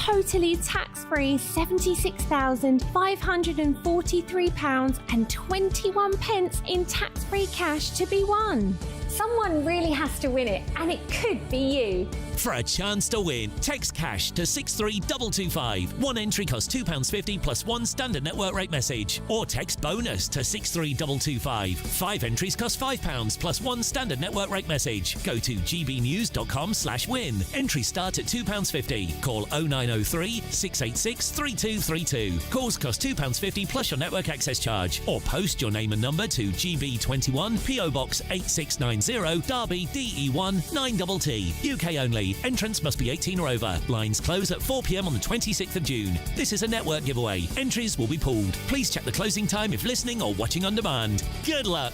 totally tax-free £76,543.21 in tax-free cash to be won. Someone really has to win it, and it could be you. For a chance to win, text cash to 63225. One entry costs £2.50 plus one standard network rate message. Or text bonus to 63225. 5 entries cost £5 plus one standard network rate message. Go to gbnews.com/win. Entries start at £2.50. Call 0903 686 3232. Calls cost £2.50 plus your network access charge. Or post your name and number to GB21 PO Box 8690 Derby DE1 9TT. UK only. Entrance must be 18 or over. Lines close at 4 p.m. on the 26th of June. This is a network giveaway. Entries will be pooled. Please check the closing time if listening or watching on demand. Good luck.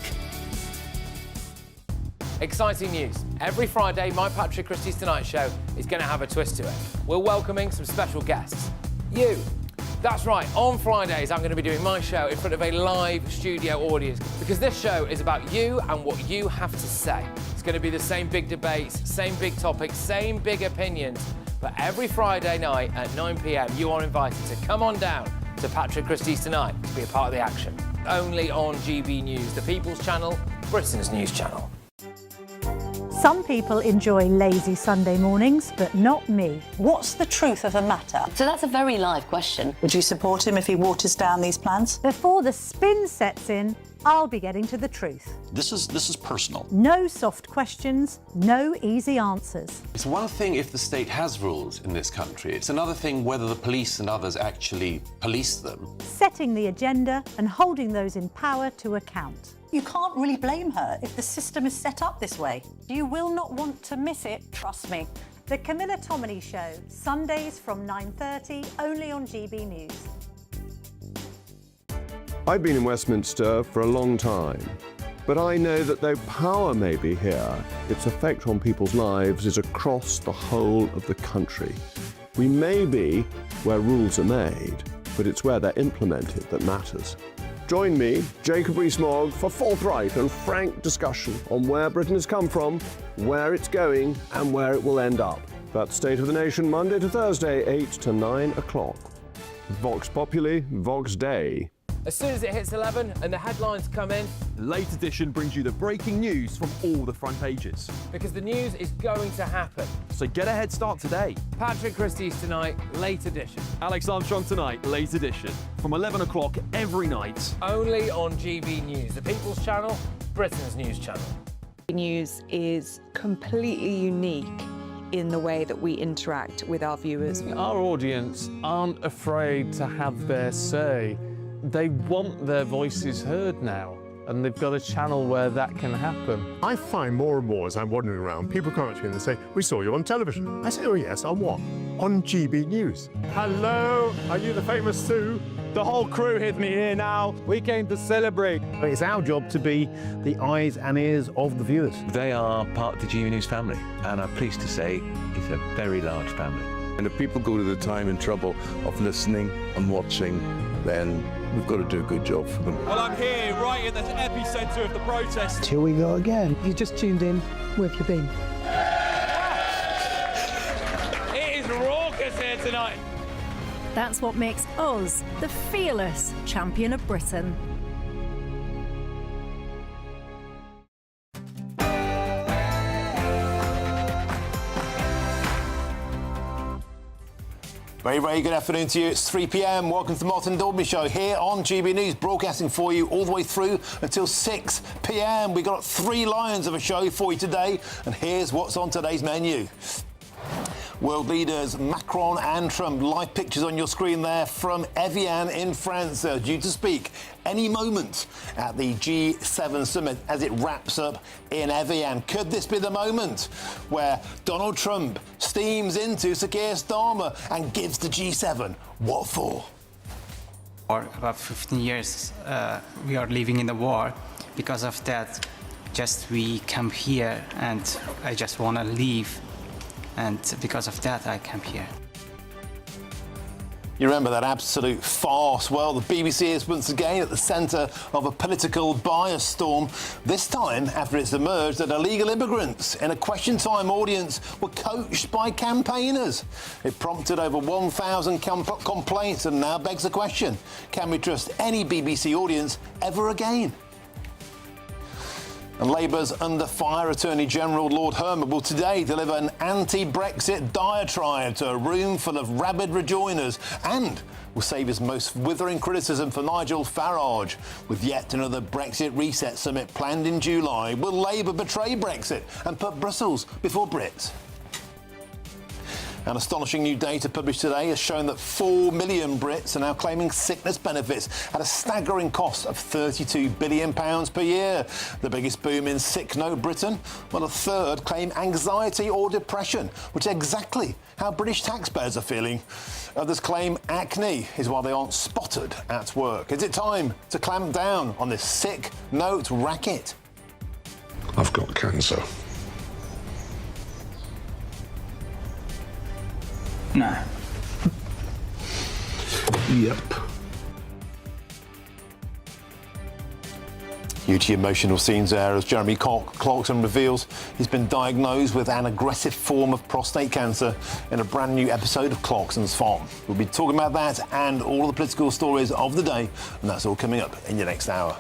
Exciting news. Every Friday, my Patrick Christie's Tonight Show is going to have a twist to it. We're welcoming some special guests. You. That's right, on Fridays I'm going to be doing my show in front of a live studio audience because this show is about you and what you have to say. It's going to be the same big debates, same big topics, same big opinions. But every Friday night at 9 p.m, you are invited to come on down to Patrick Christie's Tonight to be a part of the action. Only on GB News, the People's Channel, Britain's news channel. Some people enjoy lazy Sunday mornings, but not me. What's the truth of the matter? So that's a very live question. Would you support him if he waters down these plans? Before the spin sets in, I'll be getting to the truth. This is personal. No soft questions, no easy answers. It's one thing if the state has rules in this country. It's another thing whether the police and others actually police them. Setting the agenda and holding those in power to account. You can't really blame her if the system is set up this way. You will not want to miss it, trust me. The Camilla Tominey Show, Sundays from 9:30, only on GB News. I've been in Westminster for a long time, but I know that though power may be here, its effect on people's lives is across the whole of the country. We may be where rules are made, but it's where they're implemented that matters. Join me, Jacob Rees-Mogg, for forthright and frank discussion on where Britain has come from, where it's going, and where it will end up. That's State of the Nation, Monday to Thursday, 8 to 9 o'clock. Vox Populi, Vox Dei. As soon as it hits 11 and the headlines come in, Late Edition brings you the breaking news from all the front pages. because the news is going to happen. So get a head start today. Patrick Christie's Tonight, Late Edition. Alex Armstrong Tonight, Late Edition. From 11 o'clock every night. Only on GB News, the People's Channel, Britain's news channel. News is completely unique in the way that we interact with our viewers. Our audience aren't afraid to have their say. They want their voices heard now, and they've got a channel where that can happen. I find more and more as I'm wandering around, people come up to me and they say, "We saw you on television." I say, "Oh yes, on what?" "On GB News." Hello, are you the famous Sue? The whole crew hid me here now. We came to celebrate. It's our job to be the eyes and ears of the viewers. They are part of the GBNews family, and I'm pleased to say it's a very large family. And if people go to the time and trouble of listening and watching, then we've got to do a good job for them. Well, I'm here right in the epicentre of the protest. Here we go again. You just tuned in. Where have you been? It is raucous here tonight. That's what makes us the fearless champion of Britain. Very, very good afternoon to you. It's 3 p.m. Welcome to the Martin Daubney Show here on GB News, broadcasting for you all the way through until 6 p.m. We've got 3 lions of a show for you today, and here's what's on today's menu. World leaders Macron and Trump. Live pictures on your screen there from Evian in France. They're due to speak any moment at the G7 summit as it wraps up in Evian. Could this be the moment where Donald Trump steams into Sir Keir Starmer and gives the G7 what for? For about 15 years, we are living in the war. Because of that, we come here and I just want to leave. And because of that, I came here. You remember that absolute farce? Well, the BBC is once again at the centre of a political bias storm, this time after it's emerged that illegal immigrants in a Question Time audience were coached by campaigners. It prompted over 1,000 complaints and now begs the question, can we trust any BBC audience ever again? And Labour's under-fire Attorney-General Lord Herman will today deliver an anti-Brexit diatribe to a room full of rabid rejoiners and will save his most withering criticism for Nigel Farage. With yet another Brexit reset summit planned in July, will Labour betray Brexit and put Brussels before Brits? And astonishing new data published today has shown that 4 million Brits are now claiming sickness benefits at a staggering cost of £32 billion per year. The biggest boom in sick note Britain? Well, a third claim anxiety or depression, which is exactly how British taxpayers are feeling. Others claim acne is why they aren't spotted at work. Is it time to clamp down on this sick note racket? I've got cancer. No. Yep. Hugely emotional scenes there as Jeremy Clarkson reveals he's been diagnosed with an aggressive form of prostate cancer in a brand new episode of Clarkson's Farm. We'll be talking about that and all the political stories of the day, and that's all coming up in your next hour.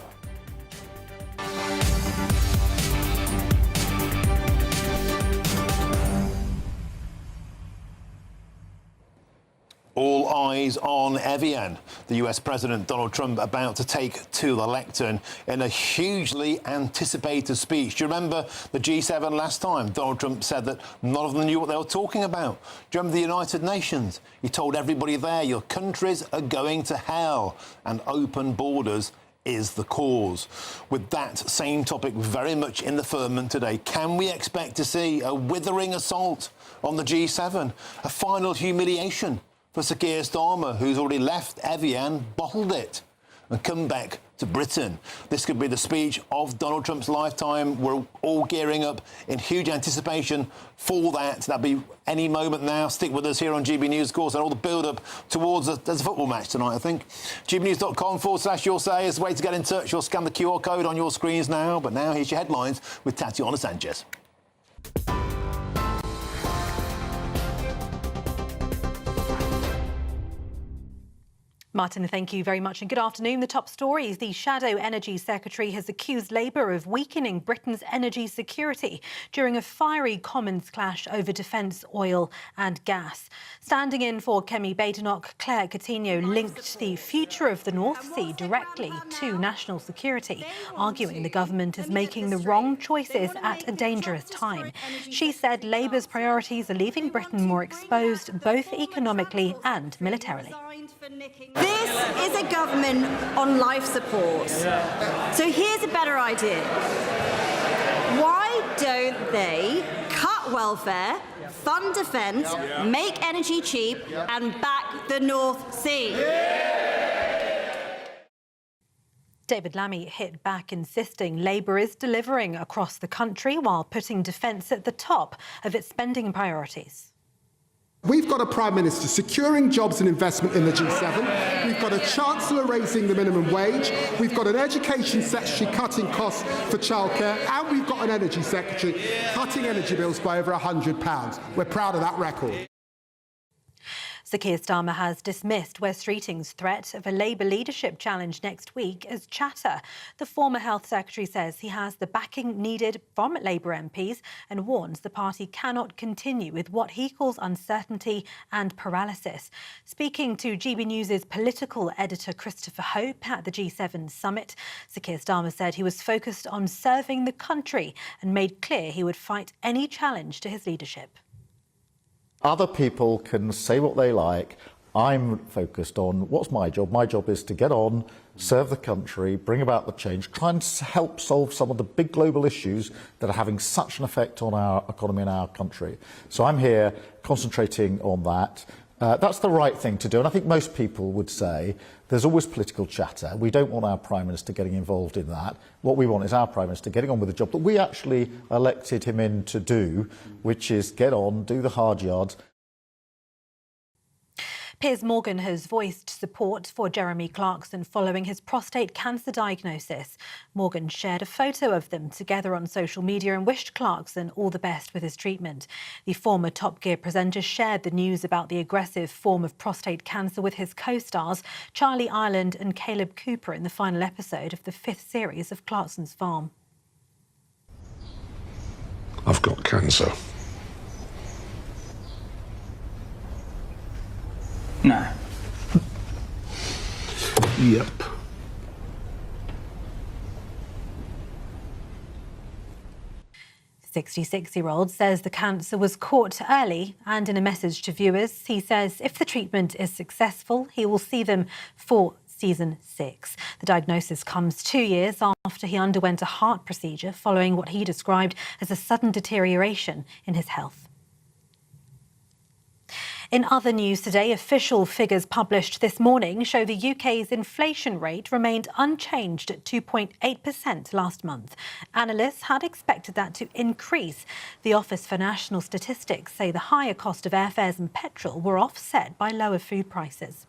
All eyes on Evian. The US President Donald Trump about to take to the lectern in a hugely anticipated speech. Do you remember the G7 last time? Donald Trump said that none of them knew what they were talking about. Do you remember the United Nations? He told everybody there, your countries are going to hell, and open borders is the cause. With that same topic very much in the firmament today, can we expect to see a withering assault on the G7? A final humiliation for Sir Keir Starmer, who's already left Evian, bottled it, and come back to Britain? This could be the speech of Donald Trump's lifetime. We're all gearing up in huge anticipation for that. That'll be any moment now. Stick with us here on GB News, of course, and all the build-up towards there's a football match tonight, I think. gbnews.com/your say is the way to get in touch. You'll scan the QR code on your screens now. But now here's your headlines with Tatiana Sanchez. Martin, thank you very much and good afternoon. The top stories. The Shadow Energy Secretary has accused Labour of weakening Britain's energy security during a fiery Commons clash over defence, oil and gas. Standing in for Kemi Badenoch, Claire Coutinho linked the future of the North Sea directly to national security, arguing the government is making the wrong choices at a dangerous time. She said Labour's priorities are leaving Britain more exposed both economically and militarily. This is a government on life support. So here's a better idea. Why don't they cut welfare, fund defence, make energy cheap and back the North Sea? David Lammy hit back, insisting Labour is delivering across the country while putting defence at the top of its spending priorities. We've got a Prime Minister securing jobs and investment in the G7. We've got a Chancellor raising the minimum wage. We've got an Education Secretary cutting costs for childcare. And we've got an Energy Secretary cutting energy bills by over £100. We're proud of that record. Sir Keir Starmer has dismissed Wes Streeting's threat of a Labour leadership challenge next week as chatter. The former Health Secretary says he has the backing needed from Labour MPs and warns the party cannot continue with what he calls uncertainty and paralysis. Speaking to GB News' political editor Christopher Hope at the G7 summit, Sir Keir Starmer said he was focused on serving the country and made clear he would fight any challenge to his leadership. Other people can say what they like. I'm focused on what's my job. My job is to get on, serve the country, bring about the change, try and help solve some of the big global issues that are having such an effect on our economy and our country. So I'm here concentrating on that. That's the right thing to do, and I think most people would say there's always political chatter. We don't want our Prime Minister getting involved in that. What we want is our Prime Minister getting on with the job that we actually elected him in to do, which is get on, do the hard yards. Piers Morgan has voiced support for Jeremy Clarkson following his prostate cancer diagnosis. Morgan shared a photo of them together on social media and wished Clarkson all the best with his treatment. The former Top Gear presenter shared the news about the aggressive form of prostate cancer with his co-stars Charlie Ireland and Caleb Cooper in the final episode of the 5th series of Clarkson's Farm. I've got cancer. No. Yep. The 66-year-old says the cancer was caught early, and in a message to viewers, he says if the treatment is successful, he will see them for season 6. The diagnosis comes 2 years after he underwent a heart procedure following what he described as a sudden deterioration in his health. In other news today, official figures published this morning show the UK's inflation rate remained unchanged at 2.8% last month. Analysts had expected that to increase. The Office for National Statistics say the higher cost of airfares and petrol were offset by lower food prices.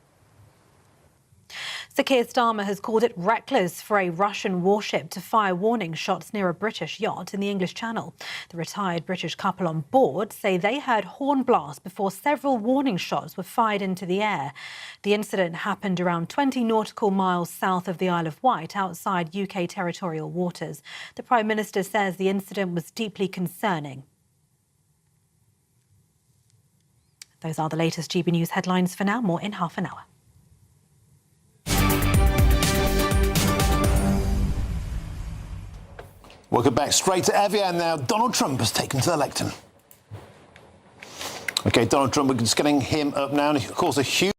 Sir Keir Starmer has called it reckless for a Russian warship to fire warning shots near a British yacht in the English Channel. The retired British couple on board say they heard horn blasts before several warning shots were fired into the air. The incident happened around 20 nautical miles south of the Isle of Wight, outside UK territorial waters. The Prime Minister says the incident was deeply concerning. Those are the latest GB News headlines for now. More in half an hour. Welcome back. Straight to Evian now. Donald Trump has taken to the lectern. OK, Donald Trump, we're just getting him up now. And of course, a huge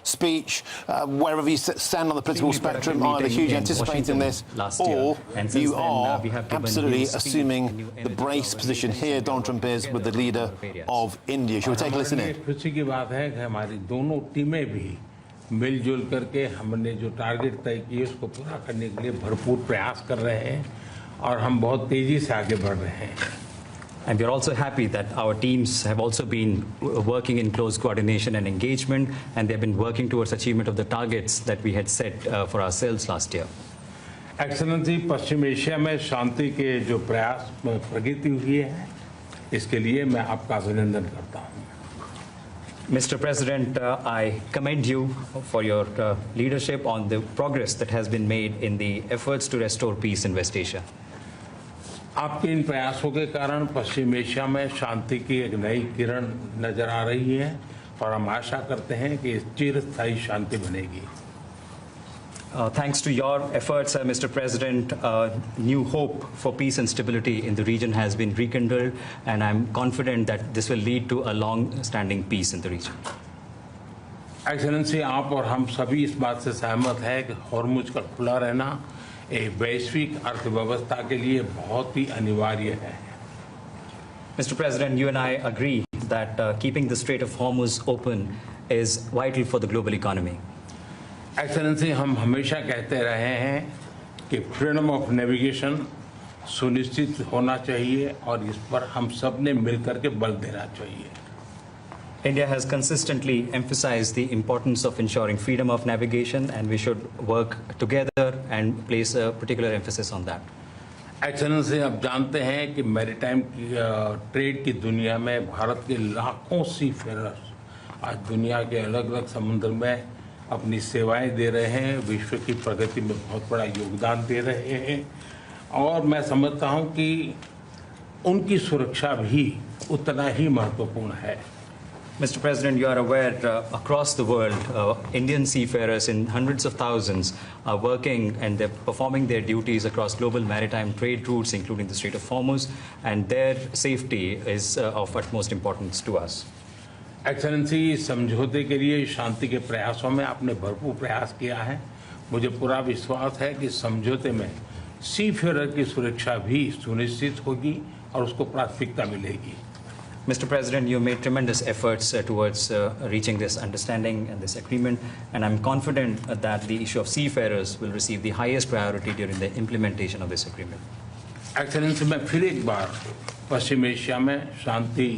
speech, wherever you stand on the political spectrum, either huge anticipating this, or you are absolutely assuming the brace position here Donald Trump is with the leader of India. Shall we take a listen in? मिलजुल करके हमने जो target तय किए उसको पूरा करने के लिए भरपूर प्रयास कर रहे हैं और हम बहुत तेजी से आगे बढ़ रहे हैं. And we are also happy that our teams have also been working in close coordination and engagement, and they've been working towards achievement of the targets that we had set for ourselves last year. Excellency, Paschim Asia में शांति के जो प्रयास प्रगति हुई है, इसके लिए मैं आपका अभिनंदन करता हूं. Mr. President, I commend you for your leadership on the progress that has been made in the efforts to restore peace in West Asia. आपके इन प्रयासों के कारण पश्चिम एशिया में शांति की एक नई किरण नजर आ रही है और हम आशा करते हैं कि चिरस्थायी शांति बनेगी. Thanks to your efforts, Mr. President, new hope for peace and stability in the region has been rekindled, and I'm confident that this will lead to a long-standing peace in the region. Excellency, आप और हम सभी इस बात से सहमत हैं कि हॉर्मुज का खुला रहना एक वैश्विक अर्थव्यवस्था के लिए बहुत ही अनिवार्य है. Mr. President, you and I agree that keeping the Strait of Hormuz open is vital for the global economy. Excellency, हम हमेशा कहते रहे हैं कि फ्रीडम ऑफ नेविगेशन सुनिश्चित होना चाहिए और इस पर हम सब ने मिलकर के बल देना चाहिए. India has consistently emphasized the importance of ensuring freedom of navigation, and we should work together and place a particular emphasis on that. Excellency, आप जानते हैं कि मैरीटाइम ट्रेड की दुनिया में भारत के लाखों सी फेरर्स आज दुनिया के अलग अलग समुद्र में अपनी सेवाएं दे रहे हैं, विश्व की प्रगति में बहुत बड़ा योगदान दे रहे हैं और मैं समझता हूं कि उनकी सुरक्षा भी उतना ही महत्वपूर्ण है. Mr. President, you are aware across the world, Indian seafarers in hundreds of thousands are working and they're performing their duties across global maritime trade routes, including the Strait of Hormuz, and their safety is of utmost importance to us. Excellency, समझौते के लिए शांति के प्रयासों में आपने भरपूर प्रयास किया है. मुझे पूरा विश्वास है कि समझौते में सीफेरर की सुरक्षा भी सुनिश्चित होगी और उसको प्राथमिकता मिलेगी. Mr. President, you made tremendous efforts towards reaching this understanding and this agreement, and I'm confident that the issue of seafarers will receive the highest priority during the implementation of this agreement. Excellency, मैं फिर एक बार पश्चिम Asia में शांति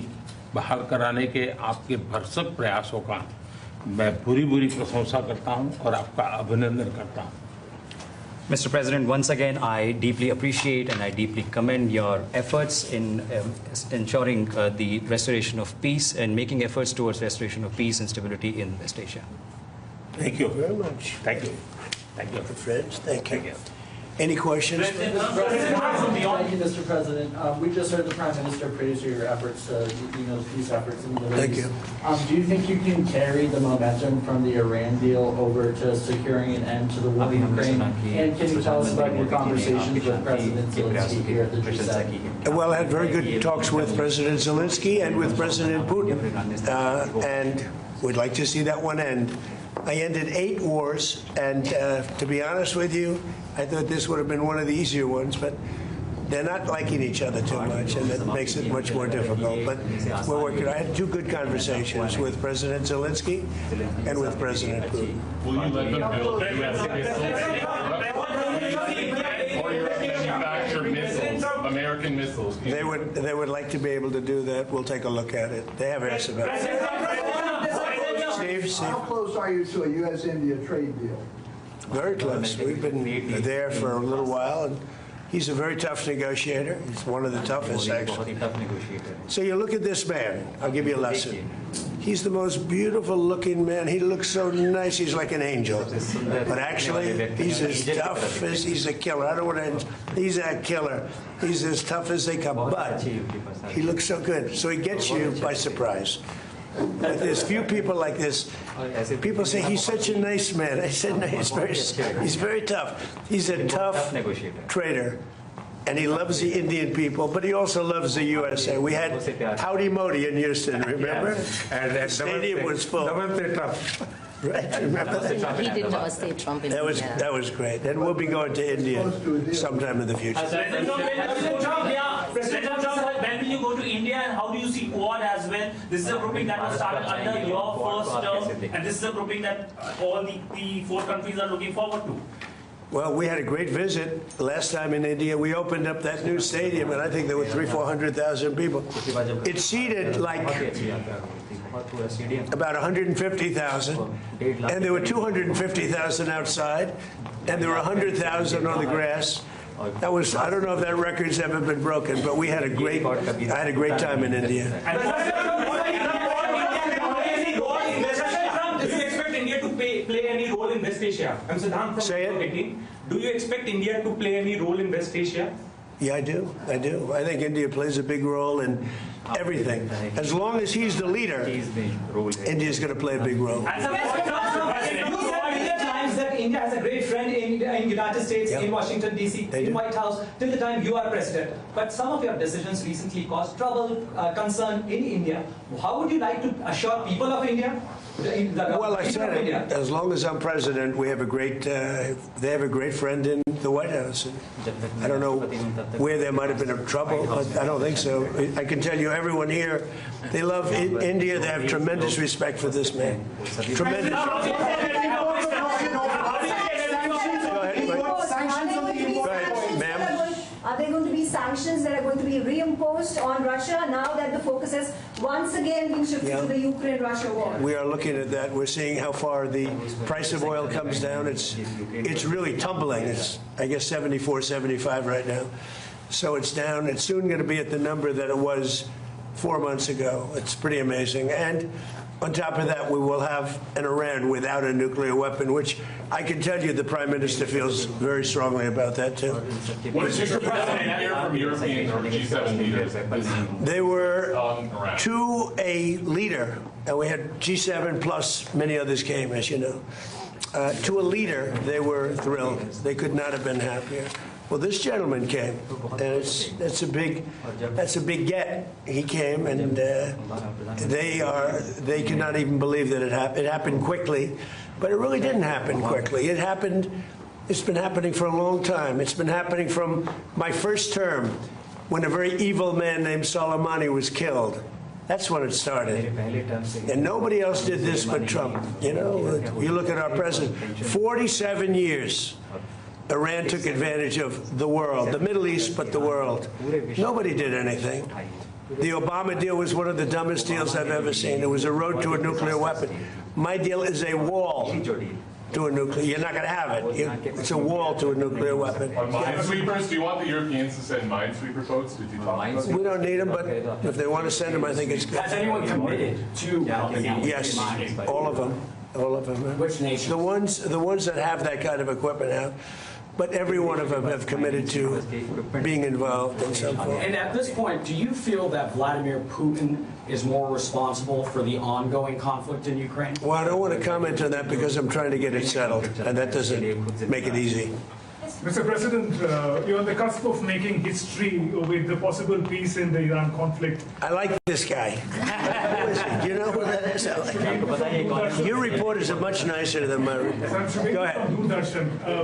बहाल कराने के आपके भरसक प्रयासों का मैं पूरी प्रशंसा करता हूं और आपका अभिनंदन करता हूं। Mr. President, once again, I deeply appreciate and I deeply commend your efforts in ensuring the restoration of peace and making efforts towards restoration of peace and stability in West Asia. Thank you very much. Thank you. Thank you. Friends, thank you. Any questions? Thank you, Mr. President. We just heard the Prime Minister praise your efforts, peace efforts in the Middle Thank East. you. Do you think you can carry the momentum from the Iran deal over to securing an end to the war in Ukraine? And can you tell us about your conversations with President Zelensky here at the G7? Well, I had very good talks with President Zelensky and with President Putin, and we'd like to see that one end. I ended 8 wars, and to be honest with you, I thought this would have been one of the easier ones, but they're not liking each other too much, and that makes it much more difficult. But we're working. I had 2 good conversations with President Zelensky and with President Putin. Will you let them build U.S. missiles or manufacture missiles, American missiles? They would like to be able to do that. We'll take a look at it. They have asked about it. How close are you to a U.S.-India trade deal? Very close. We've been there for a little while, and he's a very tough negotiator. He's one of the toughest, actually. So you look at this man. I'll give you a lesson. He's the most beautiful-looking man. He looks so nice. He's like an angel. But actually, he's as tough as he's a killer. I don't want to. He's a killer. He's as tough as they come. But he looks so good. So he gets you by surprise. But there's few people like this. People say he's such a nice man. I said no, he's very tough. He's a tough trader, and he loves the Indian people, but he also loves the USA. We had Howdy Modi in Houston, remember? And the stadium was full. Right, remember that? He did Namaste Trump in India. That was great. And we'll be going to India sometime in the future. President Trump, when will you go to India and how do you see Quad as well? This is a grouping that was started under your first term, and this is a grouping that all the 4 countries are looking forward to. Well, we had a great visit last time in India. We opened up that new stadium, and I think there were 300,000-400,000 people. It seated like about 150,000, and there were 250,000 outside, and there were 100,000 on the grass. That was, I don't know if that record's ever been broken, but I had a great time in India. Do you expect India to play any role in West Asia? I'm Siddhant from Say it. Do you expect India to play any role in West Asia? Yeah, I do. I think India plays a big role in everything. As long as he's the leader, India's going to play a big role. That India has a great friend in United States, in Washington, D.C., in White House, till the time you are president. But some of your decisions recently caused trouble, concern in India. How would you like to assure people of India? Well, I said it. As long as I'm president, we have a great. They have a great friend in the White House. And I don't know where there might have been trouble, but I don't think so. I can tell you, everyone here, they love India. They have tremendous respect for this man. Tremendous. Are there going to be sanctions that are going to be reimposed on Russia now that the focus has once again been shifted to the Ukraine-Russia war? We are looking at that. We're seeing how far the price of oil comes down. It's really tumbling. It's, I guess, 74, 75 right now. So it's down. It's soon going to be at the number that it was 4 months ago. It's pretty amazing. And on top of that, we will have an Iran without a nuclear weapon, which I can tell you the Prime Minister feels very strongly about that, too. What did Mr. President hear from European or G7 leaders? They were to a leader, and we had G7 plus many others came, as you know. To a leader, they were thrilled. They could not have been happier. Well, this gentleman came, and that's a big get. He came, and they could not even believe that it happened. It happened quickly, but it really didn't happen quickly. It happened. It's been happening for a long time. It's been happening from my first term, when a very evil man named Soleimani was killed. That's when it started. And nobody else did this but Trump. You know, you look at our president, 47 years. Iran took advantage of the world, the Middle East, but the world. Nobody did anything. The Obama deal was one of the dumbest deals I've ever seen. It was a road to a nuclear weapon. My deal is a wall to a nuclear. You're not going to have it. It's a wall to a nuclear weapon. Minesweepers, do you want the Europeans to send minesweeper boats? Did you talk about We don't need them, but if they want to send them, I think it's good. Has anyone committed to helping out? Yes, all of them. All of them. Which nations? The ones that have that kind of equipment have. But every one of them have committed to being involved in some form. And at this point, do you feel that Vladimir Putin is more responsible for the ongoing conflict in Ukraine? Well, I don't want to comment on that because I'm trying to get it settled, and that doesn't make it easy. Mr. President, you're on the cusp of making history with the possible peace in the Iran conflict. I like this guy. Who is he? Do you know who that is? Your reporters are much nicer than my reporters. Go ahead.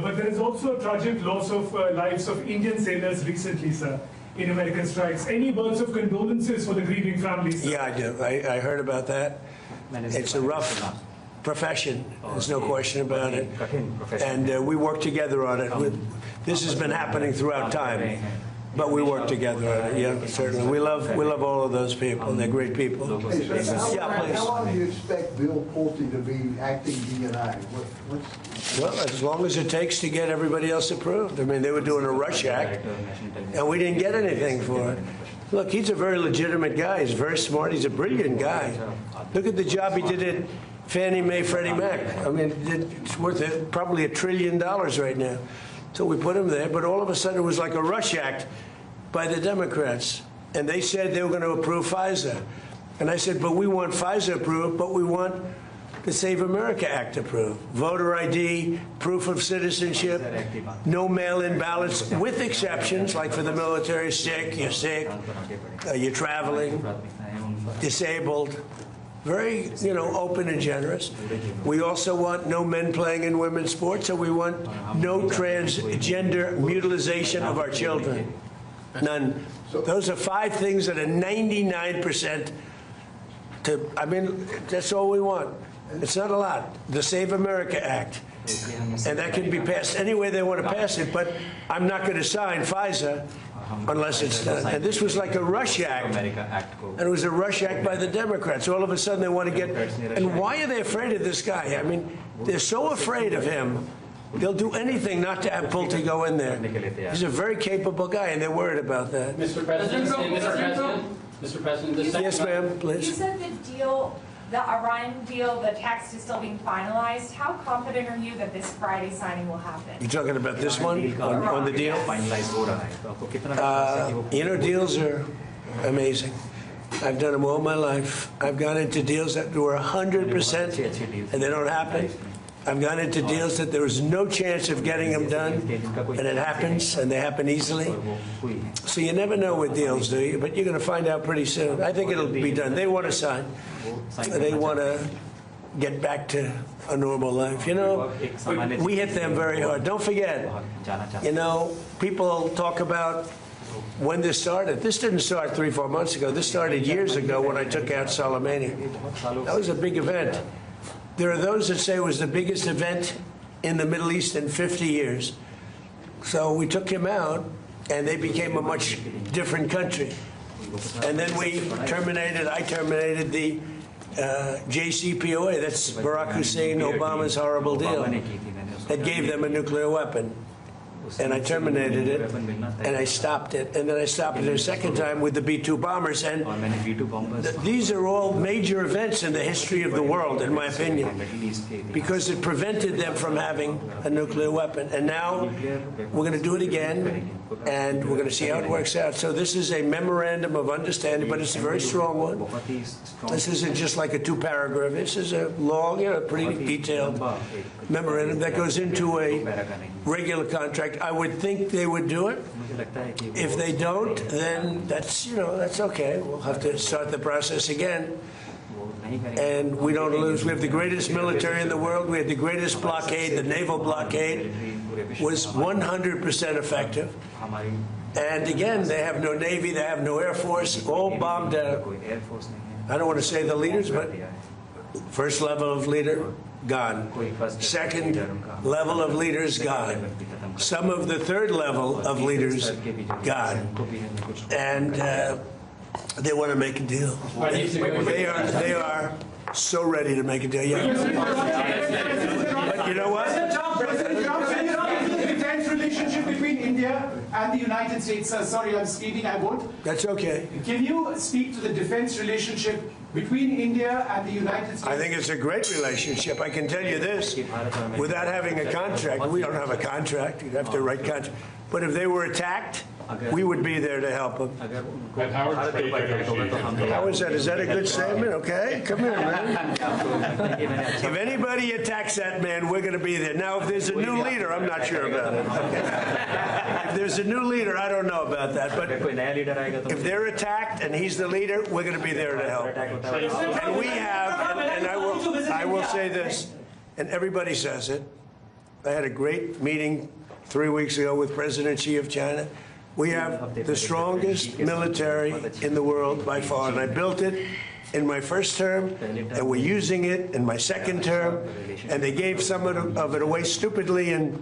But there is also a tragic loss of lives of Indian sailors recently, sir, in American strikes. Any words of condolences for the grieving families? Sir? Yeah, I do. I heard about that. It's a rough profession. There's no question about it. And we work together on it. This has been happening throughout time, but we work together on it. Yeah, certainly. We love all of those people. They're great people. Hey, so how long do you expect Bill Pulte to be acting DNI? Well, as long as it takes to get everybody else approved. I mean, they were doing a rush act, and we didn't get anything for it. Look, he's a very legitimate guy. He's very smart. He's a brilliant guy. Look at the job he did at Fannie Mae, Freddie Mac. I mean, it's worth probably $1 trillion right now. So we put him there, but all of a sudden it was like a rush act by the Democrats. And they said they were going to approve FISA. And I said, but we want FISA approved, but we want the Save America Act approved. Voter ID, proof of citizenship, no mail-in ballots, with exceptions, like for the military, you're sick, you're traveling, disabled. Very, open and generous. We also want no men playing in women's sports, and we want no transgender mutilization of our children. None. Those are 5 things that are 99% that's all we want. It's not a lot. The Save America Act. And that can be passed any way they want to pass it, but I'm not going to sign FISA unless it's done. And this was like a rush act. And it was a rush act by the Democrats. All of a sudden they want to get... And why are they afraid of this guy? I mean, they're so afraid of him, they'll do anything not to have Pulte go in there. He's a very capable guy, and they're worried about that. Mr. President, Yes, ma'am, please. You said the Iran deal, the text is still being finalized. How confident are you that this Friday signing will happen? You're talking about this one, on the deal? Deals are amazing. I've done them all my life. I've gone into deals that were 100% and they don't happen. I've gone into deals that there was no chance of getting them done, and it happens, and they happen easily. So you never know with deals, do you? But you're going to find out pretty soon. I think it'll be done. They want to sign. They want to get back to a normal life. We hit them very hard. Don't forget, people talk about when this started. This didn't start 3-4 months ago. This started years ago when I took out Soleimani. That was a big event. There are those that say it was the biggest event in the Middle East in 50 years. So we took him out, and they became a much different country. And then I terminated the JCPOA, that's Barack Hussein Obama's horrible deal, that gave them a nuclear weapon. And I terminated it, and I stopped it. And then I stopped it a second time with the B-2 bombers. And these are all major events in the history of the world, in my opinion, because it prevented them from having a nuclear weapon. And now we're going to do it again, and we're going to see how it works out. So this is a memorandum of understanding, but it's a very strong one. This isn't just like a 2-paragraph. This is a long, pretty detailed memorandum that goes into a regular contract. I would think they would do it. If they don't, then that's okay. We'll have to start the process again. And we don't lose. We have the greatest military in the world. We had the greatest blockade. The naval blockade was 100% effective. And again, they have no Navy, they have no Air Force, all bombed out. I don't want to say the leaders, but first level of leader, gone. Second level of leaders, gone. Some of the third level of leaders, gone. And They want to make a deal. They are so ready to make a deal. Yeah. But you know what? President Trump, the tense relationship between India and the United States. Sorry, I'm speeding. I won't. That's okay. Can you speak to the defense relationship between India and the United States? I think it's a great relationship. I can tell you this, without having a contract, we don't have a contract. You'd have to write contract. But if they were attacked, we would be there to help them. How is that? Is that a good statement? Okay, come here, man. If anybody attacks that man, we're going to be there. Now, if there's a new leader, I'm not sure about it. Okay. If there's a new leader, I don't know about that. But if they're attacked and he's the leader, we're going to be there to help. And we have, and I will say this, and everybody says it. I had a great meeting 3 weeks ago with President Xi of China. We have the strongest military in the world by far, and I built it in my first term, and we're using it in my second term, and they gave some of it away stupidly in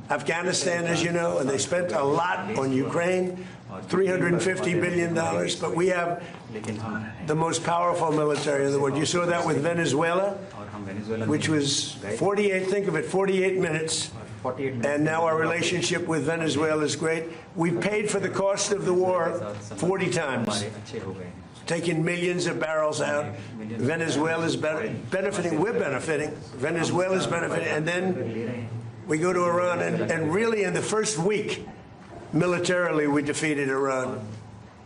Afghanistan, as you know, and they spent a lot on Ukraine, $350 billion, but we have the most powerful military in the world. You saw that with Venezuela, which was 48 minutes. And now our relationship with Venezuela is great. We've paid for the cost of the war 40 times, taking millions of barrels out. Venezuela's benefiting. We're benefiting. Venezuela's benefiting. And then we go to Iran, and really in the first week, militarily, we defeated Iran.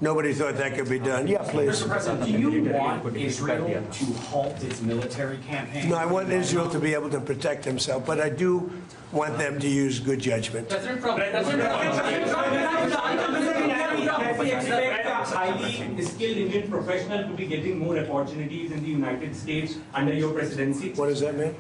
Nobody thought that could be done. Yeah, please. Mr. President, do you want Israel to halt its military campaign? No, I want Israel to be able to protect himself, but I do want them to use good judgment. President Trump, we expect a highly skilled Indian professional to be getting more opportunities in the United States under your presidency. What does that mean?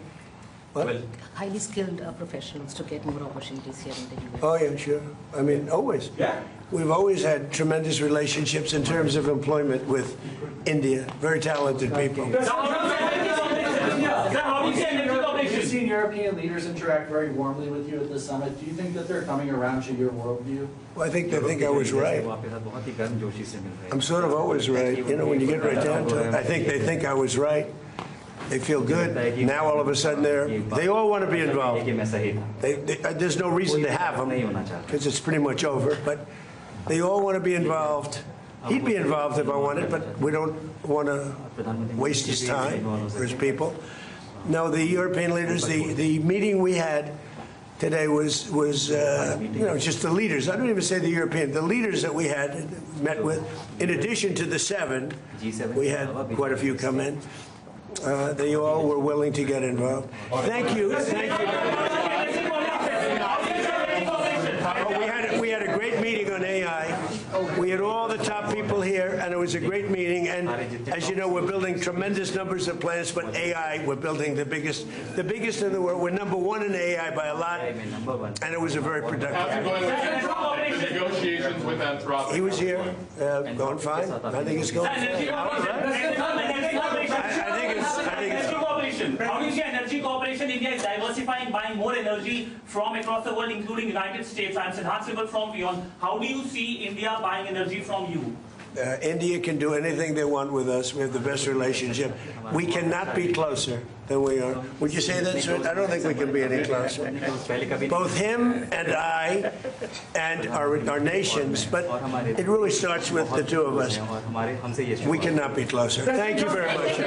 What? Well, highly skilled professionals to get more opportunities here in the U.S. Oh, yeah, sure. I mean, always. Yeah. We've always had tremendous relationships in terms of employment with India. Very talented people. You've seen European leaders interact very warmly with you at the summit. Do you think that they're coming around to your worldview? Well, I think they think I was right. I'm sort of always right. You know, when you get right down to it, I think they think I was right. They feel good. Now all of a sudden they all want to be involved. There's no reason to have them because it's pretty much over. But they all want to be involved. He'd be involved if I wanted, but we don't want to waste his time or his people. No, the European leaders. The meeting we had today was you know, just the leaders. I don't even say the European. The leaders that we had met with, in addition to the 7, we had quite a few come in. They all were willing to get involved. Thank you. Thank you. We had a great meeting on AI. We had all the top people here, and it was a great meeting. And as you know, we're building tremendous numbers of plants, but AI, we're building the biggest in the world. We're #1 in AI by a lot, and it was a very productive. Negotiations with Anthropic. He was here, going fine. I think it's going fine. How do you see energy cooperation? India is diversifying, buying more energy from across the world, including United States, and enhanceable from beyond. How do you see India buying energy from you? India can do anything they want with us. We have the best relationship. We cannot be closer than we are. Would you say that, sir? I don't think we can be any closer. Both him and I and our nations, but it really starts with the two of us. We cannot be closer. Thank you very much.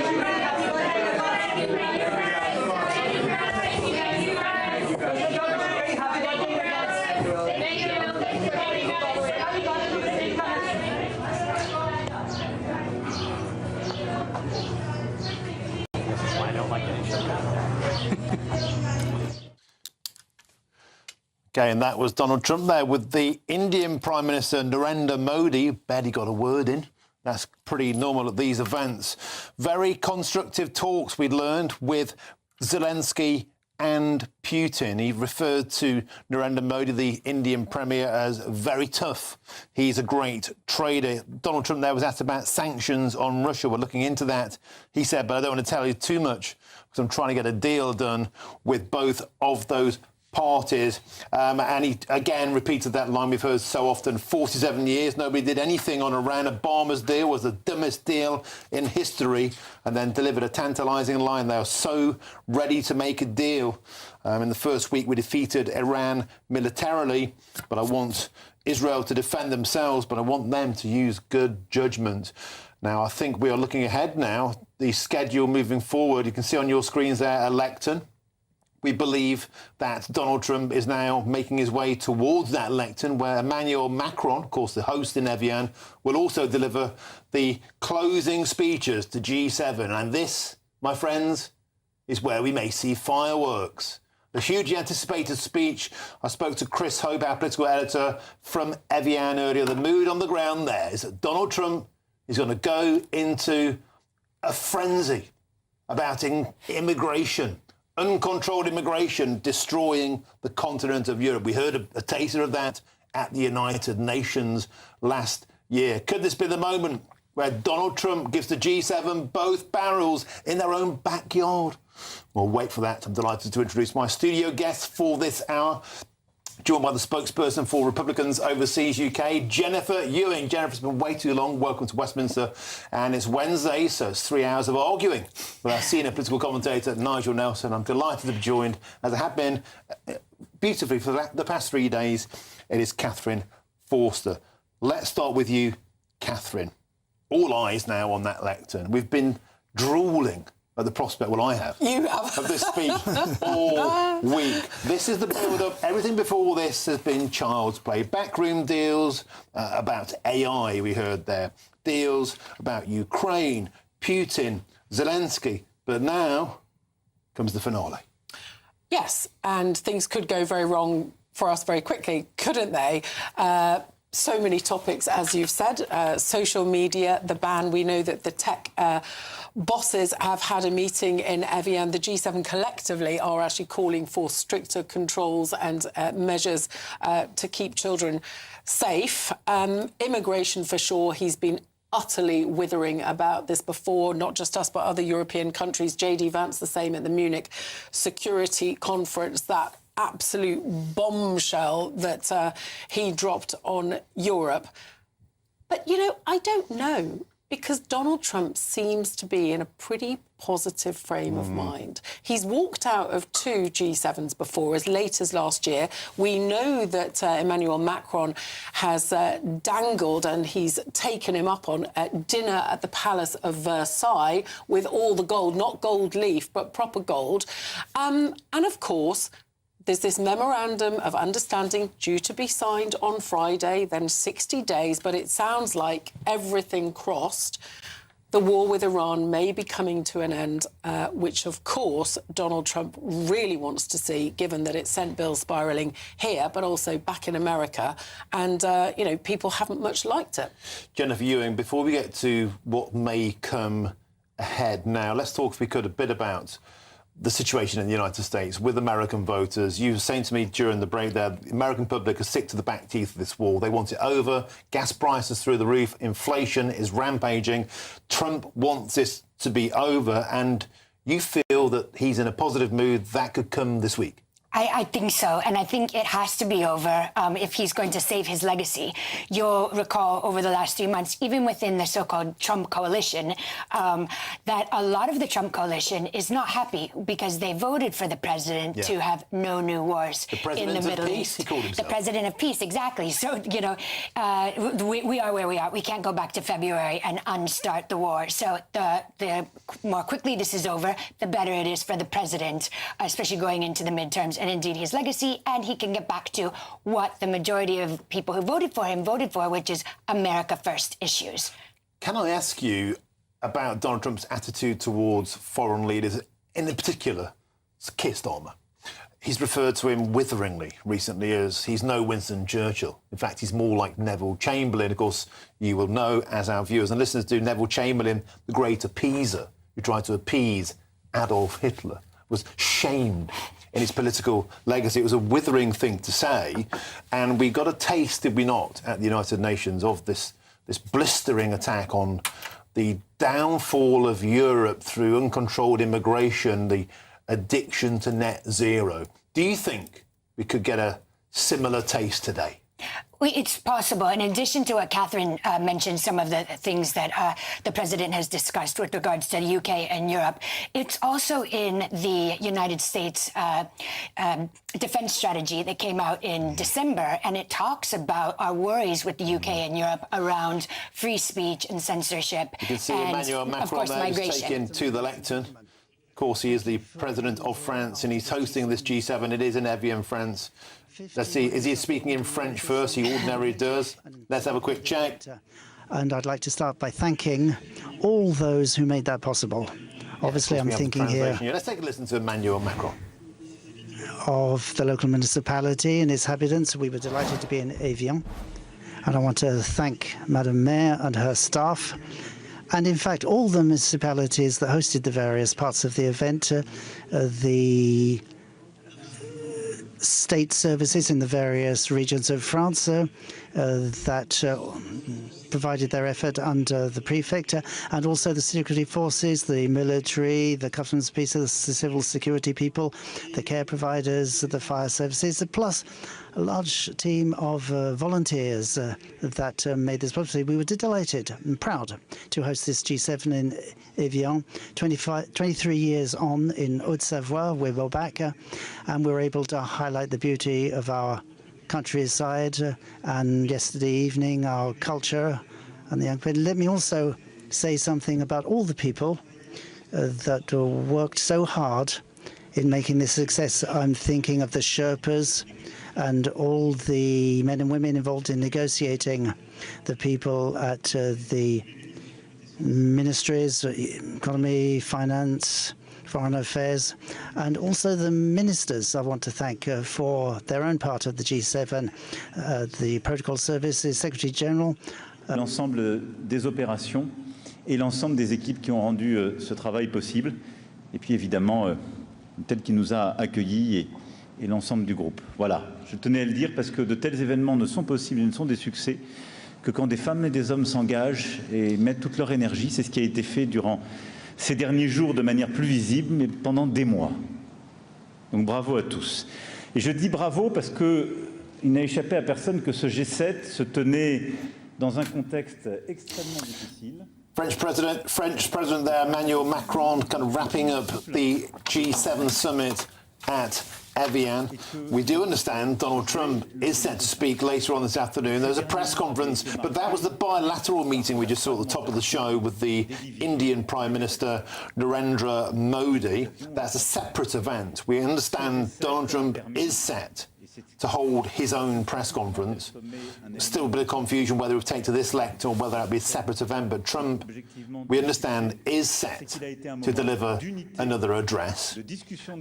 Okay, and that was Donald Trump there with the Indian Prime Minister Narendra Modi. Barely got a word in. That's pretty normal at these events. Very constructive talks, we learned, with Zelensky and Putin. He referred to Narendra Modi, the Indian Premier, as very tough. He's a great trader. Donald Trump there was asked about sanctions on Russia. We're looking into that. He said, but I don't want to tell you too much because I'm trying to get a deal done with both of those parties. And he again repeated that line we've heard so often, 47 years, nobody did anything on Iran. Obama's deal was the dumbest deal in history, and then delivered a tantalising line. They are so ready to make a deal. In the first week, we defeated Iran militarily, but I want Israel to defend themselves, but I want them to use good judgment. Now, I think we are looking ahead now, the schedule moving forward. You can see on your screens there, a lectern. We believe that Donald Trump is now making his way towards that lectern, where Emmanuel Macron, of course the host in Evian, will also deliver the closing speeches to G7. And this, my friends, is where we may see fireworks. The hugely anticipated speech. I spoke to Chris Hope, our political editor from Evian earlier. The mood on the ground there is that Donald Trump is going to go into a frenzy about immigration. Uncontrolled immigration destroying the continent of Europe. We heard a taster of that at the United Nations last year. Could this be the moment where Donald Trump gives the G7 both barrels in their own backyard? Well, wait for that. I'm delighted to introduce my studio guests for this hour. Joined by the spokesperson for Republicans Overseas UK, Jennifer Ewing. Jennifer's been way too long. Welcome to Westminster. And it's Wednesday, so it's 3 hours of arguing with our senior political commentator, Nigel Nelson. I'm delighted to be joined, as I have been beautifully for the past 3 days. It is Catherine Forster. Let's start with you, Catherine. All eyes now on that lectern. We've been drooling at the prospect, well, I have, of this speech all week. This is the build-up. Everything before this has been child's play. Backroom deals about AI, we heard there. Deals about Ukraine, Putin, Zelensky. But now comes the finale. Yes, and things could go very wrong for us very quickly, couldn't they? So many topics, as you've said. Social media, the ban. We know that the tech bosses have had a meeting in Evian. The G7 collectively are actually calling for stricter controls and measures to keep children safe. Immigration, for sure. He's been utterly withering about this before, not just us, but other European countries. J.D. Vance, the same at the Munich Security Conference. That absolute bombshell that he dropped on Europe. But, you know, I don't know, because Donald Trump seems to be in a pretty positive frame of mind. He's walked out of 2 G7s before, as late as last year. We know that Emmanuel Macron has dangled, and he's taken him up on dinner at the Palace of Versailles with all the gold, not gold leaf, but proper gold. And of course, there's this memorandum of understanding due to be signed on Friday, then 60 days, but it sounds like everything crossed. The war with Iran may be coming to an end, which, of course, Donald Trump really wants to see, given that it sent bills spiralling here, but also back in America. And, you know, people haven't much liked it. Jennifer Ewing, before we get to what may come ahead now, let's talk, if we could, a bit about the situation in the United States with American voters. You were saying to me during the break there, the American public are sick to the back teeth of this war. They want it over. Gas prices through the roof. Inflation is rampaging. Trump wants this to be over. And you feel that he's in a positive mood. That could come this week. I think so, and I think it has to be over if he's going to save his legacy. You'll recall over the last 3 months, even within the so-called Trump coalition, that a lot of the Trump coalition is not happy because they voted for the president to have no new wars in the Middle East. He called himself. The president of peace, exactly. So, you know, we are where we are. We can't go back to February and unstart the war. So the more quickly this is over, the better it is for the president, especially going into the midterms, and indeed his legacy, and he can get back to what the majority of people who voted for him voted for, which is America First issues. Can I ask you about Donald Trump's attitude towards foreign leaders, in particular Keir Starmer? He's referred to him witheringly recently as he's no Winston Churchill. In fact, he's more like Neville Chamberlain. Of course, you will know, as our viewers and listeners do, Neville Chamberlain, the great appeaser, who tried to appease Adolf Hitler, was shamed in his political legacy. It was a withering thing to say, and we got a taste, did we not, at the United Nations of this blistering attack on the downfall of Europe through uncontrolled immigration, the addiction to net zero. Do you think we could get a similar taste today? It's possible. In addition to what Catherine mentioned, some of the things that the president has discussed with regards to the UK and Europe, it's also in the United States defense strategy that came out in December, and it talks about our worries with the UK and Europe around free speech and censorship. You can see and, Emmanuel Macron of course, there, who's migration. taken to the lectern. Of course, he is the president of France, and he's hosting this G7. It is in Evian, France. Let's see, is he speaking in French first? He ordinarily does. Let's have a quick check. And I'd like to start by thanking all those who made that possible. Obviously, I'm thinking here Let's take a listen to Emmanuel Macron. Of the local municipality and its inhabitants. We were delighted to be in Evian. And I want to thank Madame Mayor and her staff. And in fact, all the municipalities that hosted the various parts of the event, the state services in the various regions of France that provided their effort under the prefect, and also the security forces, the military, the customs people, the civil security people, the care providers, the fire services, plus a large team of volunteers that made this possible. We were delighted and proud to host this G7 in Evian. 23 years on in Haute-Savoie, we were back, and we were able to highlight the beauty of our countryside, and yesterday evening our culture and the young people. Let me also say something about all the people that worked so hard in making this success. I'm thinking of the Sherpas and all the men and women involved in negotiating, the people at the ministries, economy, finance, foreign affairs, and also the ministers I want to thank for their own part of the G7, the protocol services, Secretary General. L'ensemble des opérations et l'ensemble des équipes qui ont rendu ce travail possible. Et puis évidemment, tel qui nous a accueillis et l'ensemble du groupe. Voilà, je tenais à le dire parce que de tels événements ne sont possibles, ils ne sont des succès que quand des femmes et des hommes s'engagent et mettent toute leur énergie. C'est ce qui a été fait durant ces derniers jours de manière plus visible, mais pendant des mois. Donc bravo à tous. Et je dis bravo parce qu'il n'a échappé à personne que ce G7 se tenait dans un contexte extrêmement difficile. French President there, Emmanuel Macron, kind of wrapping up the G7 summit at Evian. We do understand Donald Trump is set to speak later on this afternoon. There's a press conference, but that was the bilateral meeting we just saw at the top of the show with the Indian Prime Minister Narendra Modi. That's a separate event. We understand Donald Trump is set to hold his own press conference. Still a bit of confusion whether it would take to this lecture or whether that would be a separate event, but Trump, we understand, is set to deliver another address.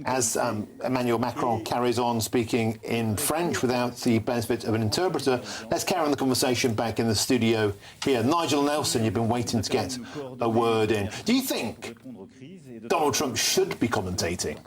As Emmanuel Macron carries on speaking in French without the benefit of an interpreter, let's carry on the conversation back in the studio here. Nigel Nelson, you've been waiting to get a word in. Do you think Donald Trump should be commentating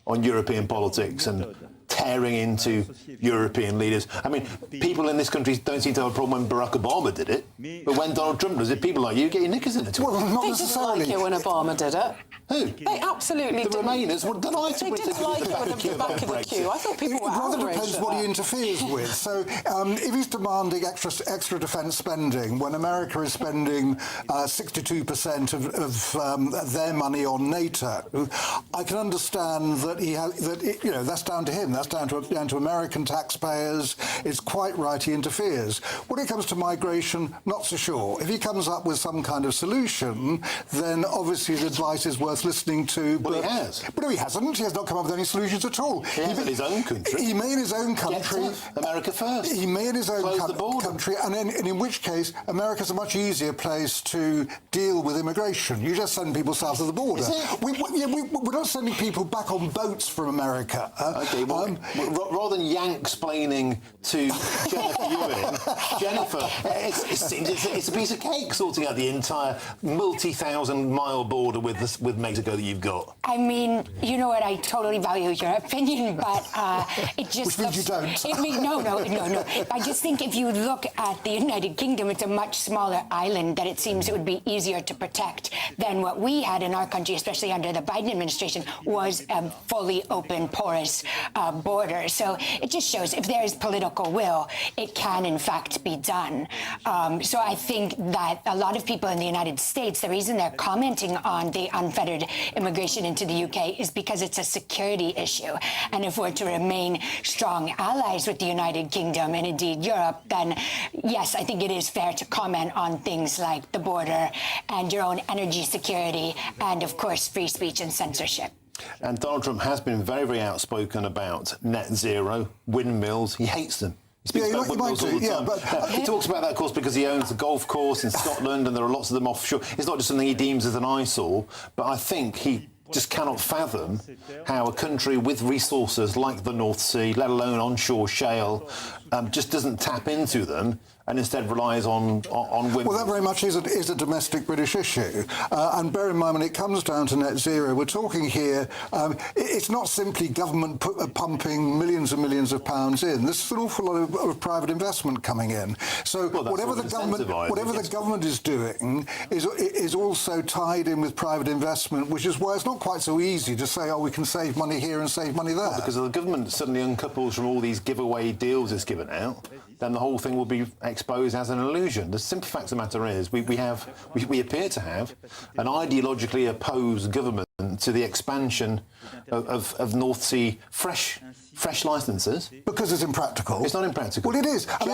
on European politics and tearing into European leaders? I mean, people in this country don't seem to have a problem when Barack Obama did it, but when Donald Trump does it, people like you get your knickers in it. Well, not necessarily. They didn't like it when Obama did it. Who? They absolutely didn't. The Remainers were delighted they didn't like it with the back of the queue. I thought people were outraged. It rather depends what he interferes with. So if he's demanding extra defence spending, when America is spending 62% of their money on NATO, I can understand that that's down to him. That's down to American taxpayers. It's quite right he interferes. When it comes to migration, not so sure. If he comes up with some kind of solution, then obviously his advice is worth listening to. Well, he has. But no, he hasn't. He has not come up with any solutions at all. He has in his own country. He may in his own country. America first. He may in his own country, and in which case, America's a much easier place to deal with immigration. You just send people south of the border. We're not sending people back on boats from America. Okay, well, rather than yank-splaining to Jennifer Ewing, Jennifer, it's a piece of cake sorting out the entire multi-thousand-mile border with Mexico that you've got. I mean, you know what? I totally value your opinion, but it just which means you don't. No. I just think if you look at the United Kingdom, it's a much smaller island that it seems it would be easier to protect than what we had in our country, especially under the Biden administration, was a fully open, porous border. border. So it just shows if there is political will, it can in fact be done. So I think that a lot of people in the United States, the reason they're commenting on the unfettered immigration into the UK is because it's a security issue. And if we're to remain strong allies with the United Kingdom and indeed Europe, then yes, I think it is fair to comment on things like the border and your own energy security and, of course, free speech and censorship. And Donald Trump has been very, very outspoken about net zero, windmills. He hates them. He speaks about windmills all the time. Now, he talks about that, of course, because he owns a golf course in Scotland and there are lots of them offshore. It's not just something he deems as an eyesore, but I think he just cannot fathom how a country with resources like the North Sea, let alone onshore shale, just doesn't tap into them and instead relies on women. Well, that very much is a domestic British issue. And bear in mind, when it comes down to net zero, we're talking here, it's not simply government pumping millions and millions of pounds in. There's an awful lot of private investment coming in. So whatever the government is doing is also tied in with private investment, which is why it's not quite so easy to say, oh, we can save money here and save money there. Well, because if the government suddenly uncouples from all these giveaway deals it's given out, then the whole thing will be exposed as an illusion. The simple fact of the matter is we appear to have an ideologically opposed government to the expansion of North Sea fresh licences. Because it's impractical. It's not impractical. Well, it is. I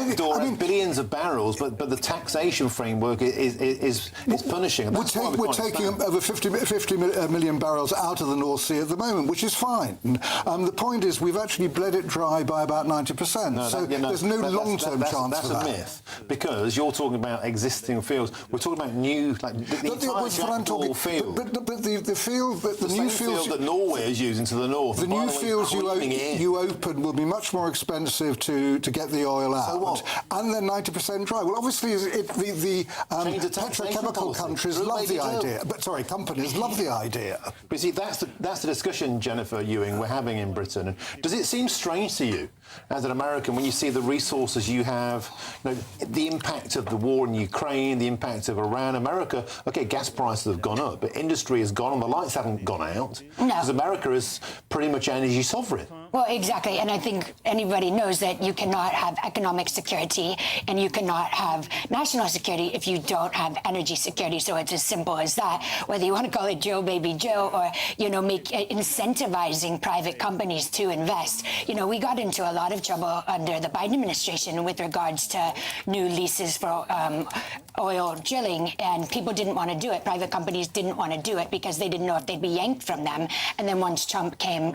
mean, billions of barrels, but the taxation framework is punishing. We're taking over 50 million barrels out of the North Sea at the moment, which is fine. The point is we've actually bled it dry by about 90%. There's no long-term chance for that. That's a myth, because you're talking about existing fields. We're talking about new, like the entire Jackdaw field. But the field, the new fields that Norway is using to the north. The new fields you open will be much more expensive to get the oil out. So what? And they're 90% dry. Well, obviously, the petrochemical countries love the idea. But sorry, companies love the idea. But see, that's the discussion, Jennifer Ewing, we're having in Britain. And does it seem strange to you, as an American, when you see the resources you have, the impact of the war in Ukraine, the impact of Iran, America? Okay, gas prices have gone up, but industry has gone on. The lights haven't gone out because America is pretty much energy sovereign. Well, exactly. And I think anybody knows that you cannot have economic security and you cannot have national security if you don't have energy security. So it's as simple as that. Whether you want to call it Joe Baby Joe or, incentivizing private companies to invest. We got into a lot of trouble under the Biden administration with regards to new leases for oil drilling, and people didn't want to do it. Private companies didn't want to do it because they didn't know if they'd be yanked from them. And then once Trump came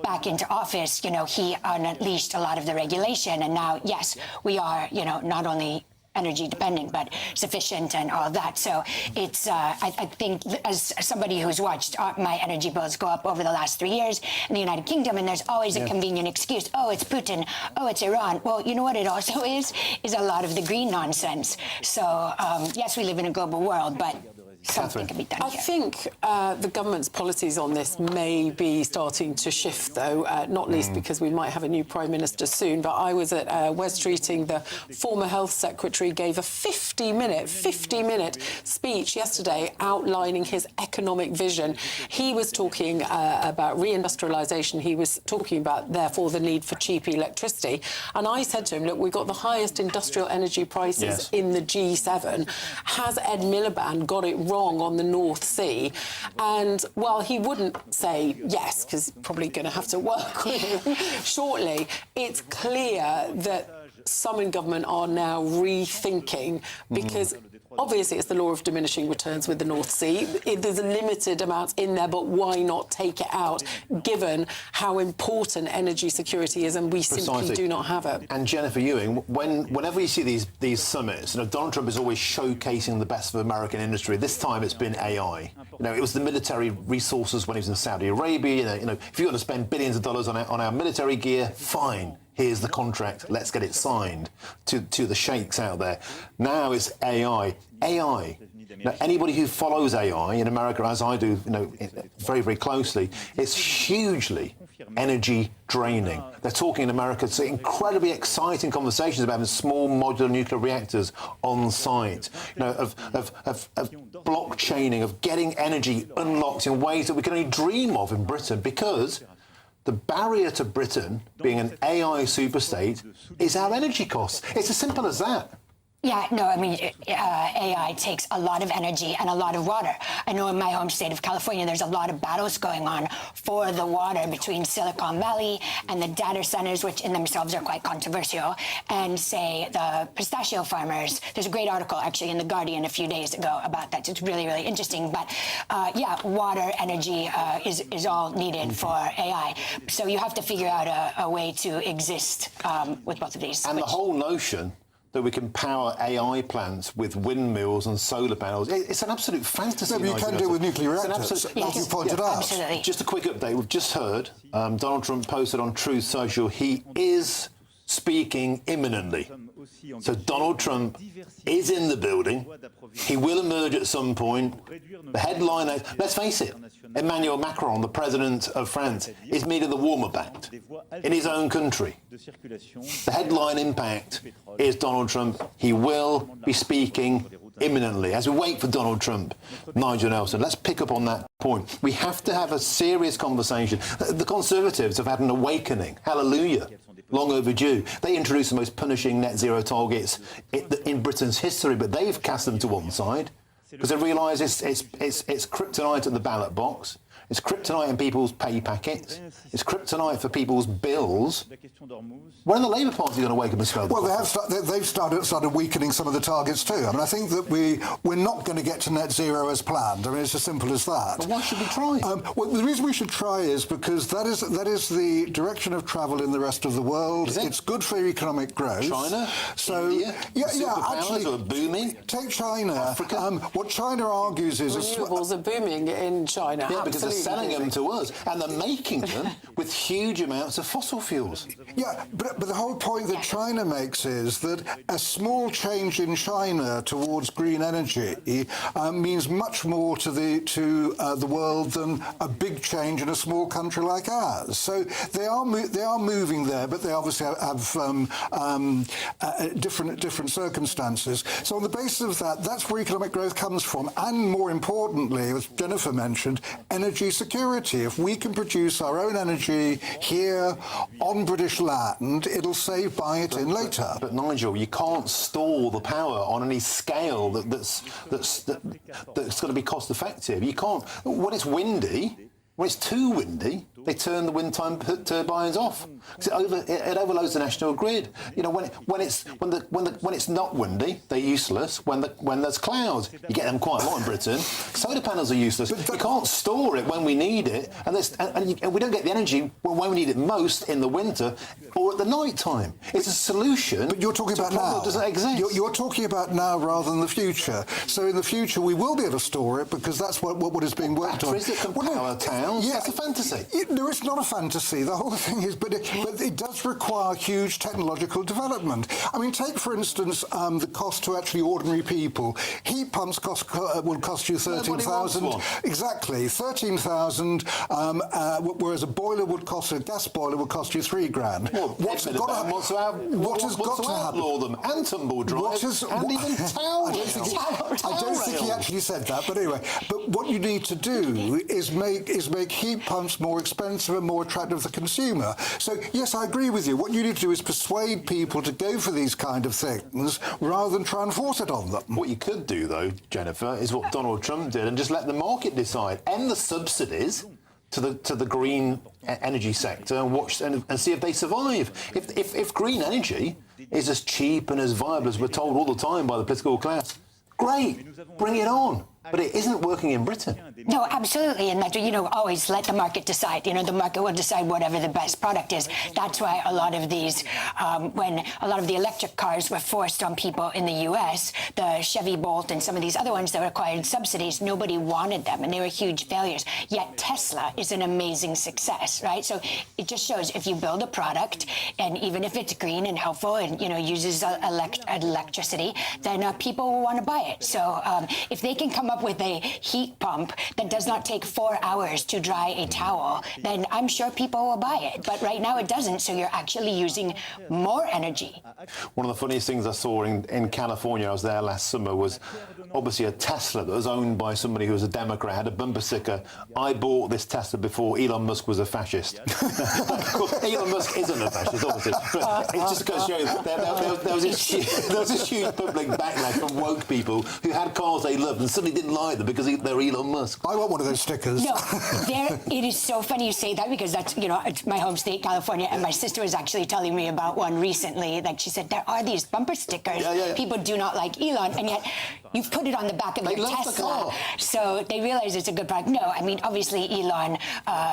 back into office, he unleashed a lot of the regulation. And now, yes, we are, not only energy dependent, but sufficient and all that. So it's, I think, as somebody who's watched my energy bills go up over the last 3 years in the United Kingdom, and there's always a convenient excuse. Oh, it's Putin. Oh, it's Iran. Well, you know what it also is a lot of the green nonsense. So, yes, we live in a global world, but something can be done I think the government's policies on this may be starting to shift, though, not least because we might have a new Prime Minister soon. But I was at West Streeting. The former Health Secretary gave a 50-minute speech yesterday outlining his economic vision. He was talking about reindustrialisation. He was talking about, therefore, the need for cheap electricity. And I said to him, look, we've got the highest industrial energy prices in the G7. Has Ed Miliband got it wrong on the North Sea? And while he wouldn't say yes, because he's probably going to have to work with him shortly, it's clear that some in government are now rethinking, because obviously it's the law of diminishing returns with the North Sea. There's a limited amount in there, but why not take it out, given how important energy security is, and we simply do not have it. And Jennifer Ewing, whenever you see these summits, Donald Trump is always showcasing the best of American industry. This time it's been AI. It was the military resources when he was in Saudi Arabia. If you're going to spend billions of dollars on our military gear, fine. Here's the contract, let's get it signed to the sheikhs out there. Now it's AI. AI. Now, anybody who follows AI in America, as I do, very, very closely, it's hugely energy draining. They're talking in America, it's incredibly exciting conversations about having small modular nuclear reactors on site, of blockchaining, of getting energy unlocked in ways that we can only dream of in Britain, because the barrier to Britain being an AI superstate is our energy costs. It's as simple as that. Yeah, no, I mean, AI takes a lot of energy and a lot of water. I know in my home state of California, there's a lot of battles going on for the water between Silicon Valley and the data centers, which in themselves are quite controversial, and, say, the pistachio farmers. There's a great article, actually, in The Guardian a few days ago about that. It's really, really interesting. But, yeah, water, energy is all needed for AI. So you have to figure out a way to exist with both of these. And the whole notion that we can power AI plants with windmills and solar panels. It's an absolute fantasy. No, but you can do it with nuclear reactors, like you pointed out. Absolutely. Just a quick update. We've just heard Donald Trump posted on Truth Social he is speaking imminently. So Donald Trump is in the building. He will emerge at some point. The headline, let's face it, Emmanuel Macron, the president of France, is meeting the warm-up act in his own country. The headline impact is Donald Trump. He will be speaking imminently. As we wait for Donald Trump, Nigel Nelson, let's pick up on that point. We have to have a serious conversation. The Conservatives have had an awakening. Hallelujah. Long overdue. They introduced the most punishing net zero targets in Britain's history, but they've cast them to one side because they realise it's kryptonite at the ballot box. It's kryptonite in people's pay packets. It's kryptonite for people's bills. When are the Labour Party going to wake up and smell the Well, they've started weakening some of the targets too. I mean, I think that we're not going to get to net zero as planned. I mean, it's as simple as that. But why should we try? Well, the reason we should try is because that is the direction of travel in the rest of the world. It's good for economic growth. China, so India, actually, are booming. Take China. Africa. What China argues is renewables are booming in China. Yeah, because they're selling them to us, and they're making them with huge amounts of fossil fuels. Yeah, but the whole point that China makes is that a small change in China towards green energy means much more to the world than a big change in a small country like ours. So they are moving there, but they obviously have different circumstances. So on the basis of that, that's where economic growth comes from, and more importantly, as Jennifer mentioned, energy security. If we can produce our own energy here on British land, it'll save buying it in later. But Nigel, you can't store the power on any scale that's going to be cost effective. You can't. When it's windy, when it's too windy, they turn the wind turbines off because it overloads the national grid. You know, when it's not windy, they're useless. When there's clouds, you get them quite a lot in Britain. Solar panels are useless. You can't store it when we need it, and we don't get the energy when we need it most in the winter or at the night time. It's a solution. But you're talking about now. Doesn't exist. You're talking about now rather than the future. So in the future, we will be able to store it because that's what is being worked on. Batteries that can power towns. Yeah, that's a fantasy. No, it's not a fantasy. The whole thing is, but it does require huge technological development. I mean, take for instance the cost to actually ordinary people. Heat pumps will cost you 13,000. Exactly, 13,000. Whereas a gas boiler would cost you $3,000. Well, what's got to happen? Them and tumble dryers and even towels. I don't think he actually said that, but anyway. But what you need to do is make heat pumps more expensive and more attractive to the consumer. So, yes, I agree with you. What you need to do is persuade people to go for these kind of things rather than try and force it on them. What you could do, though, Jennifer, is what Donald Trump did and just let the market decide. End the subsidies to the green energy sector and watch and see if they survive. If green energy is as cheap and as viable as we're told all the time by the political class, great, bring it on. But it isn't working in Britain. No, absolutely. And that, always let the market decide. The market will decide whatever the best product is. That's why a lot of these, when a lot of the electric cars were forced on people in the US, the Chevy Bolt and some of these other ones that required subsidies, nobody wanted them and they were huge failures. Yet Tesla is an amazing success, right? So it just shows if you build a product and even if it's green and helpful and, uses electricity, then people will want to buy it. So if they can come up with a heat pump that does not take 4 hours to dry a towel, then I'm sure people will buy it. But right now it doesn't, so you're actually using more energy. One of the funniest things I saw in California, I was there last summer, was obviously a Tesla that was owned by somebody who was a Democrat, had a bumper sticker, "I bought this Tesla before Elon Musk was a fascist." Elon Musk isn't a fascist, obviously, but it just goes to show there was this huge public backlash from woke people who had cars they loved and suddenly didn't like them because they're Elon Musk. I want one of those stickers. No, it is so funny you say that, because that's, it's my home state, California, and my sister was actually telling me about one recently. Like, she said, there are these bumper stickers. Yeah. People do not like Elon, and yet you've put it on the back of your Tesla. So they realize it's a good product. No, I mean, obviously Elon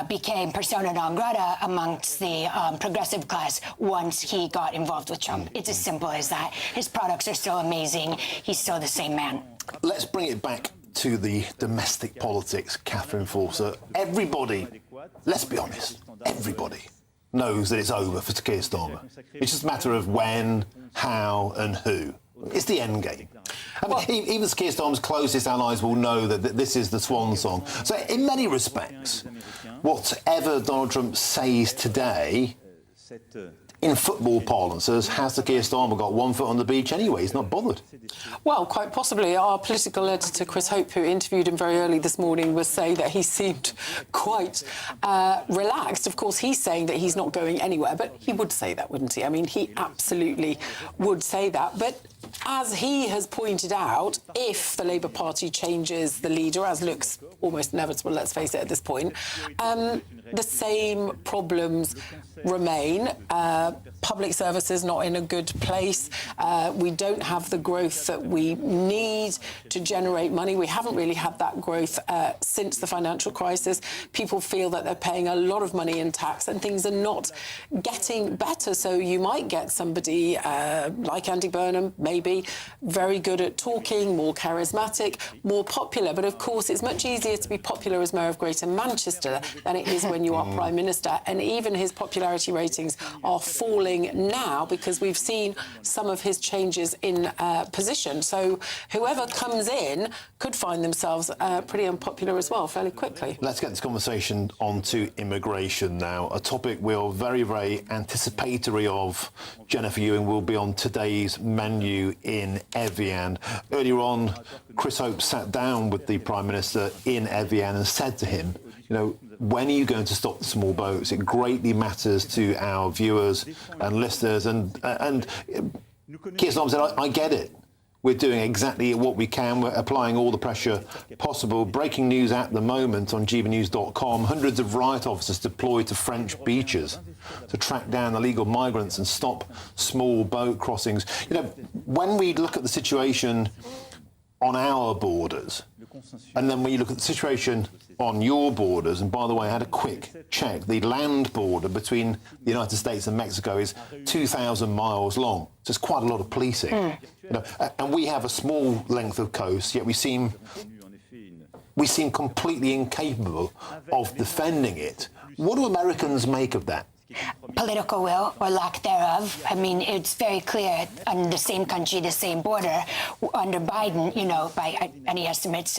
became persona non grata amongst the progressive class once he got involved with Trump. It's as simple as that. His products are still amazing. He's still the same man. Let's bring it back to the domestic politics, Catherine Forster. Everybody, let's be honest, everybody knows that it's over for Keir Starmer. It's just a matter of when, how and who. It's the end game. I mean, even Keir Starmer's closest allies will know that this is the swan song. So in many respects, whatever Donald Trump says today, in football parlance, has Keir Starmer got one foot on the beach anyway? He's not bothered. Well, quite possibly. Our political editor, Chris Hope, who interviewed him very early this morning, was saying that he seemed quite relaxed. Of course, he's saying that he's not going anywhere, but he would say that, wouldn't he? I mean, he absolutely would say that. But as he has pointed out, if the Labour Party changes the leader, as looks almost inevitable, let's face it, at this point, the same problems remain. Public services not in a good place. We don't have the growth that we need to generate money. We haven't really had that growth since the financial crisis. People feel that they're paying a lot of money in tax and things are not getting better. So you might get somebody like Andy Burnham, maybe, very good at talking, more charismatic, more popular. But of course, it's much easier to be popular as Mayor of Greater Manchester than it is when you are Prime Minister. And even his popularity ratings are falling now because we've seen some of his changes in position. So whoever comes in could find themselves pretty unpopular as well fairly quickly. Let's get this conversation onto immigration now, a topic we're very, very anticipatory of. Jennifer Ewing will be on today's menu in Evian. Earlier on, Chris Hope sat down with the Prime Minister in Evian and said to him, when are you going to stop the small boats? It greatly matters to our viewers and listeners. And Keir Starmer said, I get it. We're doing exactly what we can. We're applying all the pressure possible. Breaking news at the moment on GBNews.com. Hundreds of riot officers deployed to French beaches to track down illegal migrants and stop small boat crossings. When we look at the situation on our borders, and then when you look at the situation on your borders, and by the way, I had a quick check, the land border between the United States and Mexico is 2,000 miles long. So it's quite a lot of policing. And we have a small length of coast, yet we seem completely incapable of defending it. What do Americans make of that? Political will or lack thereof. I mean, it's very clear on the same country, the same border, under Biden, by any estimates,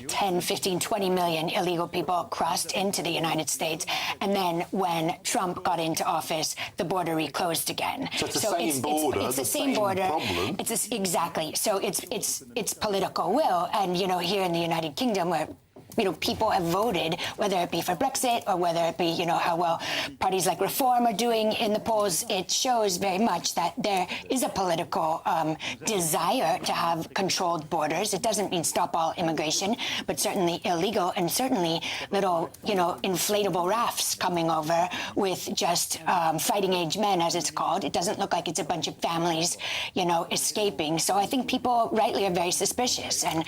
10, 15, 20 million illegal people crossed into the United States. And then when Trump got into office, the border reclosed again. So it's the same border, it's the same border. Problem. Exactly. So it's political will. And, here in the United Kingdom, where people have voted, whether it be for Brexit or whether it be, how well parties like Reform are doing in the polls. It shows very much that there is a political desire to have controlled borders. It doesn't mean stop all immigration, but certainly illegal and certainly little, inflatable rafts coming over with just fighting age men, as it's called. It doesn't look like it's a bunch of families, escaping. So I think people rightly are very suspicious. And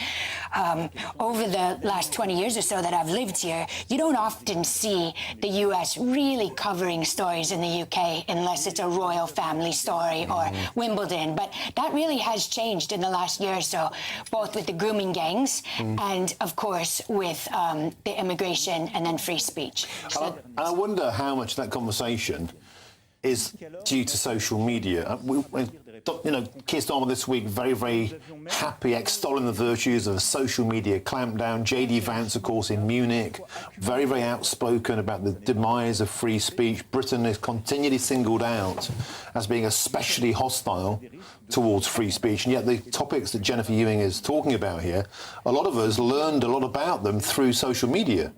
over the last 20 years or so that I've lived here, you don't often see the US really covering stories in the UK unless it's a royal family story or Wimbledon. But that really has changed in the last year or so, both with the grooming and, of course, with the immigration and then free speech. And I wonder how much that conversation is due to social media. Keir Starmer this week, very, very happy, extolling the virtues of a social media clampdown. J.D. Vance, of course, in Munich, very, very outspoken about the demise of free speech. Britain is continually singled out as being especially hostile towards free speech. And yet the topics that Jennifer Ewing is talking about here, a lot of us learned a lot about them through social media.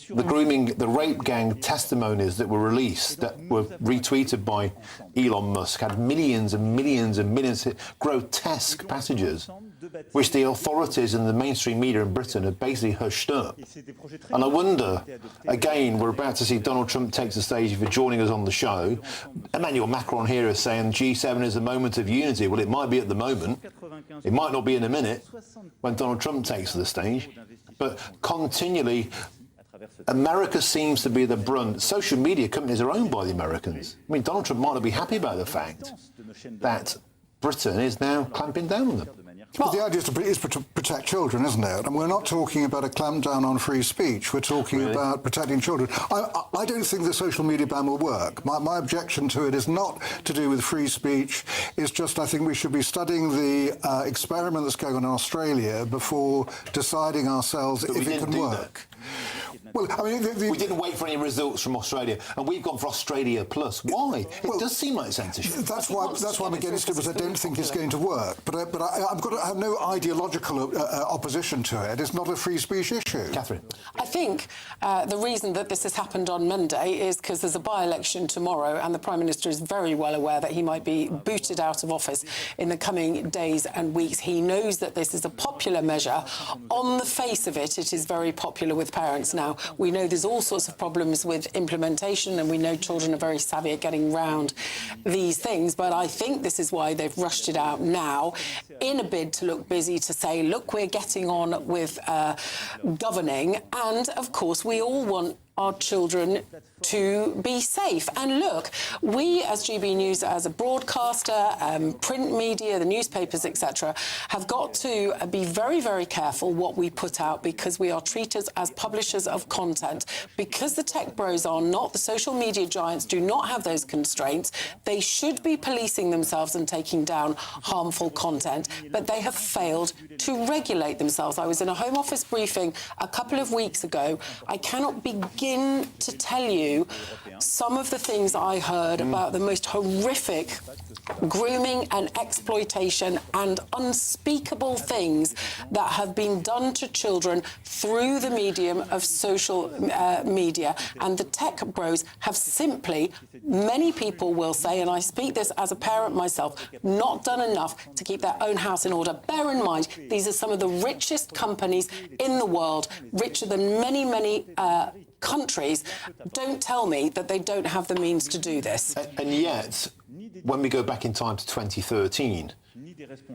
The grooming, the rape gang testimonies that were released, that were retweeted by Elon Musk, had millions and millions and millions of grotesque passages, which the authorities and the mainstream media in Britain have basically hushed up. And I wonder, again, we're about to see Donald Trump take the stage for joining us on the show. Emmanuel Macron here is saying G7 is a moment of unity. Well, it might be at the moment. It might not be in a minute when Donald Trump takes the stage. But continually, America seems to be the brunt. Social media companies are owned by the Americans. I mean, Donald Trump might not be happy about the fact that Britain is now clamping down on them. But the idea is to protect children, isn't it? And we're not talking about a clampdown on free speech. We're talking about protecting children. I don't think the social media ban will work. My objection to it is not to do with free speech. It's just I think we should be studying the experiment that's going on in Australia before deciding ourselves if it can work. Well, I mean, we didn't wait for any results from Australia, and we've gone for Australia Plus. Why? It does seem like censorship. That's why I'm against it, because I don't think it's going to work. But I have no ideological opposition to it. It's not a free speech issue. Catherine? I think the reason that this has happened on Monday is because there's a by-election tomorrow, and the Prime Minister is very well aware that he might be booted out of office in the coming days and weeks. He knows that this is a popular measure. On the face of it, it is very popular with parents now. We know there's all sorts of problems with implementation, and we know children are very savvy at getting round these things. But I think this is why they've rushed it out now in a bid to look busy, to say, look, we're getting on with governing. And, of course, we all want our children to be safe. And look, we as GB News, as a broadcaster, print media, the newspapers, etc., have got to be very, very careful what we put out, because we are treated as publishers of content. Because the tech bros are not, the social media giants do not have those constraints, they should be policing themselves and taking down harmful content, but they have failed to regulate themselves. I was in a Home Office briefing a couple of weeks ago. I cannot begin to tell you some of the things I heard about the most horrific grooming and exploitation and unspeakable things that have been done to children through the medium of social media. And the tech bros have simply, many people will say, and I speak this as a parent myself, not done enough to keep their own house in order. Bear in mind, these are some of the richest companies in the world, richer than many, many countries. Don't tell me that they don't have the means to do this. And yet, when we go back in time to 2013,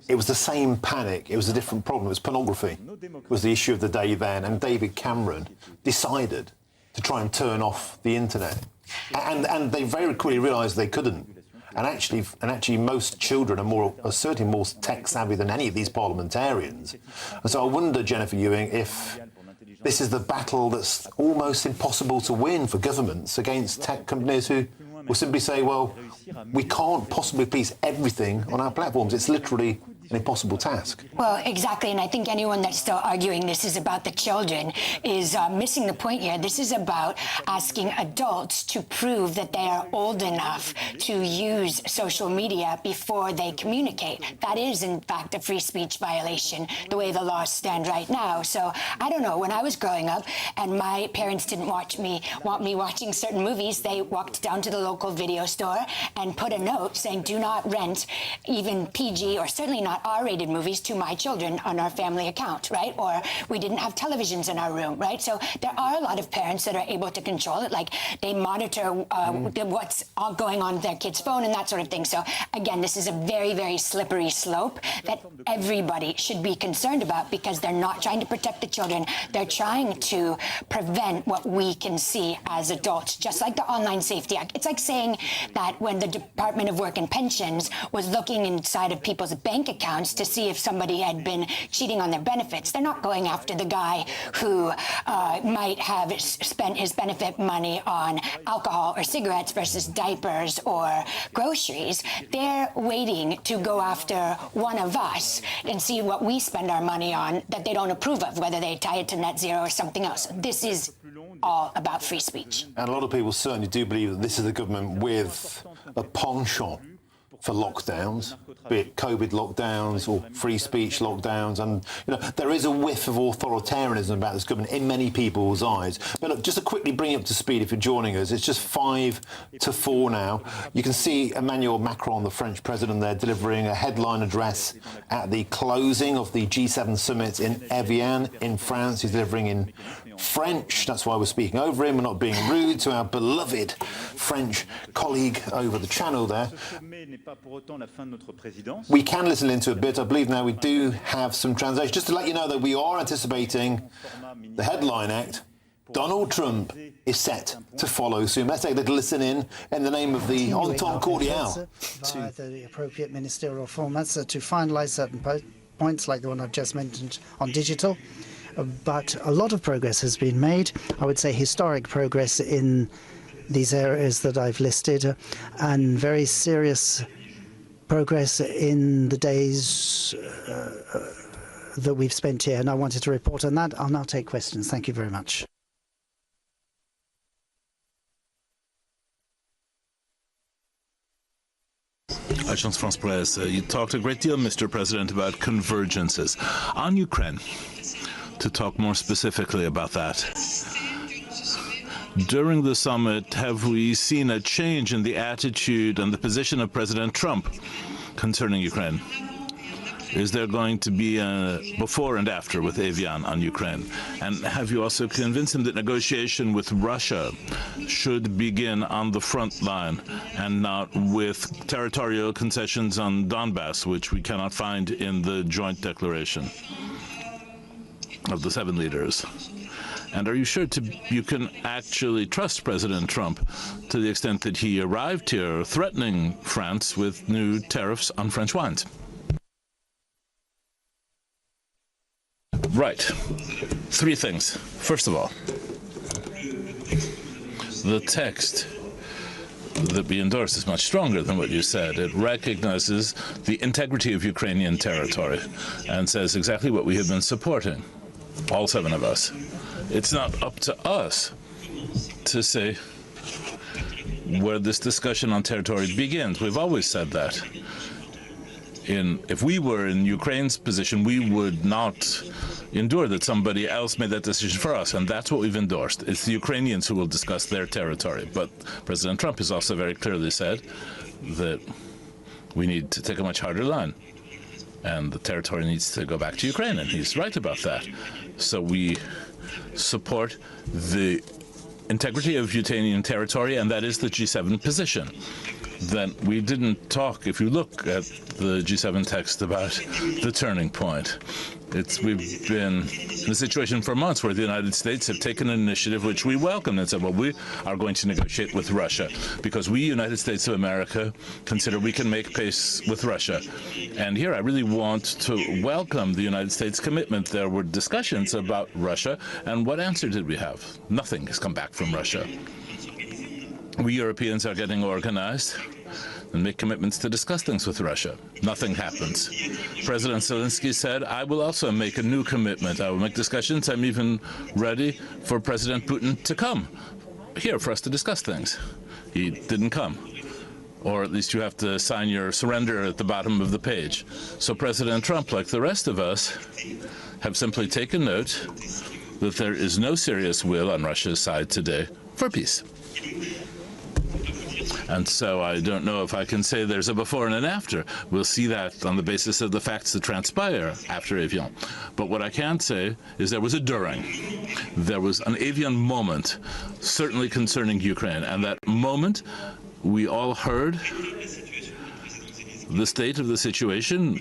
it was the same panic. It was a different problem. It was pornography. It was the issue of the day then. And David Cameron decided to try and turn off the internet. And they very quickly realised they couldn't. And actually, most children are certainly more tech savvy than any of these parliamentarians. And so I wonder, Jennifer Ewing, if this is the battle that's almost impossible to win for governments against tech companies who will simply say, well, we can't possibly police everything on our platforms. It's literally an impossible task. Well, exactly, and I think anyone that's still arguing this is about the children is missing the point here. This is about asking adults to prove that they are old enough to use social media before they communicate. That is, in fact, a free speech violation, the way the laws stand right now. So, I don't know, when I was growing up and my parents didn't want me watching certain movies, they walked down to the local video store and put a note saying, do not rent even PG or certainly not R-rated movies to my children on our family account, right? Or we didn't have televisions in our room, right? So there are a lot of parents that are able to control it, like they monitor what's going on with their kid's phone and that sort of thing. So again, this is a very, very slippery slope that everybody should be concerned about, because they're not trying to protect the children. They're trying to prevent what we can see as adults, just like the Online Safety Act. It's like saying that when the Department of Work and Pensions was looking inside of people's bank accounts, accounts to see if somebody had been cheating on their benefits. They're not going after the guy who might have spent his benefit money on alcohol or cigarettes versus diapers or groceries. They're waiting to go after one of us and see what we spend our money on that they don't approve of, whether they tie it to net zero or something else. This is all about free speech. And a lot of people certainly do believe that this is a government with a penchant for lockdowns, be it COVID lockdowns or free speech lockdowns. And, there is a whiff of authoritarianism about this government in many people's eyes. But look, just to quickly bring you up to speed if you're joining us, it's just 5 to 4 now. You can see Emmanuel Macron, the French president there, delivering a headline address at the closing of the G7 summit in Evian in France. He's delivering in French. That's why we're speaking over him. We're not being rude to our beloved French colleague over the channel there. We can listen into a bit. I believe now we do have some translation. Just to let you know that we are anticipating the headline act. Donald Trump is set to follow soon. Let's take a little listen in the name of the Entente Cordiale. Via the appropriate ministerial formats to finalise certain points like the one I've just mentioned on digital. But a lot of progress has been made. I would say historic progress in these areas that I've listed, and very serious progress in the days that we've spent here. And I wanted to report on that. I'll now take questions. Thank you very much. Agence France Presse, you talked a great deal, Mr. President, about convergences. On Ukraine, to talk more specifically about that, during the summit, have we seen a change in the attitude and the position of President Trump concerning Ukraine? Is there going to be a before and after with Evian on Ukraine? And have you also convinced him that negotiation with Russia should begin on the front line and not with territorial concessions on Donbass, which we cannot find in the joint declaration of the 7 leaders? And are you sure you can actually trust President Trump to the extent that he arrived here threatening France with new tariffs on French wines? Right. 3 things. First of all, the text that we endorse is much stronger than what you said. It recognizes the integrity of Ukrainian territory and says exactly what we have been supporting, all 7 of us. It's not up to us to say where this discussion on territory begins. We've always said that. If we were in Ukraine's position, we would not endure that somebody else made that decision for us, and that's what we've endorsed. It's the Ukrainians who will discuss their territory. But President Trump has also very clearly said that we need to take a much harder line, and the territory needs to go back to Ukraine, and he's right about that. So we support the integrity of Ukrainian territory, and that is the G7 position. Then we didn't talk, if you look at the G7 text, about the turning point. We've been in a situation for months where the United States have taken an initiative which we welcome and said, well, we are going to negotiate with Russia because we, United States of America, consider we can make peace with Russia. And here I really want to welcome the United States commitment. There were discussions about Russia, and what answer did we have? Nothing has come back from Russia. We Europeans are getting organized and make commitments to discuss things with Russia. Nothing happens. President Zelensky said, I will also make a new commitment. I will make discussions. I'm even ready for President Putin to come here for us to discuss things. He didn't come. Or at least you have to sign your surrender at the bottom of the page. So President Trump, like the rest of us, have simply taken note that there is no serious will on Russia's side today for peace. And so I don't know if I can say there's a before and an after. We'll see that on the basis of the facts that transpire after Evian. But what I can say is there was a during. There was an Evian moment, certainly concerning Ukraine. And that moment, we all heard the state of the situation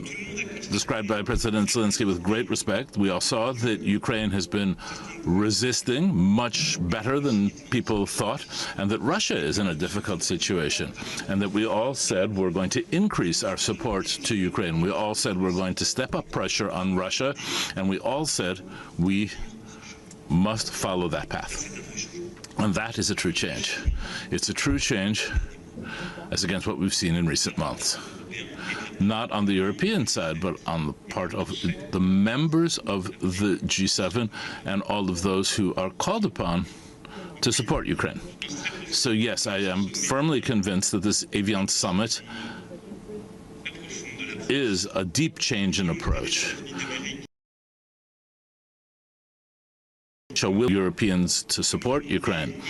described by President Zelensky with great respect. We all saw that Ukraine has been resisting much better than people thought, and that Russia is in a difficult situation, and that we all said we're going to increase our support to Ukraine. We all said we're going to step up pressure on Russia, and we all said we must follow that path. And that is a true change. It's a true change as against what we've seen in recent months. Not on the European side, but on the part of the members of the G7 and all of those who are called upon to support Ukraine. So yes, I am firmly convinced that this Evian summit is a deep change in approach. A will Europeans to support Ukraine,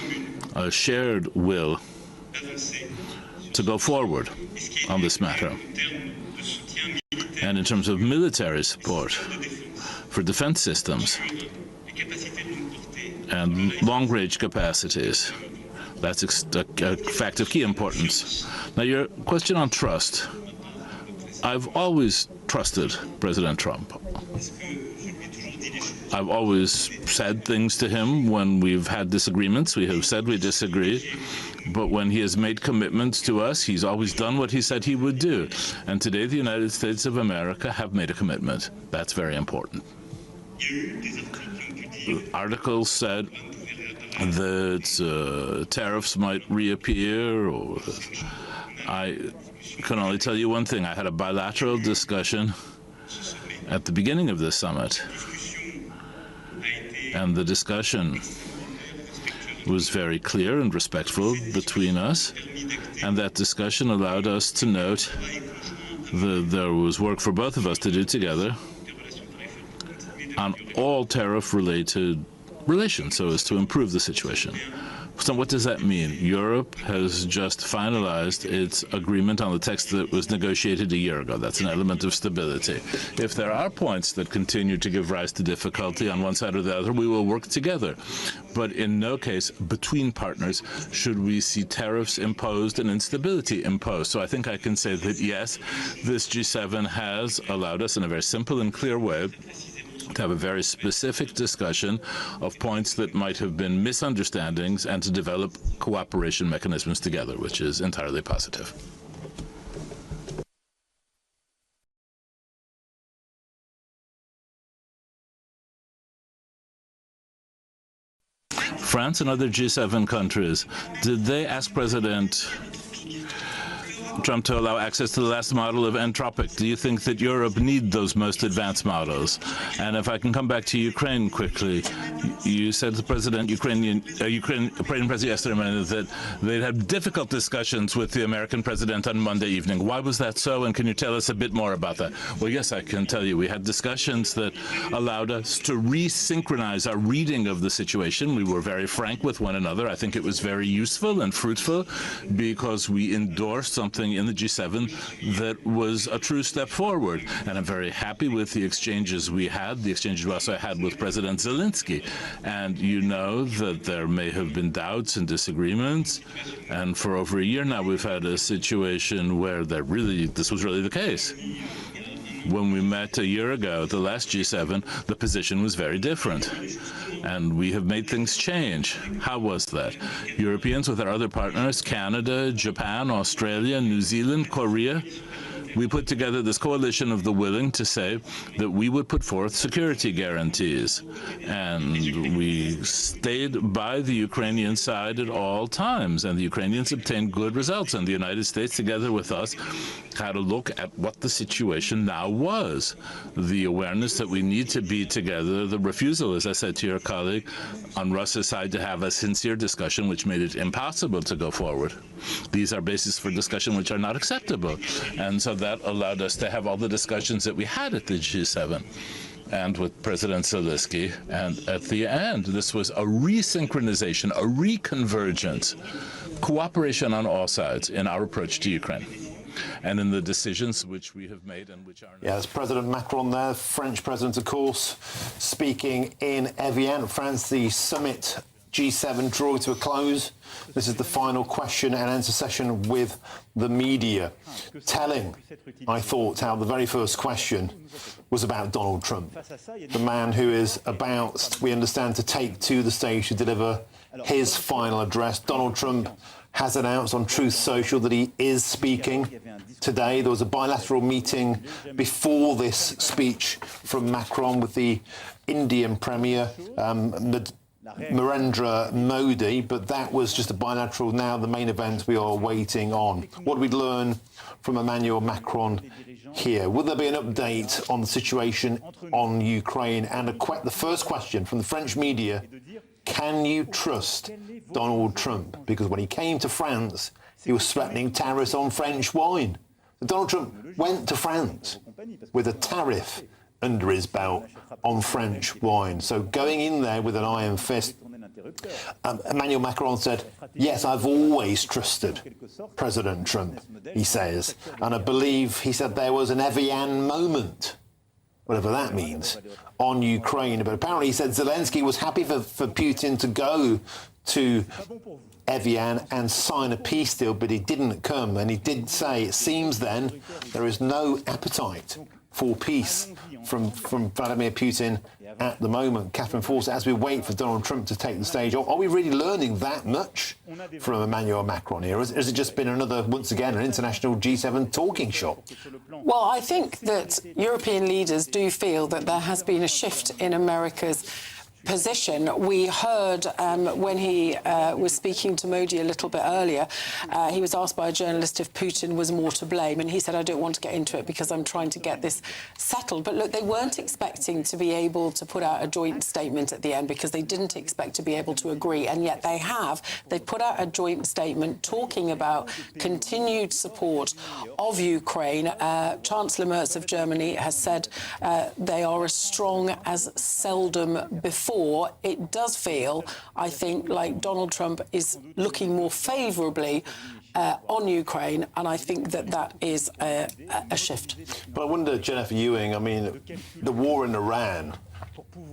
a shared will to go forward on this matter. And in terms of military support for defense systems and long-range capacities, that's a fact of key importance. Now, your question on trust. I've always trusted President Trump. I've always said things to him when we've had disagreements. We have said we disagree. But when he has made commitments to us, he's always done what he said he would do. And today, the United States of America have made a commitment. That's very important. The article said that tariffs might reappear, or I can only tell you one thing. I had a bilateral discussion at the beginning of this summit, and the discussion was very clear and respectful between us, and that discussion allowed us to note that there was work for both of us to do together on all tariff-related relations so as to improve the situation. So what does that mean? Europe has just finalized its agreement on the text that was negotiated a year ago. That's an element of stability. If there are points that continue to give rise to difficulty on one side or the other, we will work together. But in no case, between partners, should we see tariffs imposed and instability imposed. So I think I can say that, yes, this G7 has allowed us in a very simple and clear way to have a very specific discussion of points that might have been misunderstandings and to develop cooperation mechanisms together, which is entirely positive. France and other G7 countries, did they ask President Trump to allow access to the last model of Entropic? Do you think that Europe needs those most advanced models? And if I can come back to Ukraine quickly, you said to the Ukrainian president yesterday that they'd had difficult discussions with the American president on Monday evening. Why was that so? And can you tell us a bit more about that? Well, yes, I can tell you. We had discussions that allowed us to resynchronize our reading of the situation. We were very frank with one another. I think it was very useful and fruitful because we endorsed something in the G7 that was a true step forward. And I'm very happy with the exchanges we had, the exchanges we also had with President Zelensky. And you know that there may have been doubts and disagreements. And for over a year now, we've had a situation where this was really the case. When we met a year ago, the last G7, the position was very different. And we have made things change. How was that? Europeans with our other partners, Canada, Japan, Australia, New Zealand, Korea, we put together this coalition of the willing to say that we would put forth security guarantees. And we stayed by the Ukrainian side at all times, and the Ukrainians obtained good results. And the United States, together with us, had a look at what the situation now was. The awareness that we need to be together, the refusal, as I said to your colleague, on Russia's side to have a sincere discussion, which made it impossible to go forward. These are bases for discussion which are not acceptable. And so that allowed us to have all the discussions that we had at the G7 and with President Zelensky. And at the end, this was a resynchronization, a reconvergence, cooperation on all sides in our approach to Ukraine and in the decisions which we have made and which are... Yes, President Macron there, French president, of course, speaking in Evian, France. The summit G7 drawing to a close. This is the final question and answer session with the media. Telling, I thought, how the very first question was about Donald Trump, the man who is about, we understand, to take to the stage to deliver his final address. Donald Trump has announced on Truth Social that he is speaking today. There was a bilateral meeting before this speech from Macron with the Indian Premier, Narendra Modi, but that was just a bilateral. Now the main event we are waiting on. What do we learn from Emmanuel Macron here? Will there be an update on the situation on Ukraine? And the first question from the French media, can you trust Donald Trump? Because when he came to France, he was threatening tariffs on French wine. So Donald Trump went to France with a tariff under his belt on French wine. So going in there with an iron fist, Emmanuel Macron said, yes, I've always trusted President Trump, he says. And I believe he said there was an Evian moment, whatever that means, on Ukraine. But apparently he said Zelensky was happy for Putin to go to Evian and sign a peace deal, but he didn't come. And he did say, it seems then there is no appetite for peace from Vladimir Putin at the moment. Catherine Fawcett, as we wait for Donald Trump to take the stage, are we really learning that much from Emmanuel Macron here? Has it just been another, once again, an international G7 talking shop? Well, I think that European leaders do feel that there has been a shift in America's position. We heard when he was speaking to Modi a little bit earlier, he was asked by a journalist if Putin was more to blame, and he said, I don't want to get into it because I'm trying to get this settled. But look, they weren't expecting to be able to put out a joint statement at the end because they didn't expect to be able to agree, and yet they have. They've put out a joint statement talking about continued support of Ukraine. Chancellor Merz of Germany has said they are as strong as seldom before. It does feel, I think, like Donald Trump is looking more favourably on Ukraine, and I think that is a shift. But I wonder, Jennifer Ewing, I mean, the war in Iran,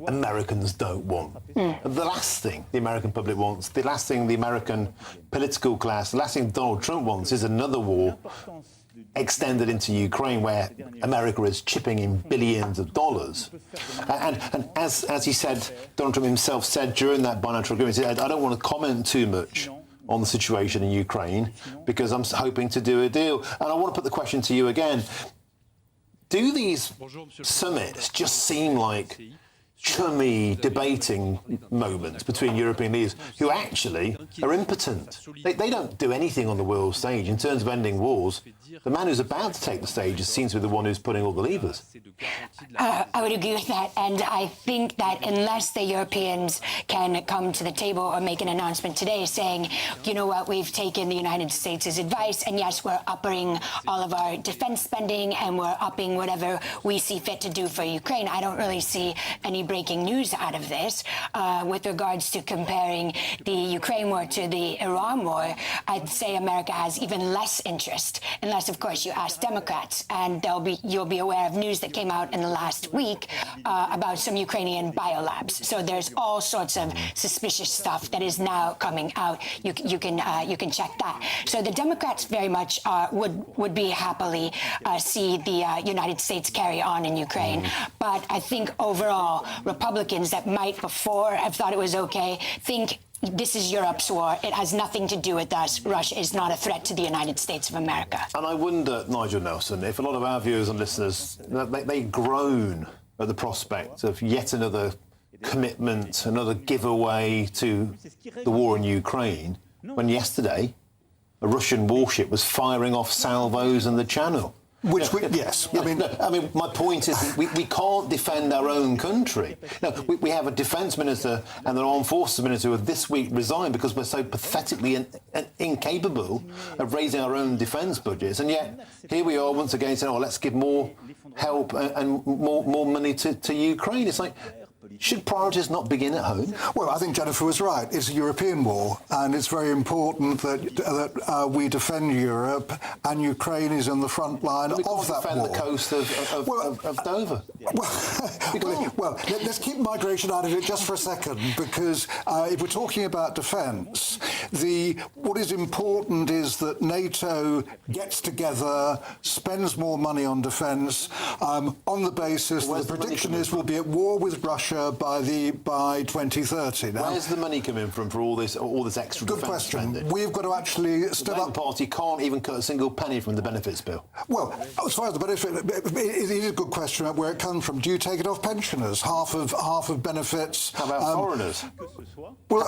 Americans don't want. The last thing the American public wants, the last thing the American political class, the last thing Donald Trump wants is another war extended into Ukraine, where America is chipping in billions of dollars. And as he said, Donald Trump himself said during that bilateral agreement, he said, I don't want to comment too much on the situation in Ukraine because I'm hoping to do a deal. And I want to put the question to you again. Do these summits just seem like chummy debating moments between European leaders who actually are impotent? They don't do anything on the world stage in terms of ending wars. The man who's about to take the stage seems to be the one who's putting all the levers. I would agree with that, and I think that unless the Europeans can come to the table or make an announcement today saying, you know what, we've taken the United States' advice, and yes, we're upping all of our defense spending and we're upping whatever we see fit to do for Ukraine, I don't really see any breaking news out of this. With regards to comparing the Ukraine war to the Iran war, I'd say America has even less interest, unless, of course, you ask Democrats, and you'll be aware of news that came out in the last week about some Ukrainian biolabs. So there's all sorts of suspicious stuff that is now coming out. You can check that. So the Democrats very much would be happily see the United States carry on in Ukraine. But I think overall, Republicans that might before have thought it was okay think this is Europe's war. It has nothing to do with us. Russia is not a threat to the United States of America. And I wonder, Nigel Nelson, if a lot of our viewers and listeners, they groan at the prospect of yet another commitment, another giveaway to the war in Ukraine, when yesterday a Russian warship was firing off salvos in the Channel. Yes. I mean, my point is we can't defend our own country. No, we have a defence minister and an armed forces minister who have this week resigned because we're so pathetically incapable of raising our own defence budgets. And yet, here we are once again saying, oh, let's give more help and more money to Ukraine. It's like, Should priorities not begin at home? Well, I think Jennifer was right. It's a European war, and it's very important that we defend Europe, and Ukraine is on the front line of that war. Defend the coast of Dover. Well, let's keep migration out of it just for a second, because if we're talking about defence, what is important is that NATO gets together, spends more money on defence, on the basis that the prediction is we'll be at war with Russia by 2030. Now, where's the money coming from for all this extra good defence question. spending? We've got to actually the Labour Party can't even cut a single penny from the benefits bill. Well, as far as the benefit, it is a good question about where it comes from. Do you take it off pensioners? Half of benefits. How about foreigners? Well,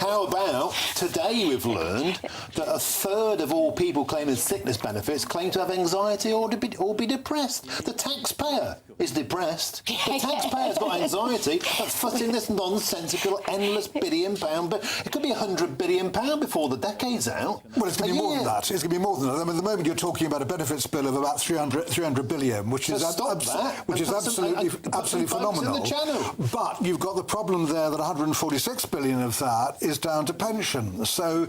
how about today we've learned that a third of all people claiming sickness benefits claim to have anxiety or be depressed. The taxpayer is depressed. The taxpayer's got anxiety at footing this nonsensical, endless £1 billion. But it could be £100 billion before the decade's out. Well, it's going to be more than that. It's going to be more than that. I mean, at the moment you're talking about a benefits bill of about 300 billion, which is absolutely phenomenal. But you've got the problem there that 146 billion of that is down to pensions. So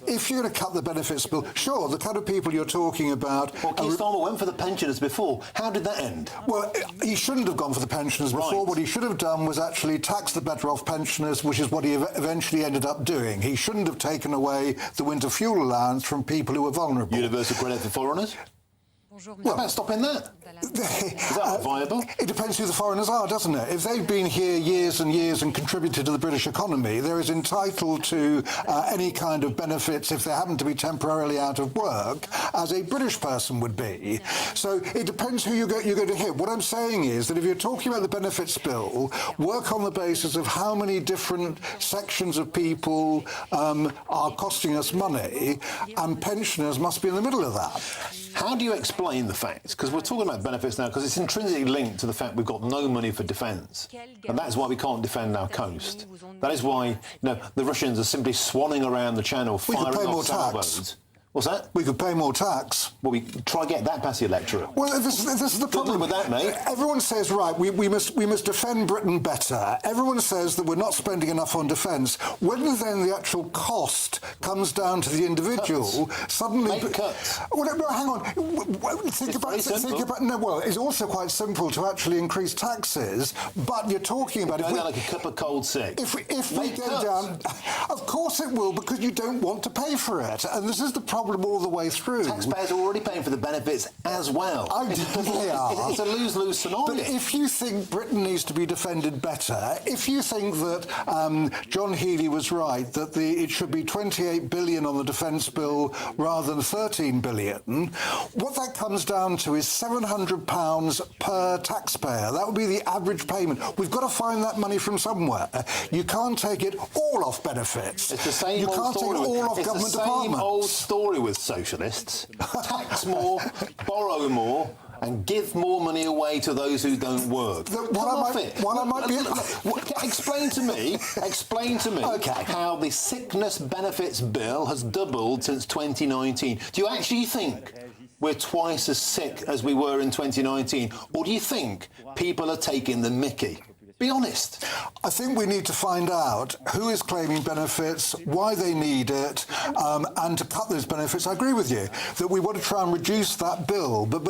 if you're going to cut the benefits bill, sure, the kind of people you're talking about. Well, Keir Starmer went for the pensioners before. How did that end? Well, he shouldn't have gone for the pensioners before. What he should have done was actually tax the better off pensioners, which is what he eventually ended up doing. He shouldn't have taken away the winter fuel allowance from people who were vulnerable. Universal credit for foreigners? How about stopping that? Is that viable? It depends who the foreigners are, doesn't it? If they've been here years and years and contributed to the British economy, they're as entitled to any kind of benefits if they happen to be temporarily out of work as a British person would be. So it depends who you're going to hit. What I'm saying is that if you're talking about the benefits bill, work on the basis of how many different sections of people are costing us money, and pensioners must be in the middle of that. How do you explain the fact, because we're talking about benefits now, because it's intrinsically linked to the fact we've got no money for defence, and that's why we can't defend our coast. That is why the Russians are simply swanning around the channel, firing off sailboats. What's that? We could pay more tax. Well, we try to get that past the electorate. Well, this is the problem with that, mate. Everyone says, right, we must defend Britain better. Everyone says that we're not spending enough on defence. When then the actual cost comes down to the individual, suddenly make cuts. Well, hang on. Think about. No, well, it's also quite simple to actually increase taxes. But you're talking about like a cup of cold sick. If we go down, of course it will, because you don't want to pay for it, and this is the problem all the way through. Taxpayers are already paying for the benefits as well. They are. It's a lose-lose scenario. But if you think Britain needs to be defended better, if you think that John Healey was right, that it should be 28 billion on the defence bill rather than 13 billion, what that comes down to is £700 per taxpayer. That would be the average payment. We've got to find that money from somewhere. You can't take it all off benefits. It's the same you old can't story. take it all off government departments. It's the same old story with socialists. Tax more, borrow more, and give more money away to those who don't work. Explain to me how the sickness benefits bill has doubled since 2019. Do you actually think we're twice as sick as we were in 2019? Or do you think people are taking the mickey? Be honest. I think we need to find out who is claiming benefits, why they need it, and to cut those benefits. I agree with you that we want to try and reduce that bill, but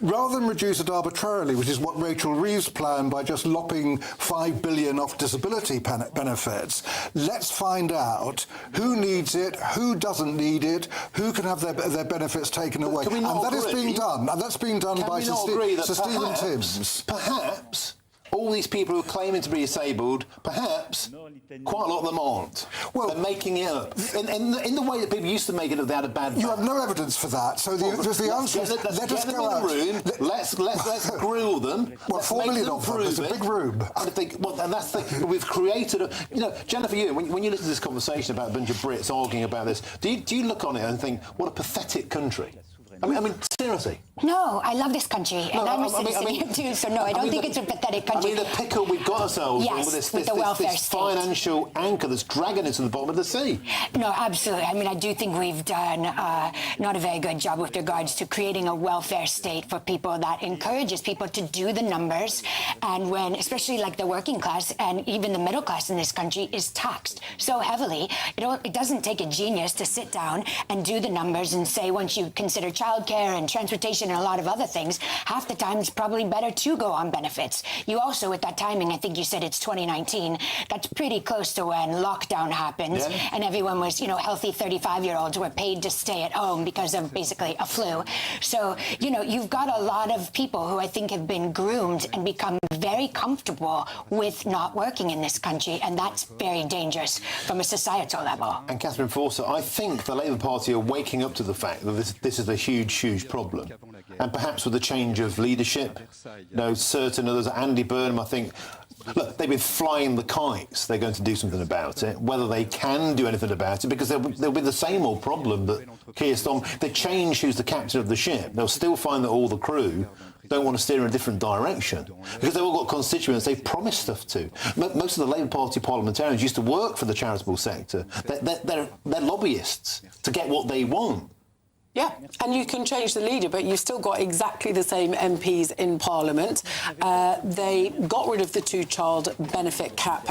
rather than reduce it arbitrarily, which is what Rachel Reeves planned by just lopping $5 billion off disability benefits, let's find out who needs it, who doesn't need it, who can have their benefits taken away. And that is being done. And that's being done by Sir Stephen Timms. Perhaps all these people who are claiming to be disabled, perhaps quite a lot of them aren't. Well, they're making it up. In the way that people used to make it up, they had a bad You have no evidence for that. So the answer is, let us go out. Let's grill them. Well, 4 million of them. It's a big room. And that's the we've created Jennifer, when you listen to this conversation about a bunch of Brits arguing about this, do you look on it and think, what a pathetic country? I mean, seriously. No, I love this country, and I'm a citizen here too, so no, I don't think it's a pathetic country. I mean, the pickle we've got ourselves in with this financial anchor that's dragging us to the bottom of the sea. No, absolutely. I mean, I do think we've done not a very good job with regards to creating a welfare state for people that encourages people to do the numbers, and when, especially like the working class and even the middle class in this country is taxed so heavily, it doesn't take a genius to sit down and do the numbers and say, once you consider childcare and transportation and a lot of other things, half the time it's probably better to go on benefits. You also, with that timing, I think you said it's 2019, that's pretty close to when lockdown happened, and everyone was, healthy 35-year-olds were paid to stay at home because of basically a flu. So, you've got a lot of people who I think have been groomed and become very comfortable with not working in this country, and that's very dangerous from a societal level. And Catherine Forster, I think the Labour Party are waking up to the fact that this is a huge, huge problem. And perhaps with the change of leadership, certain others, Andy Burnham, I think, look, they've been flying the kites. They're going to do something about it. Whether they can do anything about it, because there'll be the same old problem that Keir Starmer, they change who's the captain of the ship. They'll still find that all the crew don't want to steer in a different direction because they've all got constituents they've promised stuff to. Most of the Labour Party parliamentarians used to work for the charitable sector. They're lobbyists to get what they want. Yeah, and you can change the leader, but you've still got exactly the same MPs in Parliament. They got rid of the two-child benefit cap.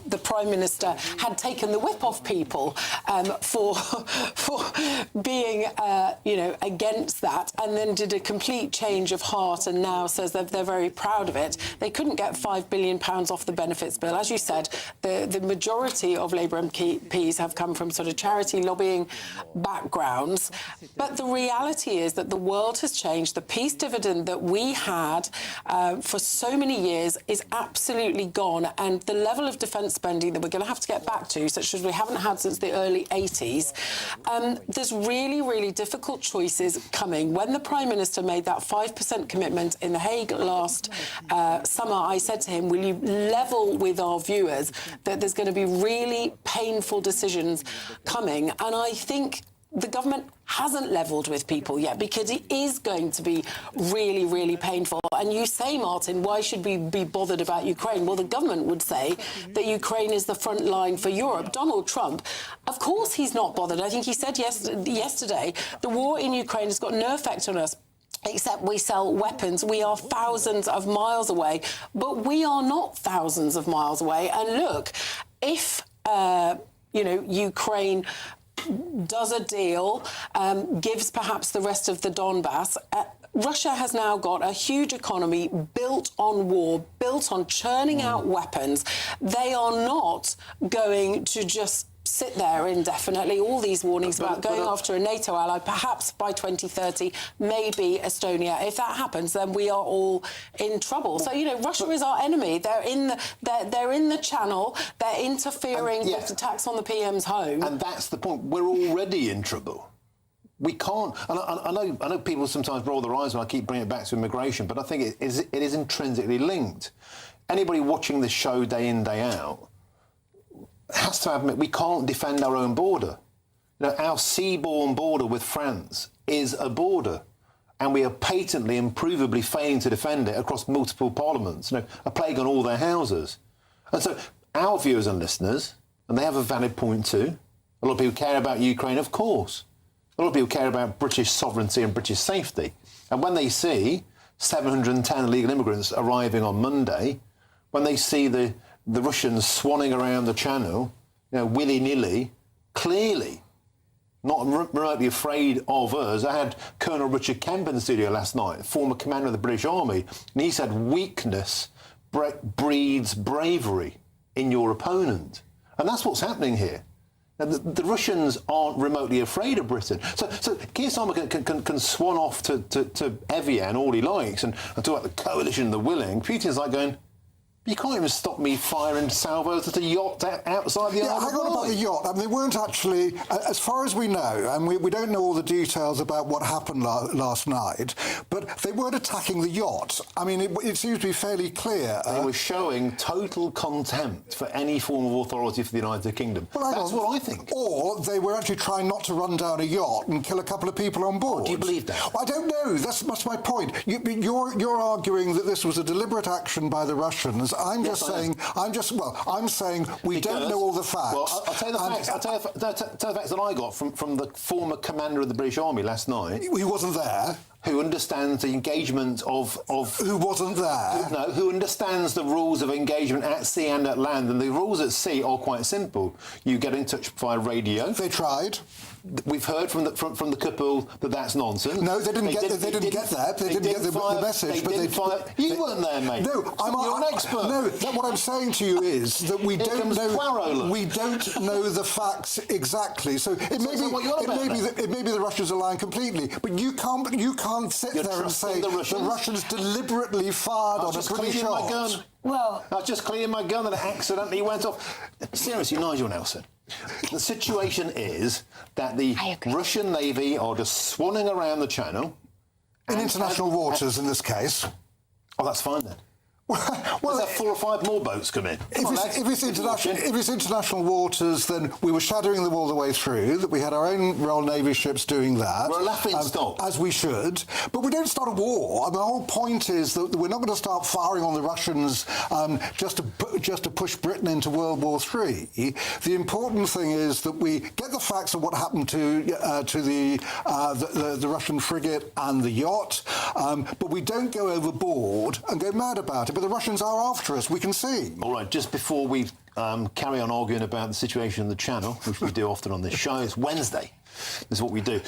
The Prime Minister had taken the whip off people for being, against that, and then did a complete change of heart and now says that they're very proud of it. They couldn't get £5 billion off the benefits bill. As you said, the majority of Labour MPs have come from sort of charity lobbying backgrounds. But the reality is that the world has changed. The peace dividend that we had for so many years is absolutely gone. And the level of defence spending that we're going to have to get back to, such as we haven't had since the early 80s, there's really, really difficult choices coming. When the Prime Minister made that 5% commitment in The Hague last summer, I said to him, will you level with our viewers that there's going to be really painful decisions coming? And I think the government hasn't levelled with people yet because it is going to be really, really painful. And you say, Martin, why should we be bothered about Ukraine? Well, the government would say that Ukraine is the front line for Europe. Donald Trump, of course he's not bothered. I think he said yesterday, the war in Ukraine has got no effect on us. Except we sell weapons. We are thousands of miles away, but we are not thousands of miles away. And look, if, Ukraine does a deal, gives perhaps the rest of the Donbass, Russia has now got a huge economy built on war, built on churning out weapons. They are not going to just sit there indefinitely. All these warnings about going after a NATO ally, perhaps by 2030, maybe Estonia. If that happens, then we are all in trouble. So, Russia is our enemy. They're in the channel. They're interfering with the attacks on the PM's home. And that's the point. We're already in trouble. We can't. And I know people sometimes roll their eyes when I keep bringing it back to immigration, but I think it is intrinsically linked. Anybody watching this show day in, day out has to admit we can't defend our own border. Our seaborne border with France is a border, and we are patently and provably failing to defend it across multiple parliaments, a plague on all their houses. And so our viewers and listeners, and they have a valid point too, a lot of people care about Ukraine, of course. A lot of people care about British sovereignty and British safety. And when they see 710 illegal immigrants arriving on Monday, when they see the Russians swanning around the channel, willy-nilly, clearly not remotely afraid of us. I had Colonel Richard Kemp in the studio last night, former commander of the British Army, and he said weakness breeds bravery in your opponent. And that's what's happening here. Now, the Russians aren't remotely afraid of Britain. So Keir Starmer can swan off to Evian all he likes and talk about the coalition and the willing. Putin's like going, You can't even stop me firing salvos at a yacht outside the Isle of Hang on about the yacht. I mean, they weren't actually, as far as we know, and we don't know all the details about what happened last night, but they weren't attacking the yacht. I mean, it seems to be fairly clear. They were showing total contempt for any form of authority for the United Kingdom. Well, that's what I think. Or they were actually trying not to run down a yacht and kill a couple of people on board. Do you believe that? I don't know. That's my point. You're arguing that this was a deliberate action by the Russians. I'm saying we don't know all the facts. Well, I'll tell you the facts. I'll tell you the facts that I got from the former commander of the British Army last night. He wasn't there. Who understands the engagement of... Who wasn't there? Who understands the rules of engagement at sea and at land. And the rules at sea are quite simple. You get in touch via radio. They tried. We've heard from the couple that that's nonsense. No, they didn't get that. They didn't get the message. You weren't there, mate. No, you're an expert. No, what I'm saying to you is that we don't know the facts exactly. So it may be the Russians are lying completely, but you can't sit there and say the Russians deliberately fired on a British yacht. Well, I was just cleaning my gun and it accidentally went off. Seriously, Nigel Nelson. The situation is that the Russian Navy are just swanning around the channel. In international waters, in this case. Oh, that's fine then. Well, there's 4 or 5 more boats come in. If it's international waters, then we were shadowing them all the way through, that we had our own Royal Navy ships doing that. We're a laughing stock. As we should. But we don't start a war. I mean, the whole point is that we're not going to start firing on the Russians just to push Britain into World War III. The important thing is that we get the facts of what happened to the Russian frigate and the yacht, but we don't go overboard and go mad about it. But the Russians are after us, we can see. All right, just before we carry on arguing about the situation in the Channel, which we do often on this show, it's Wednesday. This is what we do.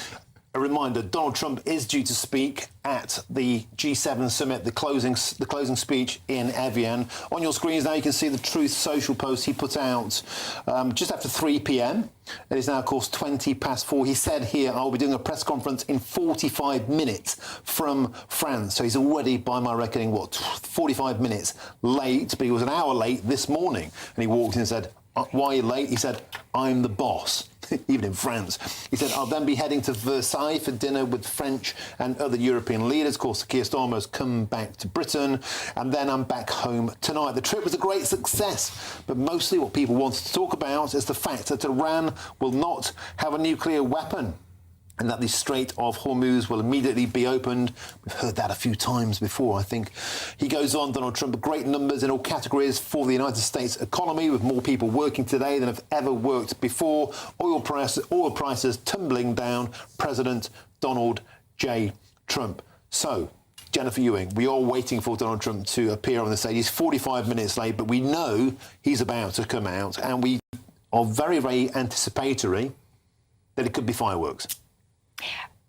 A reminder, Donald Trump is due to speak at the G7 summit, the closing speech in Evian. On your screens now you can see the Truth Social post he put out just after 3 p.m. It is now, of course, 20 past 4. He said here, I'll be doing a press conference in 45 minutes from France. So he's already, by my reckoning, 45 minutes late, but he was an hour late this morning. And he walked in and said, why are you late? He said, I'm the boss, even in France. He said, I'll then be heading to Versailles for dinner with French and other European leaders. Of course, Keir Starmer has come back to Britain, and then I'm back home tonight. The trip was a great success, but mostly what people wanted to talk about is the fact that Iran will not have a nuclear weapon, and that the Strait of Hormuz will immediately be opened. We've heard that a few times before, I think. He goes on, Donald Trump, great numbers in all categories for the United States economy, with more people working today than have ever worked before. Oil prices tumbling down. President Donald J. Trump. So, Jennifer Ewing, we are waiting for Donald Trump to appear on the stage. He's 45 minutes late, but we know he's about to come out, and we are very, very anticipatory that it could be fireworks.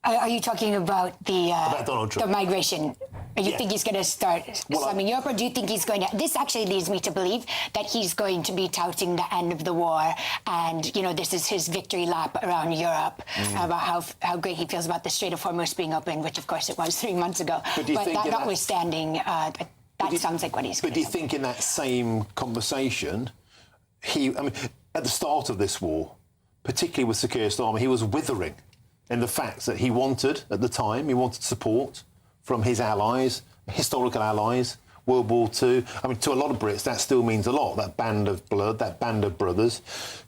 Are you talking about Donald Trump. the migration? You think he's going to start slamming Europe, or do you think he's going to... This actually leads me to believe that he's going to be touting the end of the war, and, you know, this is his victory lap around Europe, about how great he feels about the Strait of Hormuz being open, which, of course, it was 3 months ago. But that notwithstanding, that sounds like what he's going to do. But do you think in that same conversation, at the start of this war, particularly with Sir Keir Starmer, he was withering in the fact that he wanted, at the time, he wanted support from his allies, historical allies, World War II. I mean, to a lot of Brits, that still means a lot, that band of blood, that band of brothers.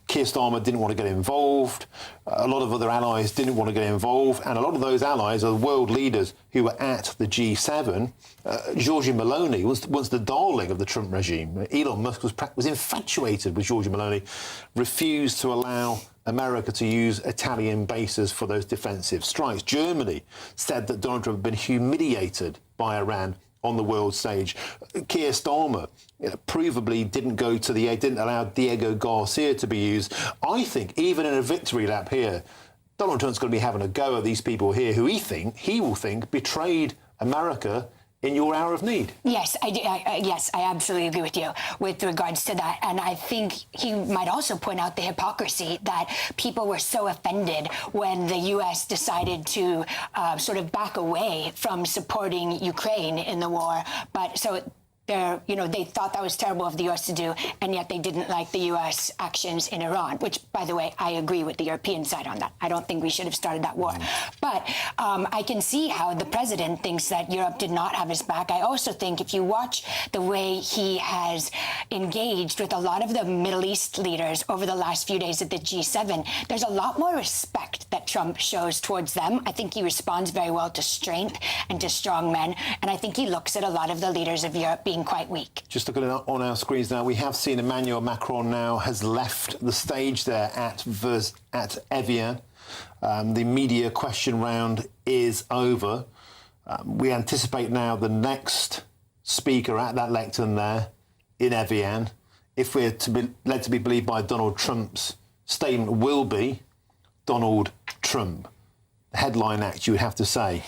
Keir Starmer didn't want to get involved. A lot of other allies didn't want to get involved. And a lot of those allies are the world leaders who were at the G7. Giorgia Meloni was once the darling of the Trump regime. Elon Musk was infatuated with Giorgia Meloni, refused to allow America to use Italian bases for those defensive strikes. Germany said that Donald Trump had been humiliated by Iran on the world stage. Keir Starmer provably didn't allow Diego Garcia to be used. I think even in a victory lap here, Donald Trump's going to be having a go at these people here who he will think betrayed America in your hour of need. Yes, I do. Yes, I absolutely agree with you with regards to that. And I think he might also point out the hypocrisy that people were so offended when the U.S. decided to sort of back away from supporting Ukraine in the war. But so they thought that was terrible of the U.S. to do, and yet they didn't like the U.S. actions in Iran, which, by the way, I agree with the European side on that. I don't think we should have started that war. But I can see how the president thinks that Europe did not have his back. I also think if you watch the way he has engaged with a lot of the Middle East leaders over the last few days at the G7, there's a lot more respect that Trump shows towards them. I think he responds very well to strength and to strong men, and I think he looks at a lot of the leaders of Europe being quite weak. Just looking on our screens now, we have seen Emmanuel Macron now has left the stage there at Evian. The media question round is over. We anticipate now the next speaker at that lectern there in Evian, if we're to be led to be believed by Donald Trump's statement, will be Donald Trump. The headline act, you would have to say,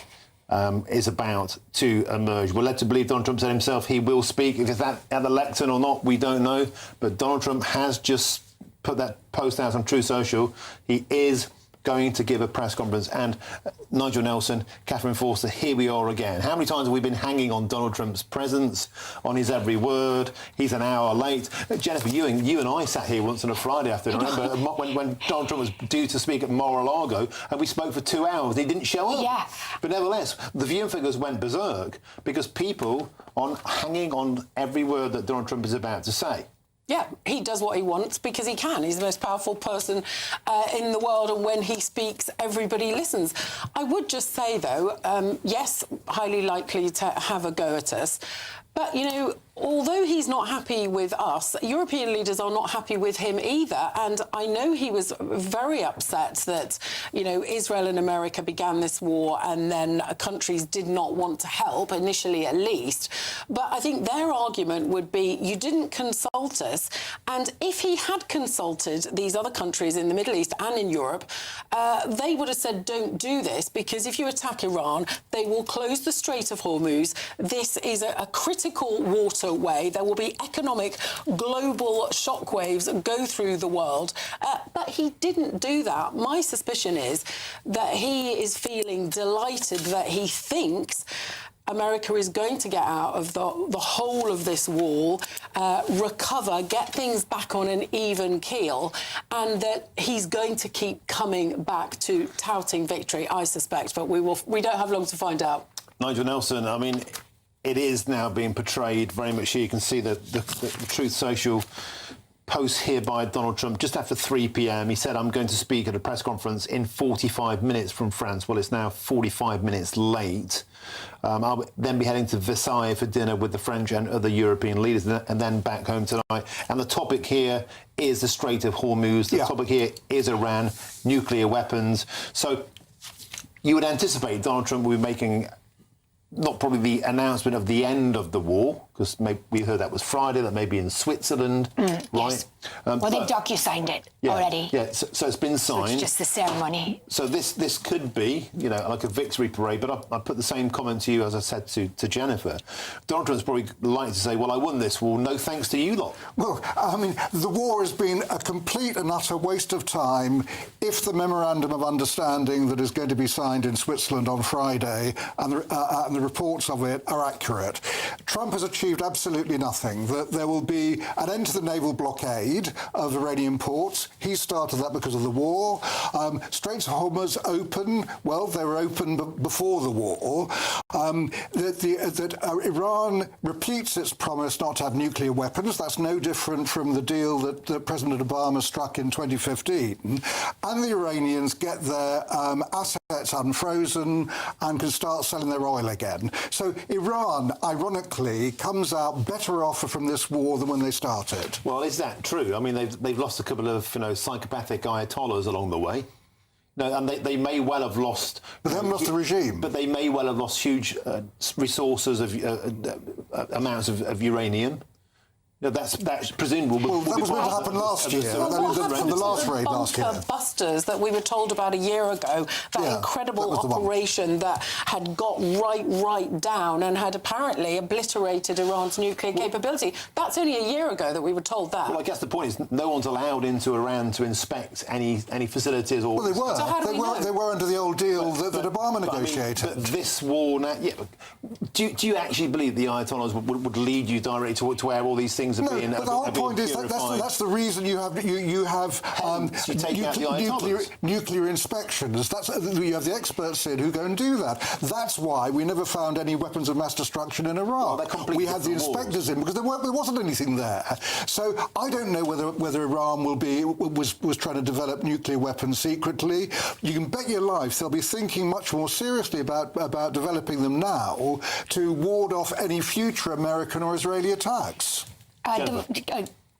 is about to emerge. We're led to believe Donald Trump said himself he will speak. If it's at the lectern or not, we don't know. But Donald Trump has just put that post out on Truth Social. He is going to give a press conference. And Nigel Nelson, Catherine Forster, here we are again. How many times have we been hanging on Donald Trump's presence, on his every word? He's an hour late. Jennifer, you and I sat here once on a Friday afternoon. Remember when Donald Trump was due to speak at Mar-a-Lago, and we spoke for 2 hours. He didn't show up. Yeah. But nevertheless, the viewing figures went berserk because people are hanging on every word that Donald Trump is about to say. Yeah, he does what he wants because he can. He's the most powerful person in the world, and when he speaks, everybody listens. I would just say, though, yes, highly likely to have a go at us. But, although he's not happy with us, European leaders are not happy with him either. And I know he was very upset that, Israel and America began this war and then countries did not want to help, initially at least. But I think their argument would be, you didn't consult us. And if he had consulted these other countries in the Middle East and in Europe, they would have said, don't do this, because if you attack Iran, they will close the Strait of Hormuz. This is a critical waterway. There will be economic global shockwaves go through the world. But he didn't do that. My suspicion is that he is feeling delighted that he thinks America is going to get out of the whole of this war, recover, get things back on an even keel, and that he's going to keep coming back to touting victory, I suspect. But we don't have long to find out. Nigel Nelson, I mean, it is now being portrayed very much here. You can see the Truth Social post here by Donald Trump just after 3 p.m. He said, I'm going to speak at a press conference in 45 minutes from France. Well, it's now 45 minutes late. I'll then be heading to Versailles for dinner with the French and other European leaders, and then back home tonight. And the topic here is the Strait of Hormuz. The topic here is Iran, nuclear weapons. So you would anticipate Donald Trump will be making not probably the announcement of the end of the war, because we heard that was Friday, that may be in Switzerland, right? Yes. Well, they docu-signed it already. Yeah, so it's been signed. So it's just the ceremony. So this could be, like a victory parade, but I put the same comment to you as I said to Jennifer. Donald Trump's probably like to say, well, I won this war, no thanks to you lot. Well, I mean, the war has been a complete and utter waste of time if the memorandum of understanding that is going to be signed in Switzerland on Friday and the reports of it are accurate. Trump has achieved absolutely nothing. There will be an end to the naval blockade of Iranian ports. He started that because of the war. Straits of Hormuz open. Well, they were open before the war. Iran repeats its promise not to have nuclear weapons. That's no different from the deal that President Obama struck in 2015. And the Iranians get their assets unfrozen and can start selling their oil again. So Iran, ironically, comes out better off from this war than when they started. Well, is that true? I mean, they've lost a couple of psychopathic ayatollahs along the way. No, and they may well have lost. But they haven't lost the regime. But they may well have lost huge resources of amounts of uranium. No, that's presumable. Well, that was meant to happen last year. The last raid last year. Bunker busters that we were told about a year ago, that incredible operation that had got right down and had apparently obliterated Iran's nuclear capability. That's only a year ago that we were told that. Well, I guess the point is no one's allowed into Iran to inspect any facilities or... Well, they were. So how do we know? They were under the old deal that did Obama negotiate it? But this war now, do you actually believe the Ayatollahs would lead you directly to where all these things are being? But the whole point is that's the reason you have nuclear inspections. You have the experts in who go and do that. That's why we never found any weapons of mass destruction in Iraq. We had the inspectors in because there wasn't anything there. So I don't know whether Iran was trying to develop nuclear weapons secretly. You can bet your life they'll be thinking much more seriously about developing them now to ward off any future American or Israeli attacks.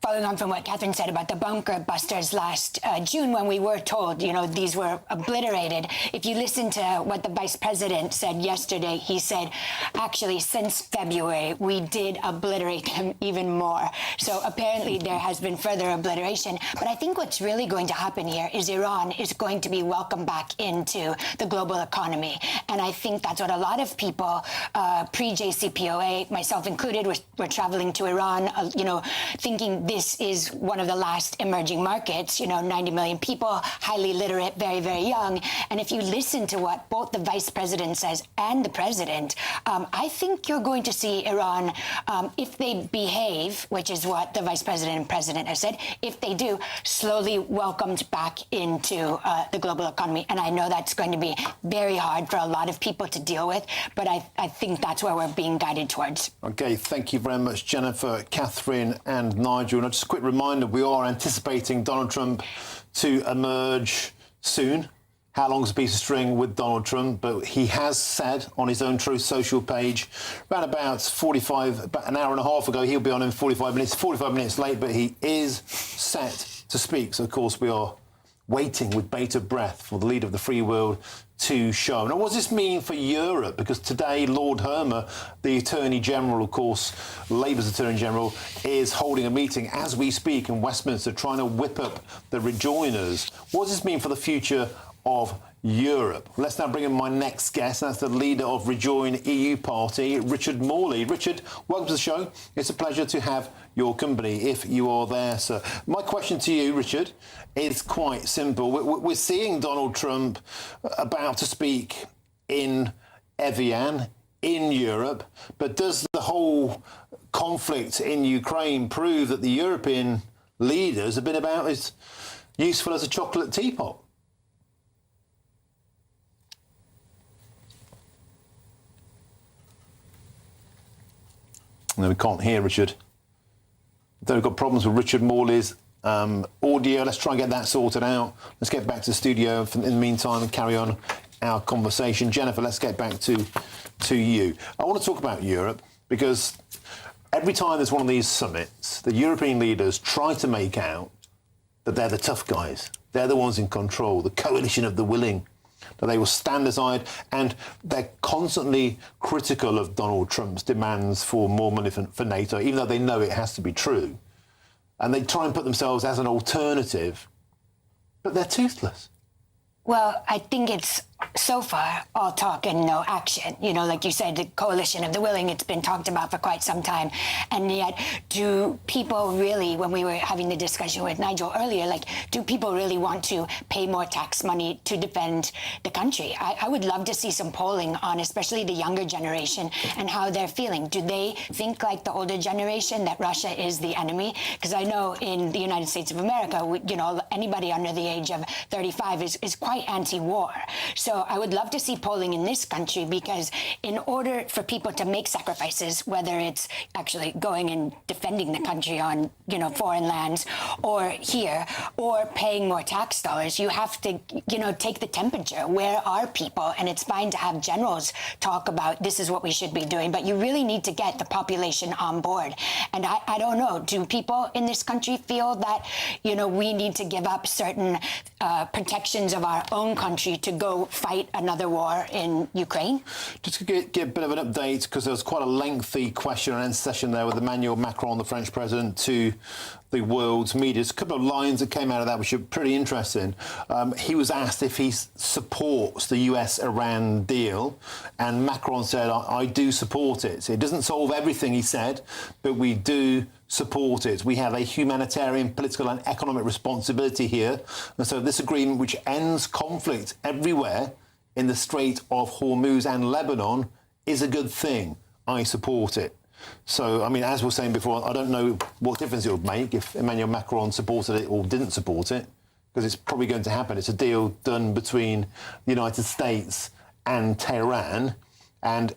Following on from what Catherine said about the bunker busters last June, when we were told, these were obliterated. If you listen to what the Vice President said yesterday, he said, actually, since February, we did obliterate them even more. So apparently there has been further obliteration. But I think what's really going to happen here is Iran is going to be welcomed back into the global economy. And I think that's what a lot of people, pre-JCPOA, myself included, were traveling to Iran, thinking this is one of the last emerging markets, 90 million people, highly literate, very, very young. And if you listen to what both the Vice President says and the President, I think you're going to see Iran, if they behave, which is what the Vice President and President have said, if they do, slowly welcomed back into the global economy. And I know that's going to be very hard for a lot of people to deal with, but I think that's where we're being guided towards. OK, thank you very much, Jennifer, Catherine and Nigel. And just a quick reminder, we are anticipating Donald Trump to emerge soon. How long's a piece of string with Donald Trump? But he has said on his own Truth Social page, about an hour and a half ago, he'll be on in 45 minutes late, but he is set to speak. So, of course, we are waiting with bated breath for the leader of the free world to show. Now, what does this mean for Europe? Because today, Lord Hermer, the Attorney General, of course, Labour's Attorney General, is holding a meeting as we speak in Westminster, trying to whip up the rejoiners. What does this mean for the future of Europe? Let's now bring in my next guest. That's the leader of Rejoin EU Party, Richard Morley. Richard, welcome to the show. It's a pleasure to have your company, if you are there, sir. My question to you, Richard, is quite simple. We're seeing Donald Trump about to speak in Evian, in Europe, but does the whole conflict in Ukraine prove that the European leaders have been about as useful as a chocolate teapot? No, we can't hear Richard. We've got problems with Richard Morley's audio. Let's try and get that sorted out. Let's get back to the studio in the meantime and carry on our conversation. Jennifer, let's get back to you. I want to talk about Europe because every time there's one of these summits, the European leaders try to make out that they're the tough guys. They're the ones in control, the coalition of the willing, that they will stand aside, and they're constantly critical of Donald Trump's demands for more money for NATO, even though they know it has to be true. And they try and put themselves as an alternative, but they're toothless. Well, I think it's so far all talk and no action. Like you said, the coalition of the willing, it's been talked about for quite some time. And yet, do people really, when we were having the discussion with Nigel earlier, do people really want to pay more tax money to defend the country? I would love to see some polling on especially the younger generation and how they're feeling. Do they think like the older generation that Russia is the enemy? Because I know in the United States of America, anybody under the age of 35 is quite anti-war. So I would love to see polling in this country, because in order for people to make sacrifices, whether it's actually going and defending the country on, foreign lands or here, or paying more tax dollars, you have to, take the temperature. Where are people? And it's fine to have generals talk about this is what we should be doing, but you really need to get the population on board. And I don't know, do people in this country feel that, we need to give up certain protections of our own country to go fight another war in Ukraine? Just to get a bit of an update, because there was quite a lengthy question and answer session there with Emmanuel Macron, the French president, to the world's media. There's a couple of lines that came out of that which are pretty interesting. He was asked if he supports the US-Iran deal, and Macron said, I do support it. So it doesn't solve everything, he said, but we do support it. We have a humanitarian, political and economic responsibility here. And so this agreement, which ends conflict everywhere, in the Strait of Hormuz and Lebanon is a good thing. I support it. So, I mean, as we were saying before, I don't know what difference it would make if Emmanuel Macron supported it or didn't support it, because it's probably going to happen. It's a deal done between the United States and Tehran and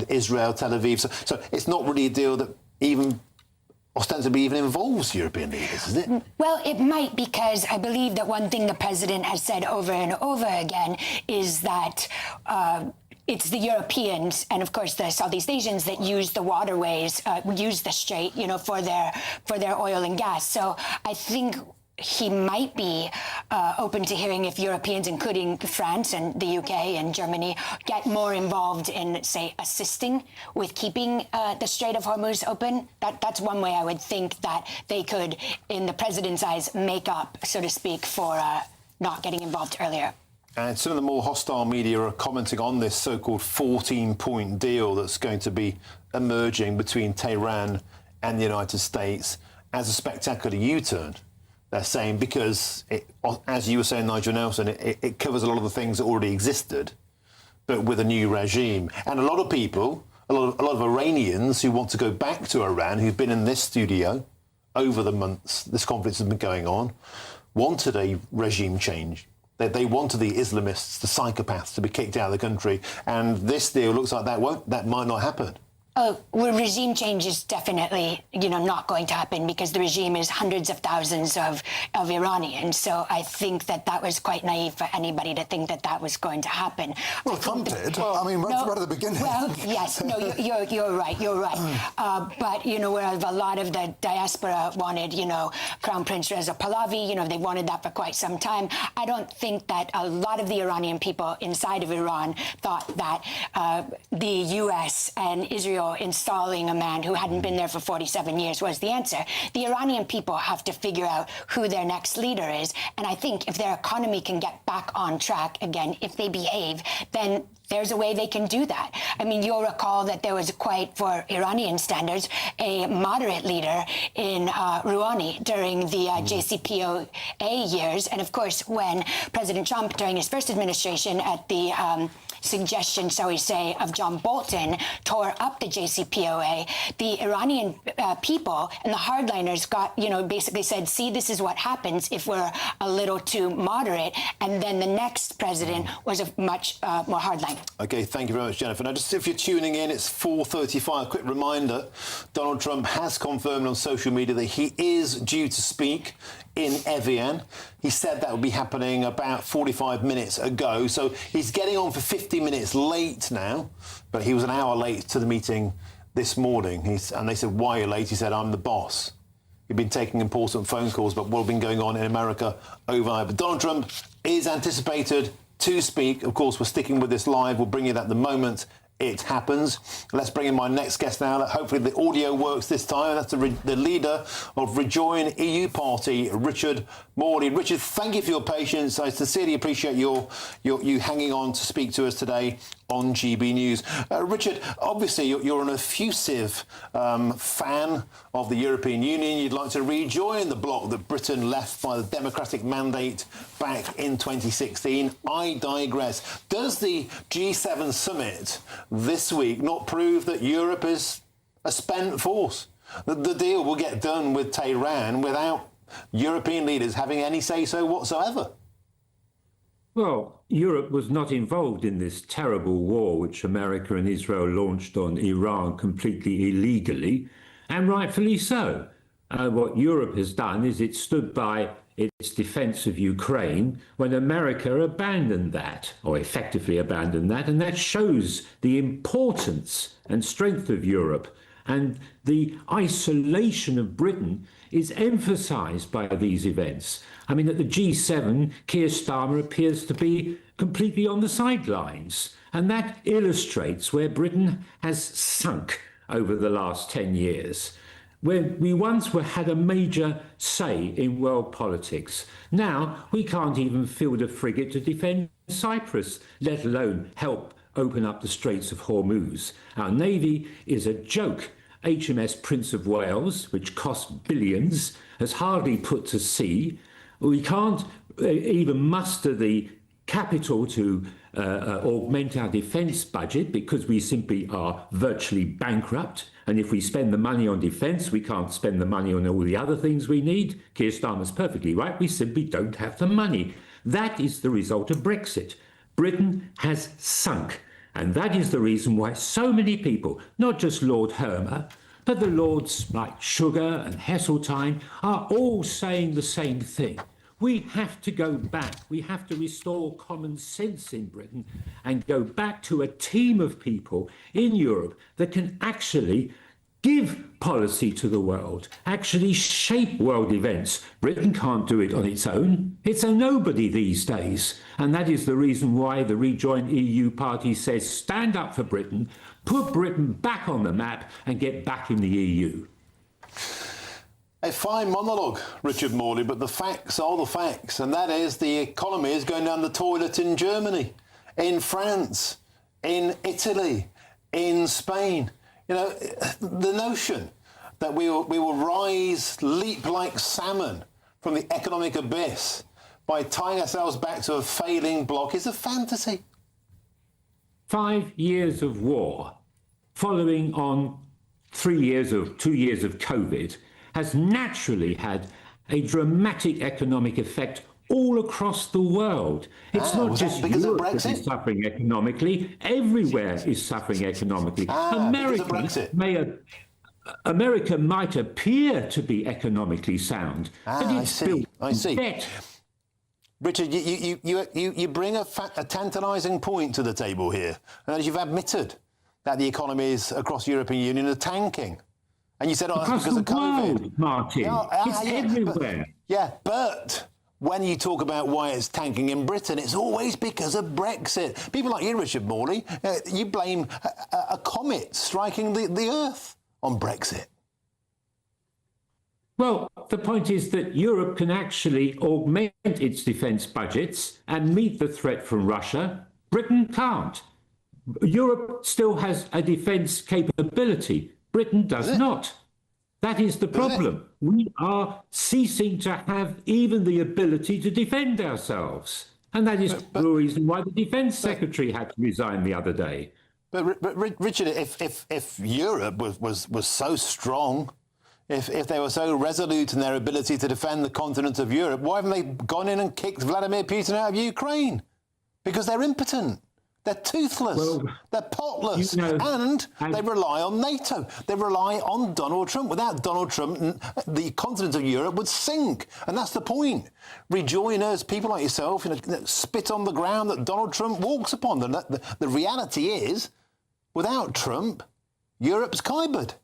Israel, Tel Aviv. So it's not really a deal that even ostensibly even involves European leaders, is it? Well, it might, because I believe that one thing the president has said over and over again is that it's the Europeans and, of course, the Southeast Asians that use the waterways, use the strait, you know, for their oil and gas. So I think he might be open to hearing if Europeans, including France and the UK and Germany, get more involved in, say, assisting with keeping the Strait of Hormuz open. That's one way I would think that they could, in the president's eyes, make up, so to speak, for not getting involved earlier. And some of the more hostile media are commenting on this so-called 14-point deal that's going to be emerging between Tehran and the United States as a spectacular U-turn. They're saying because, as you were saying, Nigel Nelson, it covers a lot of the things that already existed, but with a new regime. And a lot of people, a lot of Iranians who want to go back to Iran, who've been in this studio over the months this conflict has been going on, wanted a regime change. They wanted the Islamists, the psychopaths, to be kicked out of the country. And this deal looks like that might not happen. Oh, well, regime change is definitely, you know, not going to happen, because the regime is hundreds of thousands of Iranians. So I think that was quite naive for anybody to think that was going to happen. Well, Trump did. I mean, right at the beginning. Well, yes, no, you're right. You're right. But, you know, whereas a lot of the diaspora wanted, you know, Crown Prince Reza Pahlavi, you know, they wanted that for quite some time. I don't think that a lot of the Iranian people inside of Iran thought that the U.S. and Israel installing a man who hadn't been there for 47 years was the answer. The Iranian people have to figure out who their next leader is. And I think if their economy can get back on track again, if they behave, then there's a way they can do that. I mean, you'll recall that there was quite, for Iranian standards, a moderate leader in Rouhani during the JCPOA years. And of course, when President Trump, during his first administration, at the suggestion, shall we say, of John Bolton, tore up the JCPOA, the Iranian people and the hardliners got, you know, basically said, see, this is what happens if we're a little too moderate. And then the next president was a much more hardline. OK, thank you very much, Jennifer. Now, just if you're tuning in, it's 4:35. A quick reminder, Donald Trump has confirmed on social media that he is due to speak in Evian. He said that would be happening about 45 minutes ago. So he's getting on for 50 minutes late now, but he was an hour late to the meeting this morning. And they said, why are you late? He said, I'm the boss. He'd been taking important phone calls about what had been going on in America overnight. But Donald Trump is anticipated to speak. Of course, we're sticking with this live. We'll bring you that the moment it happens. Let's bring in my next guest now. Hopefully the audio works this time. That's the leader of Rejoin EU Party, Richard Morley. Richard, thank you for your patience. I sincerely appreciate you hanging on to speak to us today on GB News. Richard, obviously you're an effusive fan of the European Union. You'd like to rejoin the bloc that Britain left by the democratic mandate back in 2016. I digress. Does the G7 summit this week not prove that Europe is a spent force? The deal will get done with Tehran without European leaders having any say-so whatsoever. Well, Europe was not involved in this terrible war which America and Israel launched on Iran completely illegally, and rightfully so. What Europe has done is it stood by its defense of Ukraine when America abandoned that, or effectively abandoned that, and that shows the importance and strength of Europe. And the isolation of Britain is emphasised by these events. I mean, at the G7, Keir Starmer appears to be completely on the sidelines. And that illustrates where Britain has sunk over the last 10 years. Where we once had a major say in world politics. Now we can't even field a frigate to defend Cyprus, let alone help open up the Straits of Hormuz. Our navy is a joke. HMS Prince of Wales, which cost billions, has hardly put to sea. We can't even muster the capital to augment our defence budget because we simply are virtually bankrupt. And if we spend the money on defence, we can't spend the money on all the other things we need. Keir Starmer's perfectly right. We simply don't have the money. That is the result of Brexit. Britain has sunk. And that is the reason why so many people, not just Lord Hermer, but the Lords like Sugar and Heseltine, are all saying the same thing. We have to go back. We have to restore common sense in Britain and go back to a team of people in Europe that can actually give policy to the world, actually shape world events. Britain can't do it on its own. It's a nobody these days. And that is the reason why the Rejoin EU party says stand up for Britain, put Britain back on the map and get back in the EU. A fine monologue, Richard Morley, but the facts are the facts, and that is the economy is going down the toilet in Germany, in France, in Italy, in Spain. You know, the notion that we will rise, leap like salmon from the economic abyss by tying ourselves back to a failing bloc is a fantasy. 5 years of war, following on 2 years of COVID, has naturally had a dramatic economic effect all across the world. It's not just Europe that is suffering economically. Everywhere is suffering economically. America might appear to be economically sound, but it's built on debt. Richard, you bring a tantalising point to the table here, and that is you've admitted that the economies across the European Union are tanking. And you said, oh, that's because of COVID. World, Martin. It's everywhere. But when you talk about why it's tanking in Britain, it's always because of Brexit. People like you, Richard Morley, you blame a comet striking the Earth on Brexit. Well, the point is that Europe can actually augment its defence budgets and meet the threat from Russia. Britain can't. Europe still has a defence capability. Britain does not. That is the problem. We are ceasing to have even the ability to defend ourselves. And that is the reason why the Defence Secretary had to resign the other day. But Richard, if Europe was so strong, if they were so resolute in their ability to defend the continent of Europe, why haven't they gone in and kicked Vladimir Putin out of Ukraine? Because they're impotent. They're toothless, they're potless, and they rely on NATO. They rely on Donald Trump. Without Donald Trump, the continent of Europe would sink. And that's the point. Rejoiners, people like yourself, spit on the ground that Donald Trump walks upon. The reality is, without Trump, Europe's kibbered.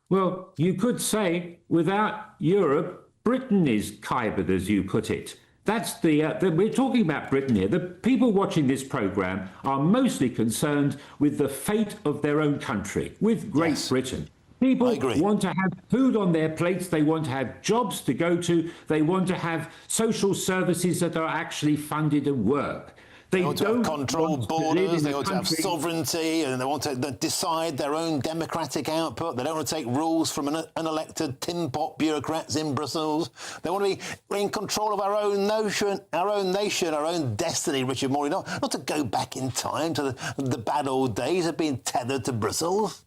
Well, you could say, without Europe, Britain is kibbered, as you put it. That's we're talking about Britain here. The people watching this programme are mostly concerned with the fate of their own country, with Great Britain. People want to have food on their plates. They want to have jobs to go to. They want to have social services that are actually funded and work. They want to have controlled borders, they want to have sovereignty, and they want to decide their own democratic output. They don't want to take rules from unelected tin pot bureaucrats in Brussels. They want to be in control of our own nation, our own destiny, Richard Morley, not to go back in time to the bad old days of being tethered to Brussels.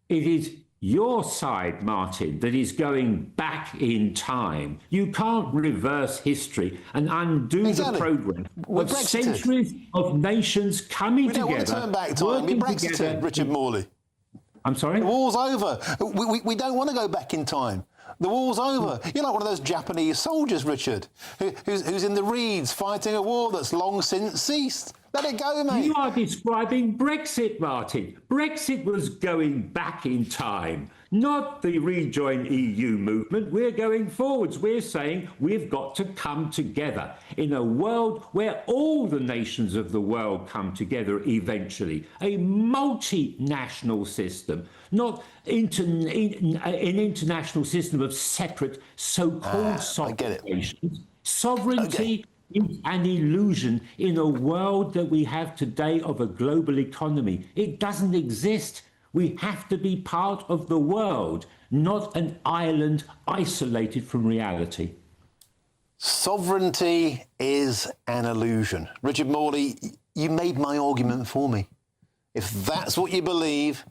It is your side, Martin, that is going back in time. You can't reverse history and undo the progress of centuries of nations coming together. We don't want to turn back time. We Brexited, Richard Morley. I'm sorry? The war's over. We don't want to go back in time. The war's over. You're like one of those Japanese soldiers, Richard, who's in the reeds fighting a war that's long since ceased. Let it go, mate. You are describing Brexit, Martin. Brexit was going back in time, not the Rejoin EU movement. We're going forwards. We're saying we've got to come together in a world where all the nations of the world come together eventually. A multinational system, not an international system of separate so-called sovereign nations. Sovereignty is an illusion in a world that we have today of a global economy. It doesn't exist. We have to be part of the world, not an island isolated from reality. Sovereignty is an illusion. Richard Morley, you made my argument for me. If that's what you believe,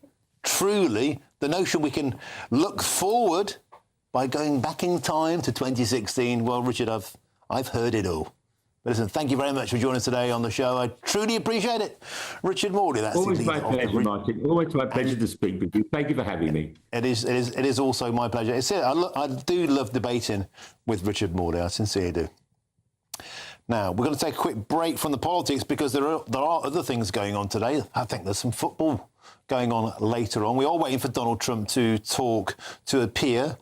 truly, the notion we can look forward by going back in time to 2016, well, Richard, I've heard it all. But listen, thank you very much for joining us today on the show. I truly appreciate it. Richard Morley, that's always my pleasure, Martin. Always my pleasure to speak with you. Thank you for having me. It is also my pleasure. I do love debating with Richard Morley. I sincerely do. Now, we're going to take a quick break from the politics because there are other things going on today. I think there's some football going on later on. We are waiting for Donald Trump to appear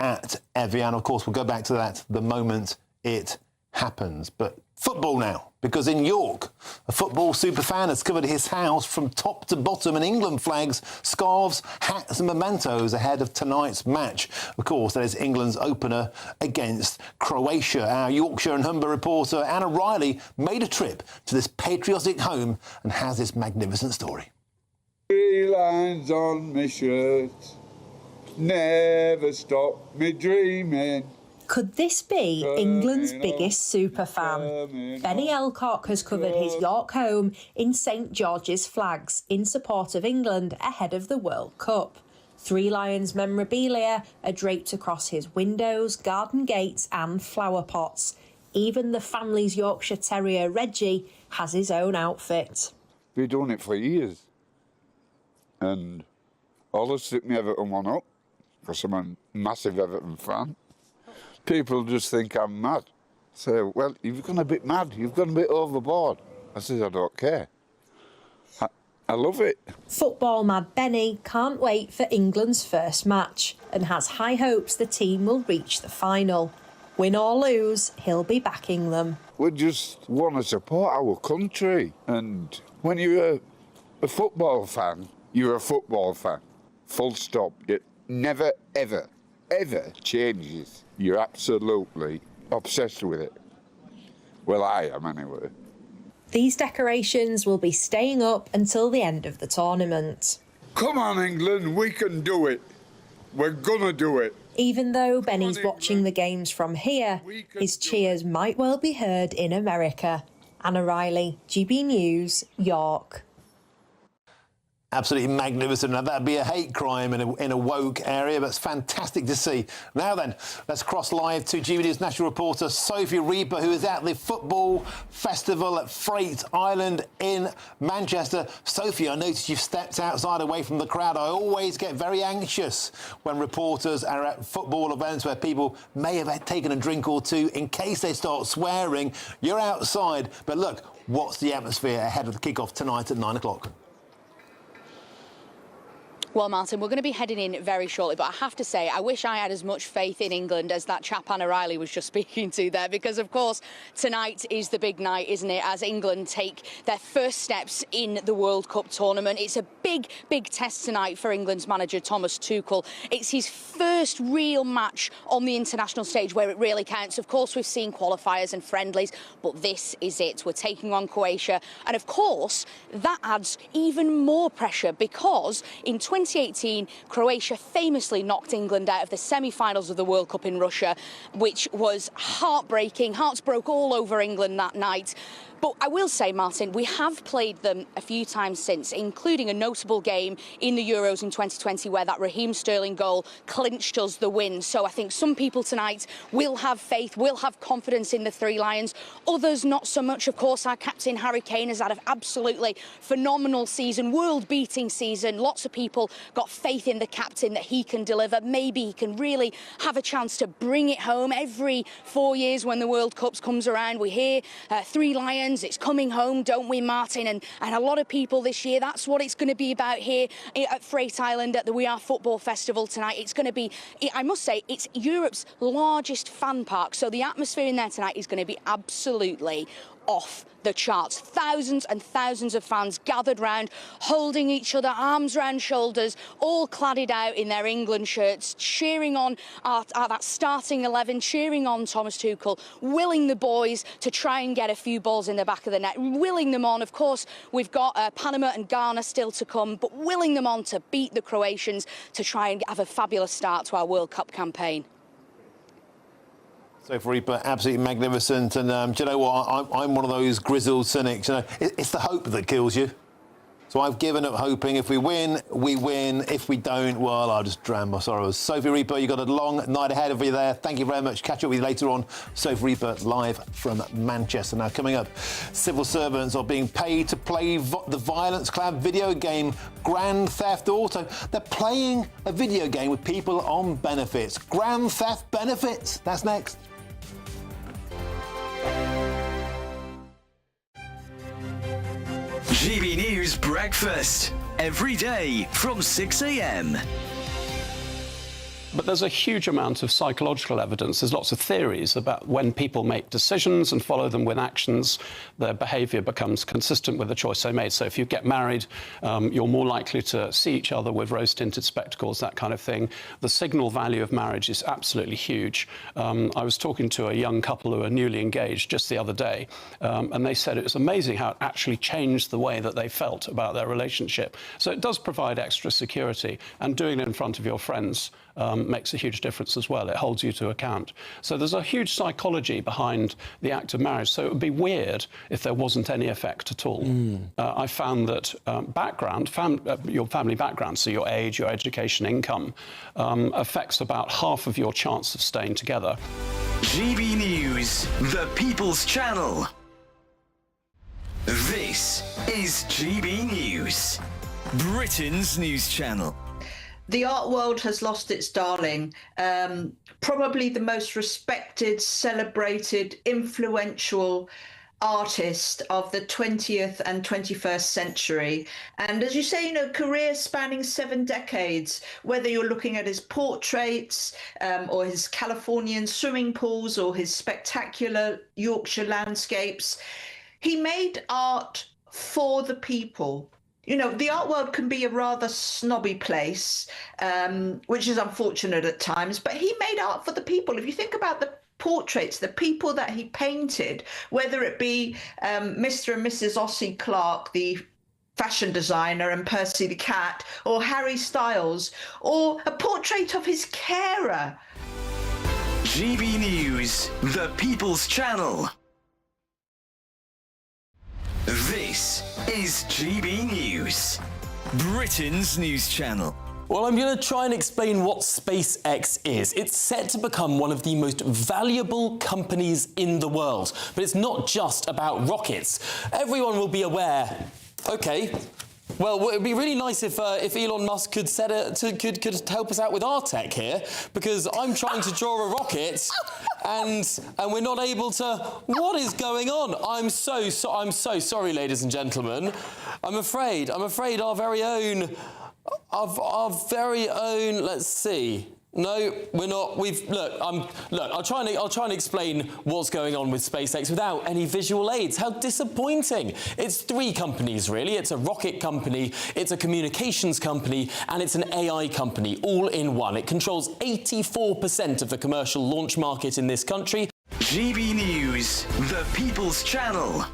at Evian. Of course, we'll go back to that the moment it happens. But football now, because in York, a football superfan has covered his house from top to bottom in England flags, scarves, hats and mementos ahead of tonight's match. Of course, that is England's opener against Croatia. Our Yorkshire and Humber reporter Anna Riley made a trip to this patriotic home and has this magnificent story. 3 lines on my shirt, never stop me dreaming. Could this be England's biggest superfan? Benny Elcock has covered his York home in St George's flags in support of England ahead of the World Cup. 3 Lions memorabilia are draped across his windows, garden gates and flower pots. Even the family's Yorkshire Terrier Reggie has his own outfit. We've done it for years. And I'll just stick my Everton one up, because I'm a massive Everton fan. People just think I'm mad. Say, well, you've gone a bit mad, you've gone a bit overboard. I said, I don't care. I love it. Football mad Benny can't wait for England's first match and has high hopes the team will reach the final. Win or lose, he'll be backing them. We just want to support our country. And when you're a football fan, you're a football fan. Full stop. It never, ever, ever changes. You're absolutely obsessed with it. Well, I am anyway. These decorations will be staying up until the end of the tournament. Come on, England, we can do it. We're gonna do it. Even though Benny's watching the games from here, his cheers might well be heard in America. Anna Riley, GB News, York. Absolutely magnificent. Now, that'd be a hate crime in a woke area, but it's fantastic to see. Now then, let's cross live to GBNews national reporter Sophie Reaper, who is at the football festival at Freight Island in Manchester. Sophie, I noticed you've stepped outside away from the crowd. I always get very anxious when reporters are at football events where people may have taken a drink or two in case they start swearing. You're outside, but look, what's the atmosphere ahead of the kickoff tonight at 9 o'clock? Well, Martin, we're going to be heading in very shortly, but I have to say, I wish I had as much faith in England as that chap Anna Riley was just speaking to there, because, of course, tonight is the big night, isn't it, as England take their first steps in the World Cup tournament. It's a big, big test tonight for England's manager, Thomas Tuchel. It's his first real match on the international stage where it really counts. Of course, we've seen qualifiers and friendlies, but this is it. We're taking on Croatia. And, of course, that adds even more pressure because in 2018, Croatia famously knocked England out of the semi-finals of the World Cup in Russia, which was heartbreaking. Hearts broke all over England that night. But I will say, Martin, we have played them a few times since, including a notable game in the Euros in 2020 where that Raheem Sterling goal clinched us the win. So I think some people tonight will have faith, will have confidence in the Three Lions. Others not so much. Of course, our captain Harry Kane has had an absolutely phenomenal season, world-beating season. Lots of people got faith in the captain that he can deliver. Maybe he can really have a chance to bring it home. Every 4 years when the World Cup comes around, we hear Three Lions. It's coming home, don't we, Martin? And a lot of people this year, that's what it's going to be about here at Freight Island at the We Are Football Festival tonight. It's going to be, I must say, it's Europe's largest fan park. So the atmosphere in there tonight is going to be absolutely off the charts. Thousands and thousands of fans gathered round, holding each other, arms round shoulders, all cladded out in their England shirts, cheering on that starting 11, cheering on Thomas Tuchel, willing the boys to try and get a few balls in the back of the net, willing them on. Of course, we've got Panama and Ghana still to come, but willing them on to beat the Croatians to try and have a fabulous start to our World Cup campaign. Sophie Reaper, absolutely magnificent. And do you know what? I'm one of those grizzled cynics. You know, it's the hope that kills you. So I've given up hoping. If we win, we win. If we don't, well, I'll just drown my sorrows. Sophie Reaper, you've got a long night ahead of you there. Thank you very much. Catch up with you later on. Sophie Reaper live from Manchester. Now, coming up, civil servants are being paid to play the violence-clad video game Grand Theft Auto. They're playing a video game with people on benefits. Grand Theft benefits. That's next. GB News Breakfast, every day from 6 a.m. But there's a huge amount of psychological evidence. There's lots of theories about when people make decisions and follow them with actions, their behaviour becomes consistent with the choice they made. So if you get married, you're more likely to see each other with rose-tinted spectacles, that kind of thing. The signal value of marriage is absolutely huge. I was talking to a young couple who are newly engaged just the other day, and they said it was amazing how it actually changed the way that they felt about their relationship. So it does provide extra security, and doing it in front of your friends makes a huge difference as well. It holds you to account. So there's a huge psychology behind the act of marriage. So it would be weird if there wasn't any effect at all. I found that your family background, so your age, your education, income, affects about half of your chance of staying together. GB News, the People's Channel. This is GB News, Britain's news channel. The art world has lost its darling, probably the most respected, celebrated, influential artist of the 20th and 21st century. And as you say, career spanning 7 decades, whether you're looking at his portraits or his Californian swimming pools or his spectacular Yorkshire landscapes, he made art for the people. The art world can be a rather snobby place, which is unfortunate at times, but he made art for the people. If you think about the portraits, the people that he painted, whether it be Mr. and Mrs. Ossie Clark, the fashion designer, and Percy the cat, or Harry Styles, or a portrait of his carer. GB News, the People's Channel. This is GB News, Britain's news channel. Well, I'm going to try and explain what SpaceX is. It's set to become one of the most valuable companies in the world. But it's not just about rockets. Everyone will be aware. OK, well, it'd be really nice if Elon Musk could could help us out with our tech here, because I'm trying to draw a rocket and we're not able to. What is going on? I'm so sorry, ladies and gentlemen. I'm afraid our very own. Let's see. No, we're not. I'll try and explain what's going on with SpaceX without any visual aids. How disappointing! It's 3 companies really. It's a rocket company, it's a communications company, and it's an AI company, all in one. It controls 84% of the commercial launch market in this country. GB News, the People's Channel.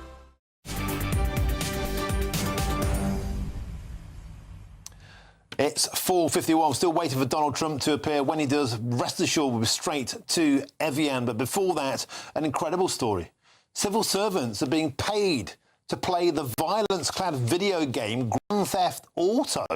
It's 4:51. Still waiting for Donald Trump to appear. When he does, rest assured we'll be straight to Evian. But before that, an incredible story. Civil servants are being paid to play the violence-clad video game Grand Theft Auto.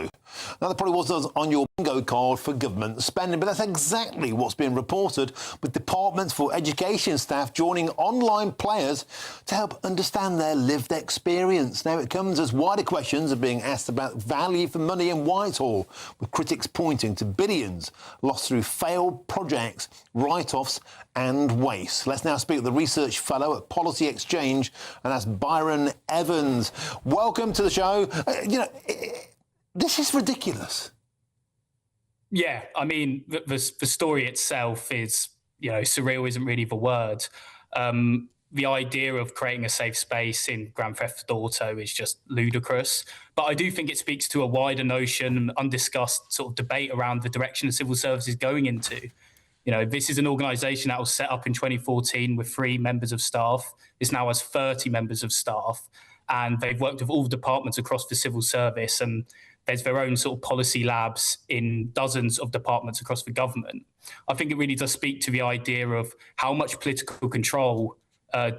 Now, that probably wasn't on your bingo card for government spending, but that's exactly what's being reported, with departments for education staff joining online players to help understand their lived experience. Now, it comes as wider questions are being asked about value for money in Whitehall, with critics pointing to billions lost through failed projects, write-offs and waste. Let's now speak to the research fellow at Policy Exchange, and that's Byron Evans. Welcome to the show. This is ridiculous. Yeah, I mean, the story itself is, surreal isn't really the word. The idea of creating a safe space in Grand Theft Auto is just ludicrous. But I do think it speaks to a wider notion, undiscussed sort of debate around the direction the civil service is going into. This is an organisation that was set up in 2014 with 3 members of staff. This now has 30 members of staff. and they've worked with all departments across the civil service, and there's their own sort of policy labs in dozens of departments across the government. I think it really does speak to the idea of how much political control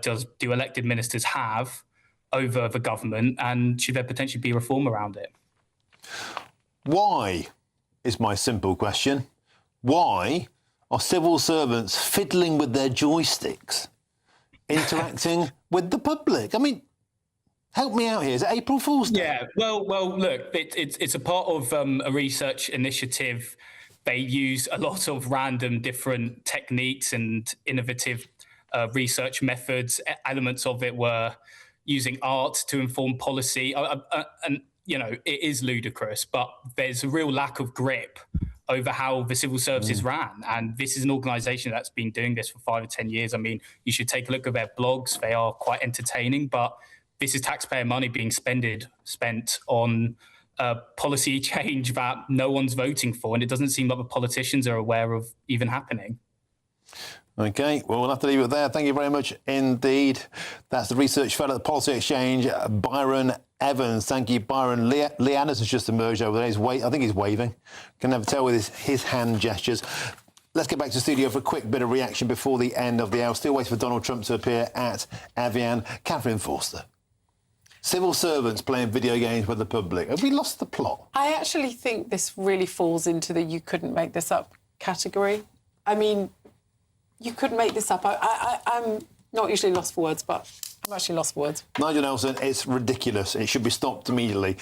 do elected ministers have over the government, and should there potentially be reform around it? Why is my simple question. Why are civil servants fiddling with their joysticks, interacting with the public? I mean, help me out here. Is it April Fool's Day? Yeah, well, look, it's a part of a research initiative. They use a lot of random different techniques and innovative research methods. Elements of it were using art to inform policy. And, you know, it is ludicrous, but there's a real lack of grip over how the civil services ran. And this is an organisation that's been doing this for 5 or 10 years. I mean, you should take a look at their blogs. They are quite entertaining, but this is taxpayer money being spent on policy change that no one's voting for, and it doesn't seem like the politicians are aware of even happening. OK, well, we'll have to leave it there. Thank you very much indeed. That's the research fellow at the Policy Exchange, Byron Evans. Thank you, Byron. Lee Anderson's just emerged over there. I think he's waving. Can never tell with his hand gestures. Let's get back to the studio for a quick bit of reaction before the end of the hour. Still waiting for Donald Trump to appear at Evian. Catherine Forster. Civil servants playing video games with the public. Have we lost the plot? I actually think this really falls into the you couldn't make this up category. I mean, you couldn't make this up. I'm not usually lost for words, but I'm actually lost for words. Nigel Nelson, it's ridiculous. It should be stopped immediately.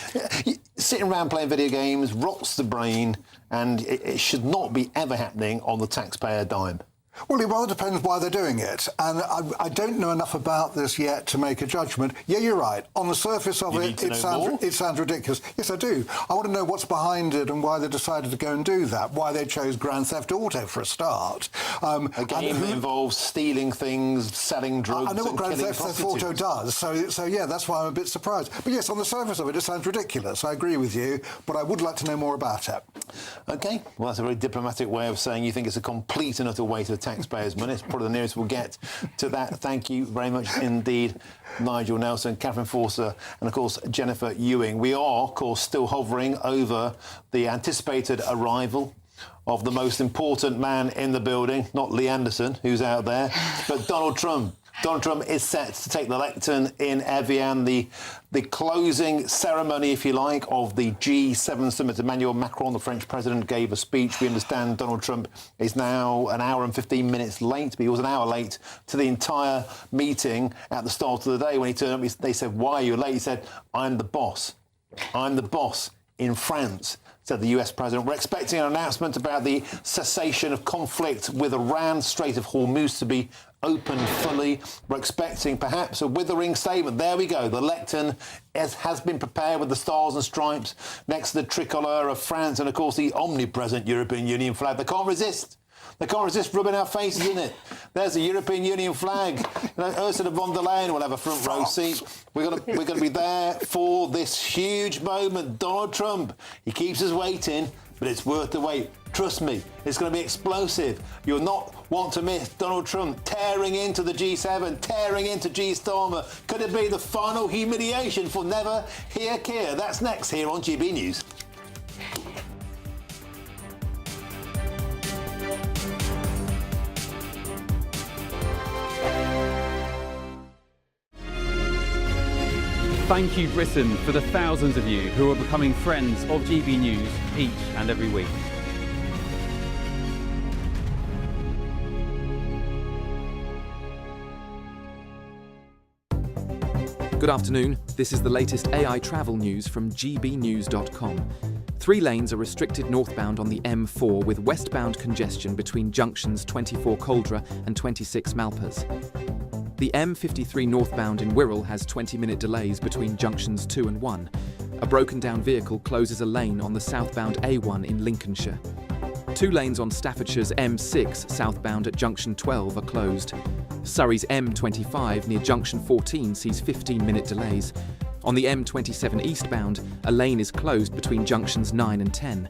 Sitting around playing video games rots the brain, and it should not be ever happening on the taxpayer dime. Well, it rather depends why they're doing it. And I don't know enough about this yet to make a judgment. Yeah, you're right. On the surface of it sounds ridiculous. Yes, I do. I want to know what's behind it and why they decided to go and do that, why they chose Grand Theft Auto for a start. A game that involves stealing things, selling drugs. I know what Grand Theft Auto does, so yeah, that's why I'm a bit surprised. But yes, on the surface of it, it sounds ridiculous. I agree with you, but I would like to know more about it. OK, well, that's a very diplomatic way of saying you think it's a complete and utter waste of taxpayers' money. It's probably the nearest we'll get to that. Thank you very much indeed, Nigel Nelson, Catherine Forster, and, of course, Jennifer Ewing. We are, of course, still hovering over the anticipated arrival of the most important man in the building, not Lee Anderson, who's out there, but Donald Trump. Donald Trump is set to take the lectern in Evian, the closing ceremony, if you like, of the G7 summit. Emmanuel Macron, the French president, gave a speech. We understand Donald Trump is now an hour and 15 minutes late, but he was an hour late to the entire meeting at the start of the day. When he turned up, they said, "Why are you late?" He said, "I'm the boss. I'm the boss in France," said the US president. We're expecting an announcement about the cessation of conflict with Iran, Strait of Hormuz to be opened fully. We're expecting perhaps a withering statement. There we go. The lectern has been prepared with the stars and stripes next to the tricolour of France and, of course, the omnipresent European Union flag. They can't resist. They can't resist rubbing our faces in it. There's the European Union flag. You know, Ursula von der Leyen will have a front row seat. We're going to be there for this huge moment. Donald Trump, he keeps us waiting, but it's worth the wait. Trust me, it's going to be explosive. You'll not want to miss Donald Trump tearing into the G7, tearing into G-Stormer. Could it be the final humiliation for Never Hear Keir? That's next here on GB News. Thank you, Britain, for the thousands of you who are becoming friends of GB News each and every week. Good afternoon. This is the latest AI travel news from GBnews.com. 3 lanes are restricted northbound on the M4 with westbound congestion between junctions 24 Coldra and 26 Malpas. The M53 northbound in Wirral has 20-minute delays between junctions 2 and 1. A broken-down vehicle closes a lane on the southbound A1 in Lincolnshire. 2 lanes on Staffordshire's M6 southbound at junction 12 are closed. Surrey's M25 near junction 14 sees 15-minute delays. On the M27 eastbound, a lane is closed between junctions 9 and 10.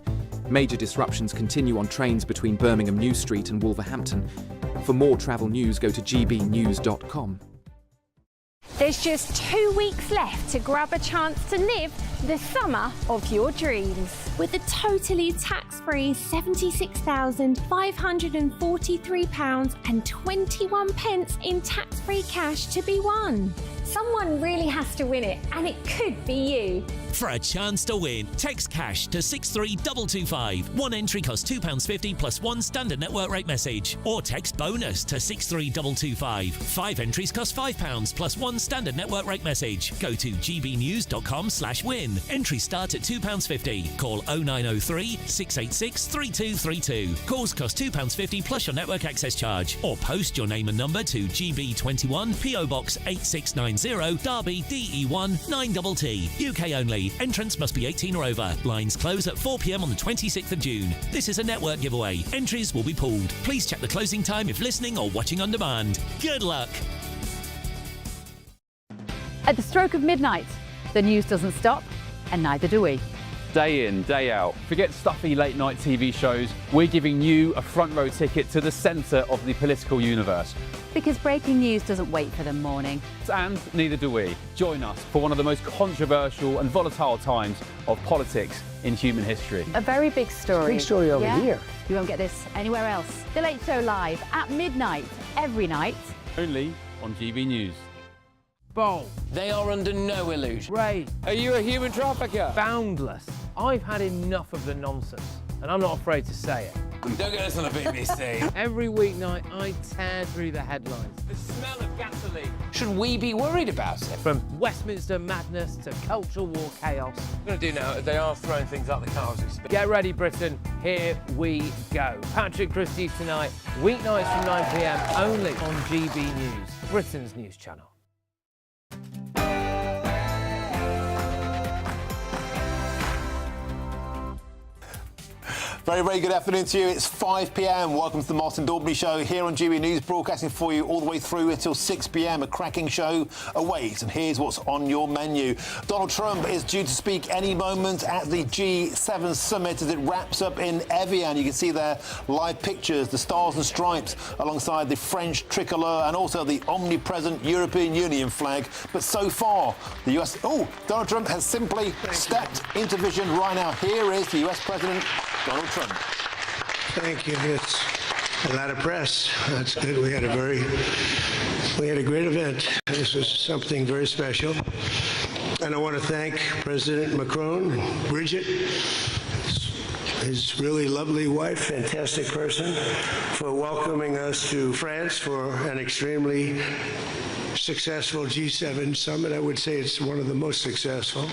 Major disruptions continue on trains between Birmingham New Street and Wolverhampton. For more travel news, go to gbnews.com. There's just 2 weeks left to grab a chance to live the summer of your dreams. With a totally tax-free £76,543.21 in tax-free cash to be won. Someone really has to win it, and it could be you. For a chance to win, text cash to 63225. One entry costs £2.50 plus one standard network rate message. Or text bonus to 63225. 5 entries cost £5 plus one standard network rate message. Go to gbnews.com/win. Entries start at £2.50. Call 0903 686 3232. Calls cost £2.50 plus your network access charge. Or post your name and number to GB21 PO Box 8690 Derby DE1 9TT. UK only. Entrance must be 18 or over. Lines close at 4 p.m. on the 26th of June. This is a network giveaway. Entries will be pulled. Please check the closing time if listening or watching on demand. Good luck. At the stroke of midnight, the news doesn't stop, and neither do we. Day in, day out. Forget stuffy late night TV shows. We're giving you a front row ticket to the centre of the political universe. Because breaking news doesn't wait for the morning. And neither do we. Join us for one of the most controversial and volatile times of politics in human history. A very big story. Big story over here. You won't get this anywhere else. The Late Show live at midnight, every night. Only on GB News. Bold. They are under no illusion. Ray. Are you a human trafficker? Boundless. I've had enough of the nonsense, and I'm not afraid to say it. Don't get us on the BBC. Every weeknight, I tear through the headlines. The smell of gasoline. Should we be worried about it? From Westminster madness to cultural war chaos. What we're going to do now is they are throwing things out the car as we speak. Get ready, Britain. Here we go. Patrick Christie tonight, weeknights from 9 p.m. only on GB News, Britain's news channel. Very, very good afternoon to you. It's 5 p.m. Welcome to the Martin Daubney Show here on GB News, broadcasting for you all the way through until 6 p.m. A cracking show awaits, and here's what's on your menu. Donald Trump is due to speak any moment at the G7 summit as it wraps up in Evian. You can see there live pictures, the stars and stripes alongside the French tricolour and also the omnipresent European Union flag. But so far, the US... Oh, Donald Trump has simply stepped into vision right now. Here is the US President, Donald Trump. Thank you. It's a lot of press. That's good. We had a great event. This was something very special. And I want to thank President Macron and Bridget, his really lovely wife, fantastic person, for welcoming us to France for an extremely successful G7 summit. I would say it's one of the most successful.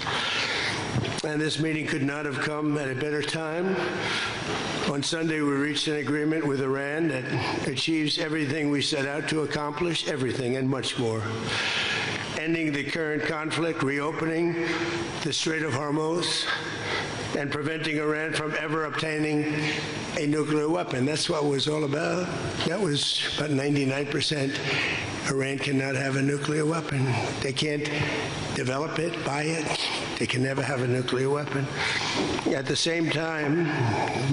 And this meeting could not have come at a better time. On Sunday, we reached an agreement with Iran that achieves everything we set out to accomplish, everything and much more. Ending the current conflict, reopening the Strait of Hormuz, and preventing Iran from ever obtaining a nuclear weapon. That's what it was all about. That was about 99%. Iran cannot have a nuclear weapon. They can't develop it, buy it. They can never have a nuclear weapon. At the same time,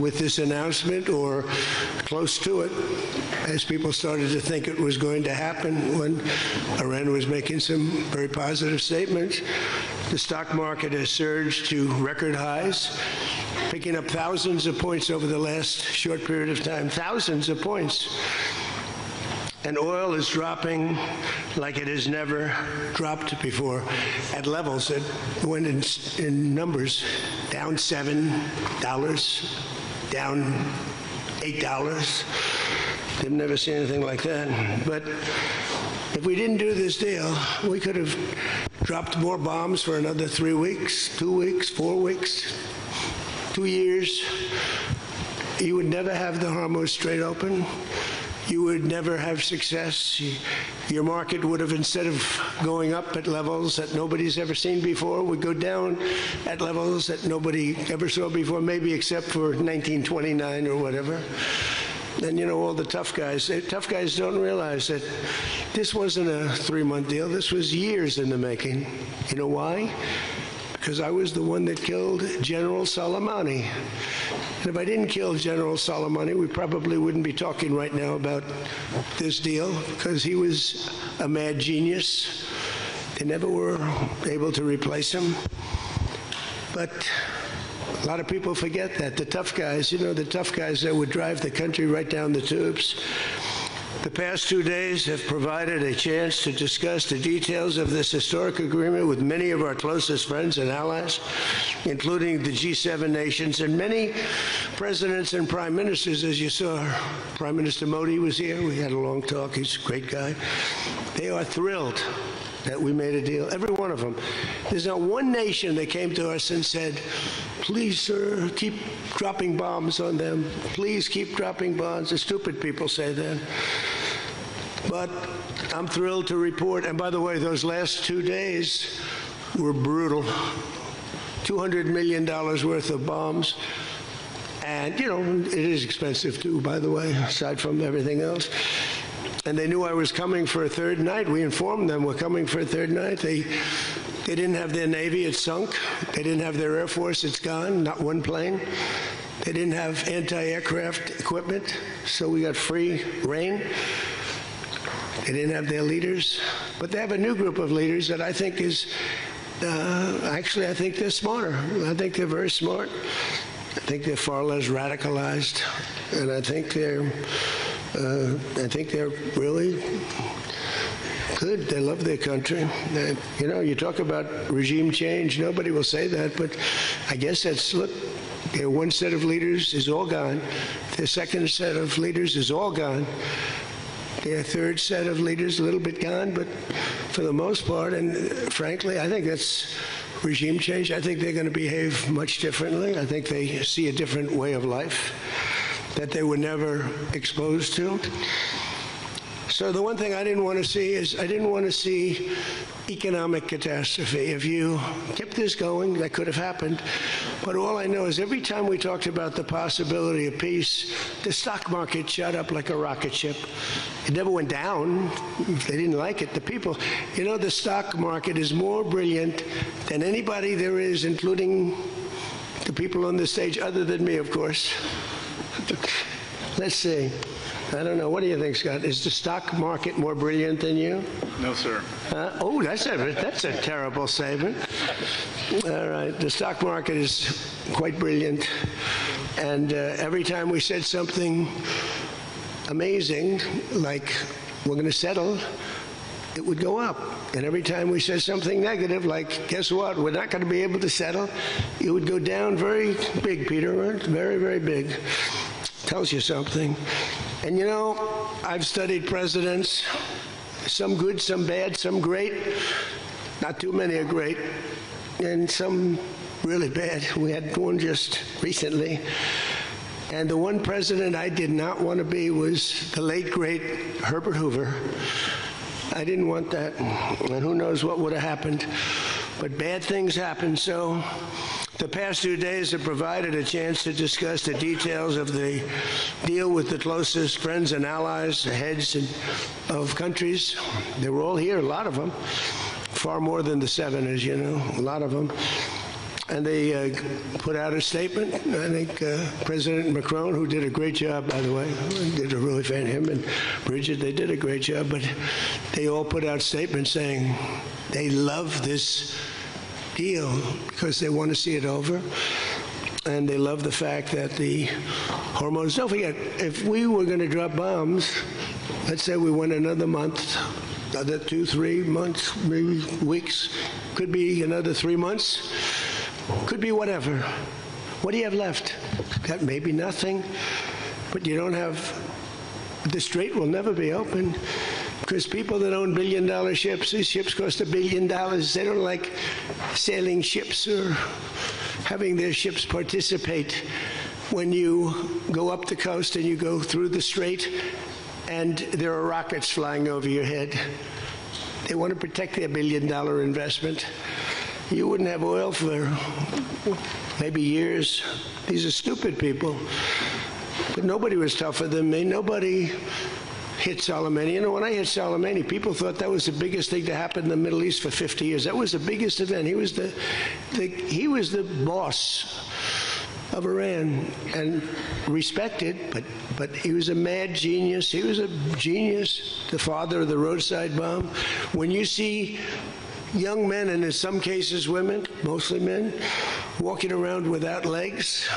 with this announcement, or close to it, as people started to think it was going to happen when Iran was making some very positive statements, the stock market has surged to record highs, picking up thousands of points over the last short period of time, thousands of points. And oil is dropping like it has never dropped before, at levels that went in numbers, down $7, down $8. They've never seen anything like that. But if we didn't do this deal, we could have dropped more bombs for another 3 weeks, 2 weeks, 4 weeks, 2 years. You would never have the Hormuz Strait open. You would never have success. Your market would have, instead of going up at levels that nobody's ever seen before, would go down at levels that nobody ever saw before, maybe except for 1929 or whatever. And, you know, all the tough guys don't realize that this wasn't a 3-month deal. This was years in the making. You know why? Because I was the one that killed General Soleimani. And if I didn't kill General Soleimani, we probably wouldn't be talking right now about this deal, because he was a mad genius. They never were able to replace him. But a lot of people forget that. The tough guys, you know, the tough guys that would drive the country right down the tubes. The past 2 days have provided a chance to discuss the details of this historic agreement with many of our closest friends and allies, including the G7 nations and many presidents and prime ministers, as you saw. Prime Minister Modi was here. We had a long talk. He's a great guy. They are thrilled that we made a deal, every one of them. There's not one nation that came to us and said, please, sir, keep dropping bombs on them. Please keep dropping bombs. The stupid people say that. But I'm thrilled to report, and by the way, those last 2 days were brutal. $200 million worth of bombs. And, you know, it is expensive too, by the way, aside from everything else. And they knew I was coming for a third night. We informed them we're coming for a third night. They didn't have their Navy, it's sunk. They didn't have their Air Force, it's gone, not one plane. They didn't have anti-aircraft equipment, so we got free reign. They didn't have their leaders. But they have a new group of leaders that I think is, actually, I think they're smarter. I think they're very smart. I think they're far less radicalized. And I think they're really good. They love their country. You know, you talk about regime change. Nobody will say that, but I guess that's, look, their one set of leaders is all gone. Their second set of leaders is all gone. Their third set of leaders a little bit gone, but for the most part, and frankly, I think that's regime change. I think they're going to behave much differently. I think they see a different way of life that they were never exposed to. So the one thing I didn't want to see is I didn't want to see economic catastrophe. If you kept this going, that could have happened. But all I know is every time we talked about the possibility of peace, the stock market shot up like a rocket ship. It never went down. They didn't like it. The people, you know, the stock market is more brilliant than anybody there is, including the people on the stage, other than me, of course. Let's see. I don't know. What do you think, Scott? Is the stock market more brilliant than you? No, sir. Oh, that's a terrible statement. All right. The stock market is quite brilliant. And every time we said something amazing, like we're going to settle, it would go up. And every time we said something negative, like, guess what, we're not going to be able to settle, it would go down very big, Peter, right? Very, very big. Tells you something. And you know, I've studied presidents, some good, some bad, some great. Not too many are great, and some really bad. We had one just recently. And the one president I did not want to be was the late, great Herbert Hoover. I didn't want that, and who knows what would have happened. But bad things happen, so the past 2 days have provided a chance to discuss the details of the deal with the closest friends and allies, the heads of countries. They were all here, a lot of them, far more than the 7, as you know, a lot of them. And they put out a statement. I think President Macron, who did a great job, by the way, did a really fan, him and Bridget, they did a great job, but they all put out statements saying they love this deal because they want to see it over. And they love the fact that the hormones, don't forget, if we were going to drop bombs, let's say we went another month, another 2, 3 months, maybe weeks, could be another 3 months. Could be whatever. What do you have left? Got maybe nothing, but you don't have, the strait will never be open because people that own billion-dollar ships, these ships cost $1 billion. They don't like sailing ships or having their ships participate when you go up the coast and you go through the strait and there are rockets flying over your head. They want to protect their $1 billion investment. You wouldn't have oil for maybe years. These are stupid people. But nobody was tougher than me. Nobody hit Soleimani. You know, when I hit Soleimani, people thought that was the biggest thing to happen in the Middle East for 50 years. That was the biggest event. He was the boss of Iran and respected, but he was a mad genius. He was a genius, the father of the roadside bomb. When you see young men, and in some cases women, mostly men, walking around without legs,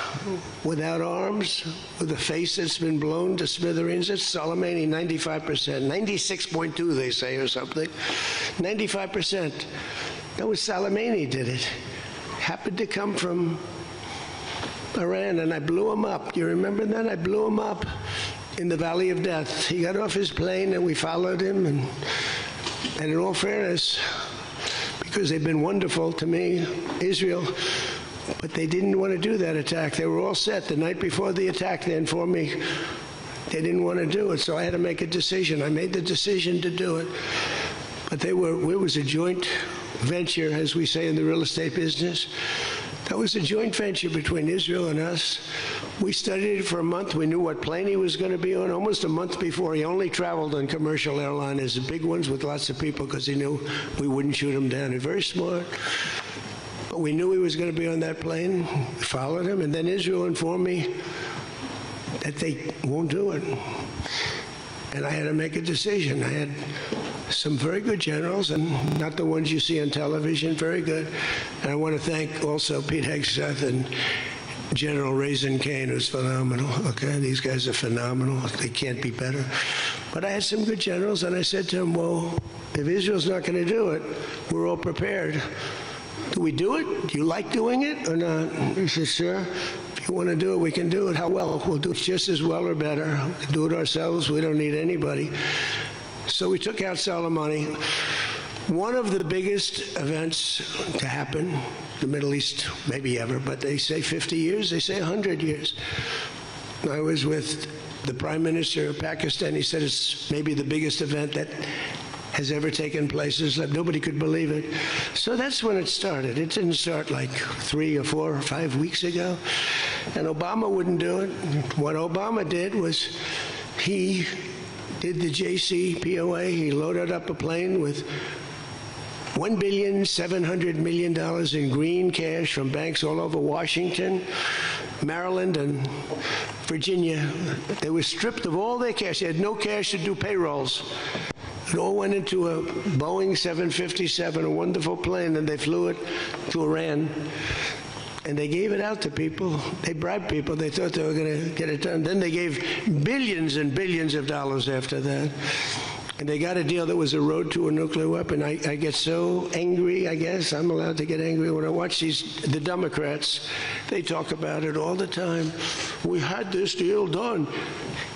without arms, with a face that's been blown to smithereens. It's Soleimani, 95%, 96.2 they say or something, 95%. That was Soleimani did it. Happened to come from Iran, and I blew him up. You remember that? I blew him up in the Valley of Death. He got off his plane and we followed him, and in all fairness, because they've been wonderful to me, Israel, but they didn't want to do that attack. They were all set. The night before the attack, they informed me they didn't want to do it, so I had to make a decision. I made the decision to do it. But it was a joint venture, as we say in the real estate business. That was a joint venture between Israel and us. We studied it for a month. We knew what plane he was going to be on almost a month before. He only traveled on commercial airliners, the big ones with lots of people, because he knew we wouldn't shoot him down. He's very smart. But we knew he was going to be on that plane. We followed him, and then Israel informed me that they won't do it. And I had to make a decision. I had some very good generals, and not the ones you see on television, very good. And I want to thank also Pete Hegseth and General Raisin Kane, who's phenomenal. Okay, these guys are phenomenal. They can't be better. But I had some good generals, and I said to them, well, if Israel's not going to do it, we're all prepared. Do we do it? Do you like doing it or not? He said, sure. If you want to do it, we can do it. How well? We'll do it just as well or better. We'll do it ourselves. We don't need anybody. So we took out Soleimani. One of the biggest events to happen, the Middle East, maybe ever, but they say 50 years, they say 100 years. I was with the Prime Minister of Pakistan. He said it's maybe the biggest event that has ever taken place. It's like nobody could believe it. So that's when it started. It didn't start like 3 or 4 or 5 weeks ago. And Obama wouldn't do it. What Obama did was he did the JCPOA. He loaded up a plane with $1.7 billion in green cash from banks all over Washington, Maryland, and Virginia. They were stripped of all their cash. They had no cash to do payrolls. It all went into a Boeing 757, a wonderful plane, and they flew it to Iran. And they gave it out to people. They bribed people. They thought they were going to get it done. Then they gave billions and billions of dollars after that. And they got a deal that was a road to a nuclear weapon. I get so angry, I guess. I'm allowed to get angry when I watch the Democrats. They talk about it all the time. We had this deal done.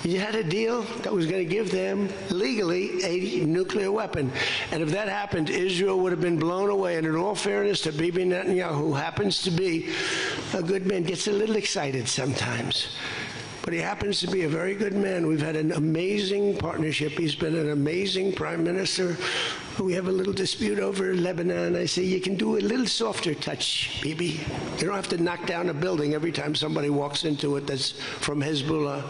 You had a deal that was going to give them legally a nuclear weapon. And if that happened, Israel would have been blown away. And in all fairness to Bibi Netanyahu, who happens to be a good man, gets a little excited sometimes. But he happens to be a very good man. We've had an amazing partnership. He's been an amazing prime minister. We have a little dispute over Lebanon. I say, you can do a little softer touch, Bibi. You don't have to knock down a building every time somebody walks into it that's from Hezbollah.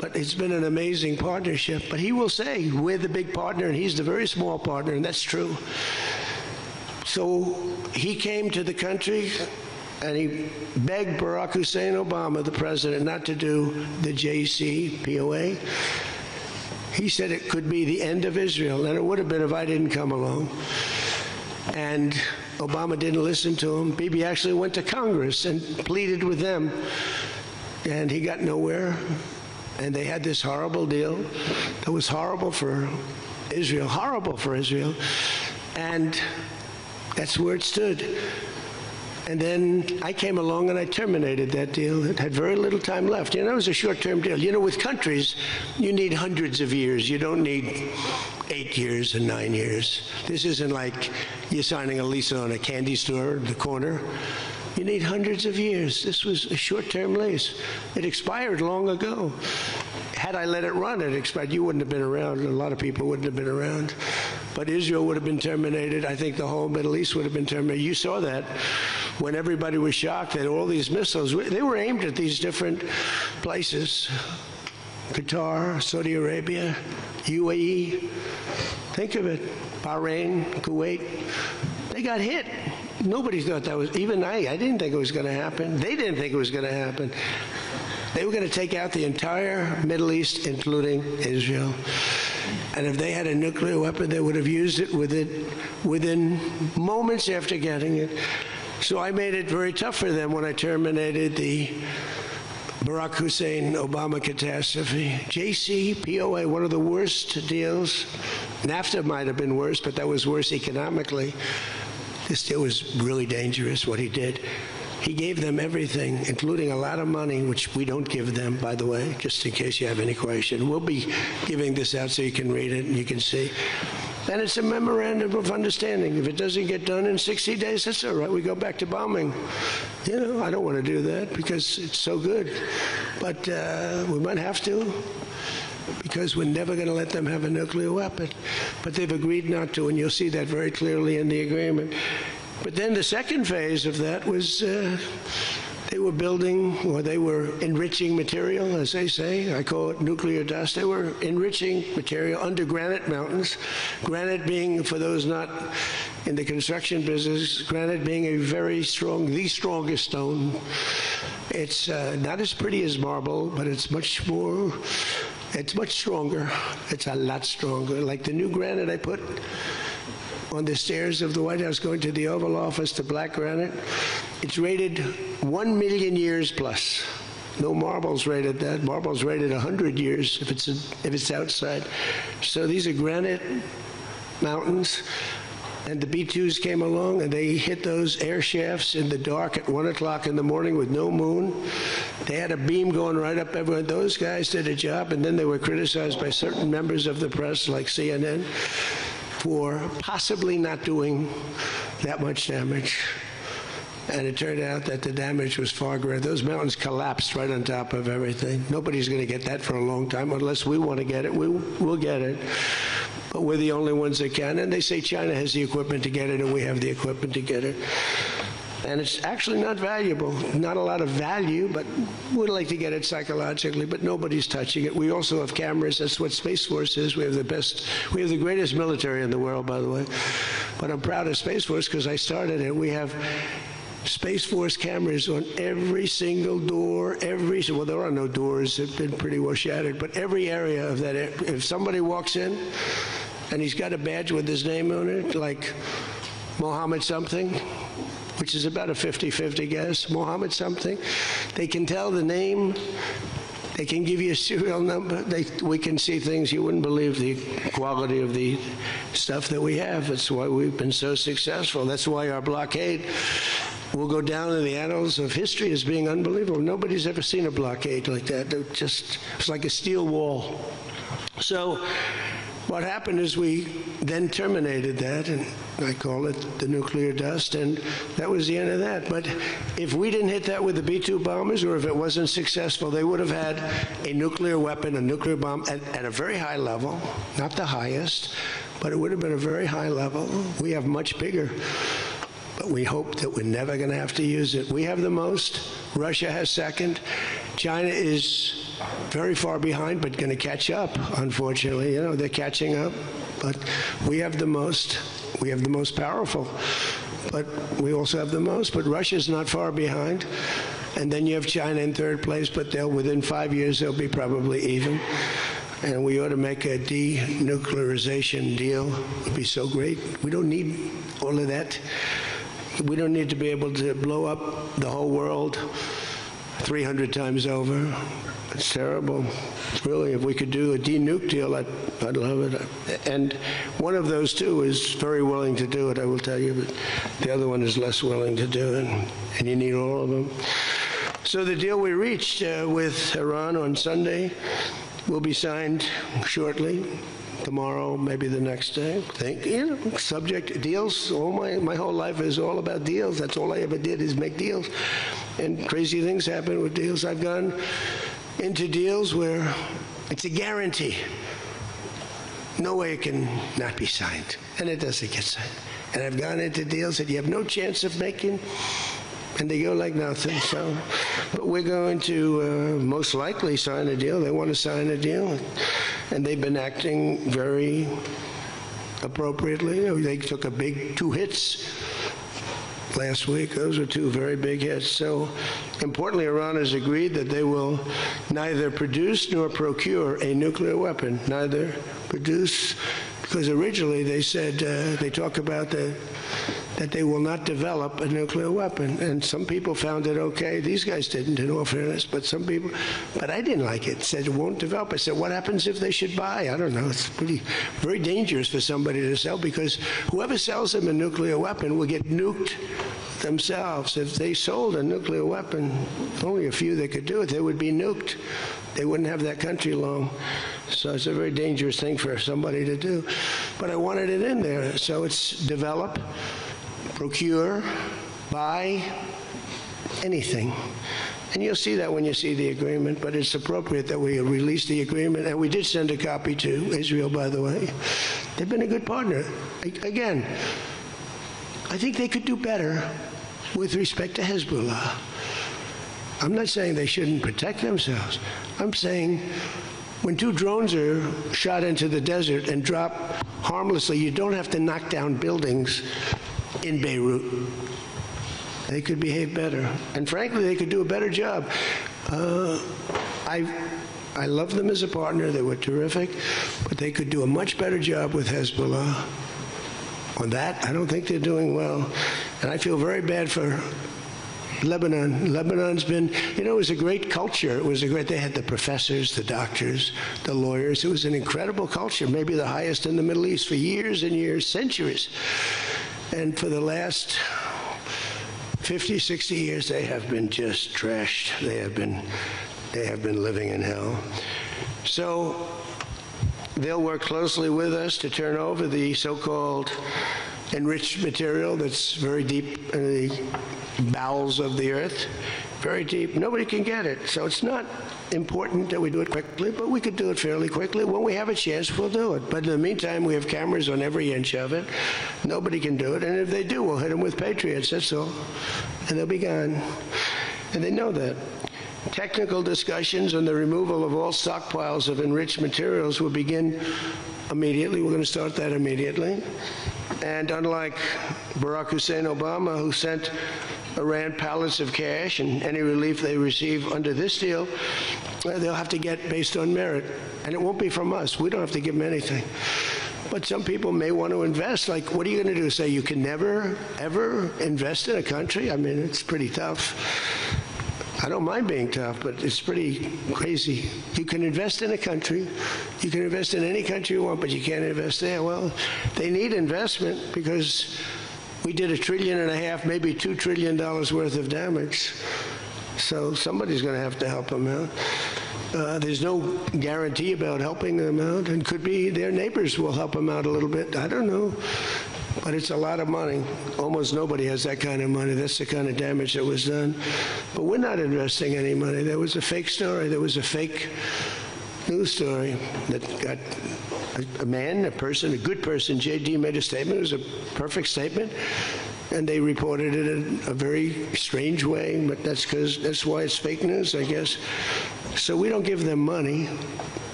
But it's been an amazing partnership. But he will say, we're the big partner, and he's the very small partner, and that's true. So he came to the country, and he begged Barack Hussein Obama, the president, not to do the JCPOA. He said it could be the end of Israel, and it would have been if I didn't come along. And Obama didn't listen to him. Bibi actually went to Congress and pleaded with them, and he got nowhere. And they had this horrible deal that was horrible for Israel, and that's where it stood. And then I came along and I terminated that deal. It had very little time left. You know, it was a short-term deal. You know, with countries, you need hundreds of years. You don't need 8 years and 9 years. This isn't like you're signing a lease on a candy store at the corner. You need hundreds of years. This was a short-term lease. It expired long ago. Had I let it run, it expired. You wouldn't have been around. A lot of people wouldn't have been around. But Israel would have been terminated. I think the whole Middle East would have been terminated. You saw that when everybody was shocked that all these missiles, they were aimed at these different places. Qatar, Saudi Arabia, UAE. Think of it. Bahrain, Kuwait. They got hit. Nobody thought that was, even I didn't think it was going to happen. They didn't think it was going to happen. They were going to take out the entire Middle East, including Israel. And if they had a nuclear weapon, they would have used it within moments after getting it. So I made it very tough for them when I terminated the Barack Hussein Obama catastrophe. JCPOA, one of the worst deals. NAFTA might have been worse, but that was worse economically. This deal was really dangerous, what he did. He gave them everything, including a lot of money, which we don't give them, by the way, just in case you have any question. We'll be giving this out so you can read it and you can see. And it's a memorandum of understanding. If it doesn't get done in 60 days, that's all right. We go back to bombing. You know, I don't want to do that because it's so good. But we might have to, because we're never going to let them have a nuclear weapon. But they've agreed not to, and you'll see that very clearly in the agreement. But then the second phase of that was they were building, or they were enriching material, as they say. I call it nuclear dust. They were enriching material under granite mountains. Granite being, for those not in the construction business, granite being a very strong, the strongest stone. It's not as pretty as marble, but it's much more, it's much stronger. It's a lot stronger. Like the new granite I put on the stairs of the White House going to the Oval Office, the black granite. It's rated 1 million years plus. No marble's rated that. Marble's rated 100 years if it's outside. So these are granite mountains. And the B-2s came along and they hit those air shafts in the dark at 1 o'clock in the morning with no moon. They had a beam going right up everywhere. Those guys did a job, and then they were criticized by certain members of the press like CNN for possibly not doing that much damage. And it turned out that the damage was far greater. Those mountains collapsed right on top of everything. Nobody's going to get that for a long time unless we want to get it. We'll get it. But we're the only ones that can. And they say China has the equipment to get it, and we have the equipment to get it. And it's actually not valuable, not a lot of value, but we'd like to get it psychologically, but nobody's touching it. We also have cameras. That's what Space Force is. We have the greatest military in the world, by the way. But I'm proud of Space Force because I started it. We have Space Force cameras on every single door, well, there are no doors. They've been pretty well shattered, but every area of that, if somebody walks in and he's got a badge with his name on it, like Mohammed something, which is about a 50-50 guess, Mohammed something. They can tell the name. They can give you a serial number. We can see things you wouldn't believe the quality of the stuff that we have. That's why we've been so successful. That's why our blockade will go down in the annals of history as being unbelievable. Nobody's ever seen a blockade like that. It's like a steel wall. So what happened is we then terminated that, and I call it the nuclear dust, and that was the end of that. But if we didn't hit that with the B-2 bombers, or if it wasn't successful, they would have had a nuclear weapon, a nuclear bomb at a very high level, not the highest, but it would have been a very high level. We have much bigger, but we hope that we're never going to have to use it. We have the most. Russia has second. China is very far behind, but going to catch up, unfortunately. You know, they're catching up. But we have the most. We have the most powerful. But we also have the most. But Russia's not far behind. And then you have China in third place, but within 5 years, they'll be probably even. And we ought to make a denuclearization deal. It would be so great. We don't need all of that. We don't need to be able to blow up the whole world 300 times over. It's terrible. Really, if we could do a denuke deal, I'd love it. And one of those two is very willing to do it, I will tell you, but the other one is less willing to do it, and you need all of them. So the deal we reached with Iran on Sunday will be signed shortly. Tomorrow, maybe the next day. Subject deals. My whole life is all about deals. That's all I ever did is make deals. And crazy things happen with deals. I've gone into deals where it's a guarantee. No way it can not be signed. And it doesn't get signed. And I've gone into deals that you have no chance of making, and they go like nothing. So, but we're going to most likely sign a deal. They want to sign a deal. And they've been acting very appropriately. They took a big 2 hits last week. Those are 2 very big hits. So importantly, Iran has agreed that they will neither produce nor procure a nuclear weapon. Neither produce, Because originally they said, they talk about that they will not develop a nuclear weapon. And some people found it okay. These guys didn't, in all fairness, but some people, but I didn't like it. Said it won't develop. I said, what happens if they should buy? I don't know. It's very dangerous for somebody to sell, because whoever sells them a nuclear weapon will get nuked themselves. If they sold a nuclear weapon, only a few that could do it, they would be nuked. They wouldn't have that country long. So it's a very dangerous thing for somebody to do. But I wanted it in there. So it's develop, procure, buy, anything. And you'll see that when you see the agreement, but it's appropriate that we release the agreement. And we did send a copy to Israel, by the way. They've been a good partner. Again, I think they could do better with respect to Hezbollah. I'm not saying they shouldn't protect themselves. I'm saying when 2 drones are shot into the desert and drop harmlessly, you don't have to knock down buildings in Beirut. They could behave better. And frankly, they could do a better job. I love them as a partner. They were terrific. But they could do a much better job with Hezbollah. On that, I don't think they're doing well. And I feel very bad for Lebanon. Lebanon's been, it was a great culture. They had the professors, the doctors, the lawyers. It was an incredible culture, maybe the highest in the Middle East for years and years, centuries. And for the last 50, 60 years, they have been just trashed. They have been living in hell. So they'll work closely with us to turn over the so-called enriched material that's very deep in the bowels of the earth, very deep. Nobody can get it. So it's not important that we do it quickly, but we could do it fairly quickly. When we have a chance, we'll do it. But in the meantime, we have cameras on every inch of it. Nobody can do it. And if they do, we'll hit them with Patriots, that's all. And they'll be gone. And they know that. Technical discussions on the removal of all stockpiles of enriched materials will begin immediately. We're going to start that immediately. And unlike Barack Hussein Obama, who sent Iran pallets of cash, and any relief they receive under this deal, they'll have to get based on merit. And it won't be from us. We don't have to give them anything. But some people may want to invest. Like, what are you going to do? Say you can never, ever invest in a country? I mean, it's pretty tough. I don't mind being tough, but it's pretty crazy. You can invest in a country. You can invest in any country you want, but you can't invest there. Well, they need investment because we did $1.5 trillion, maybe $2 trillion worth of damage. So somebody's going to have to help them out. There's no guarantee about helping them out, and could be their neighbors will help them out a little bit. I don't know. But it's a lot of money. Almost nobody has that kind of money. That's the kind of damage that was done. But we're not investing any money. There was a fake story. There was a fake news story that got a person, a good person. J.D. made a statement. It was a perfect statement. And they reported it in a very strange way. But that's why it's fake news, I guess. So we don't give them money.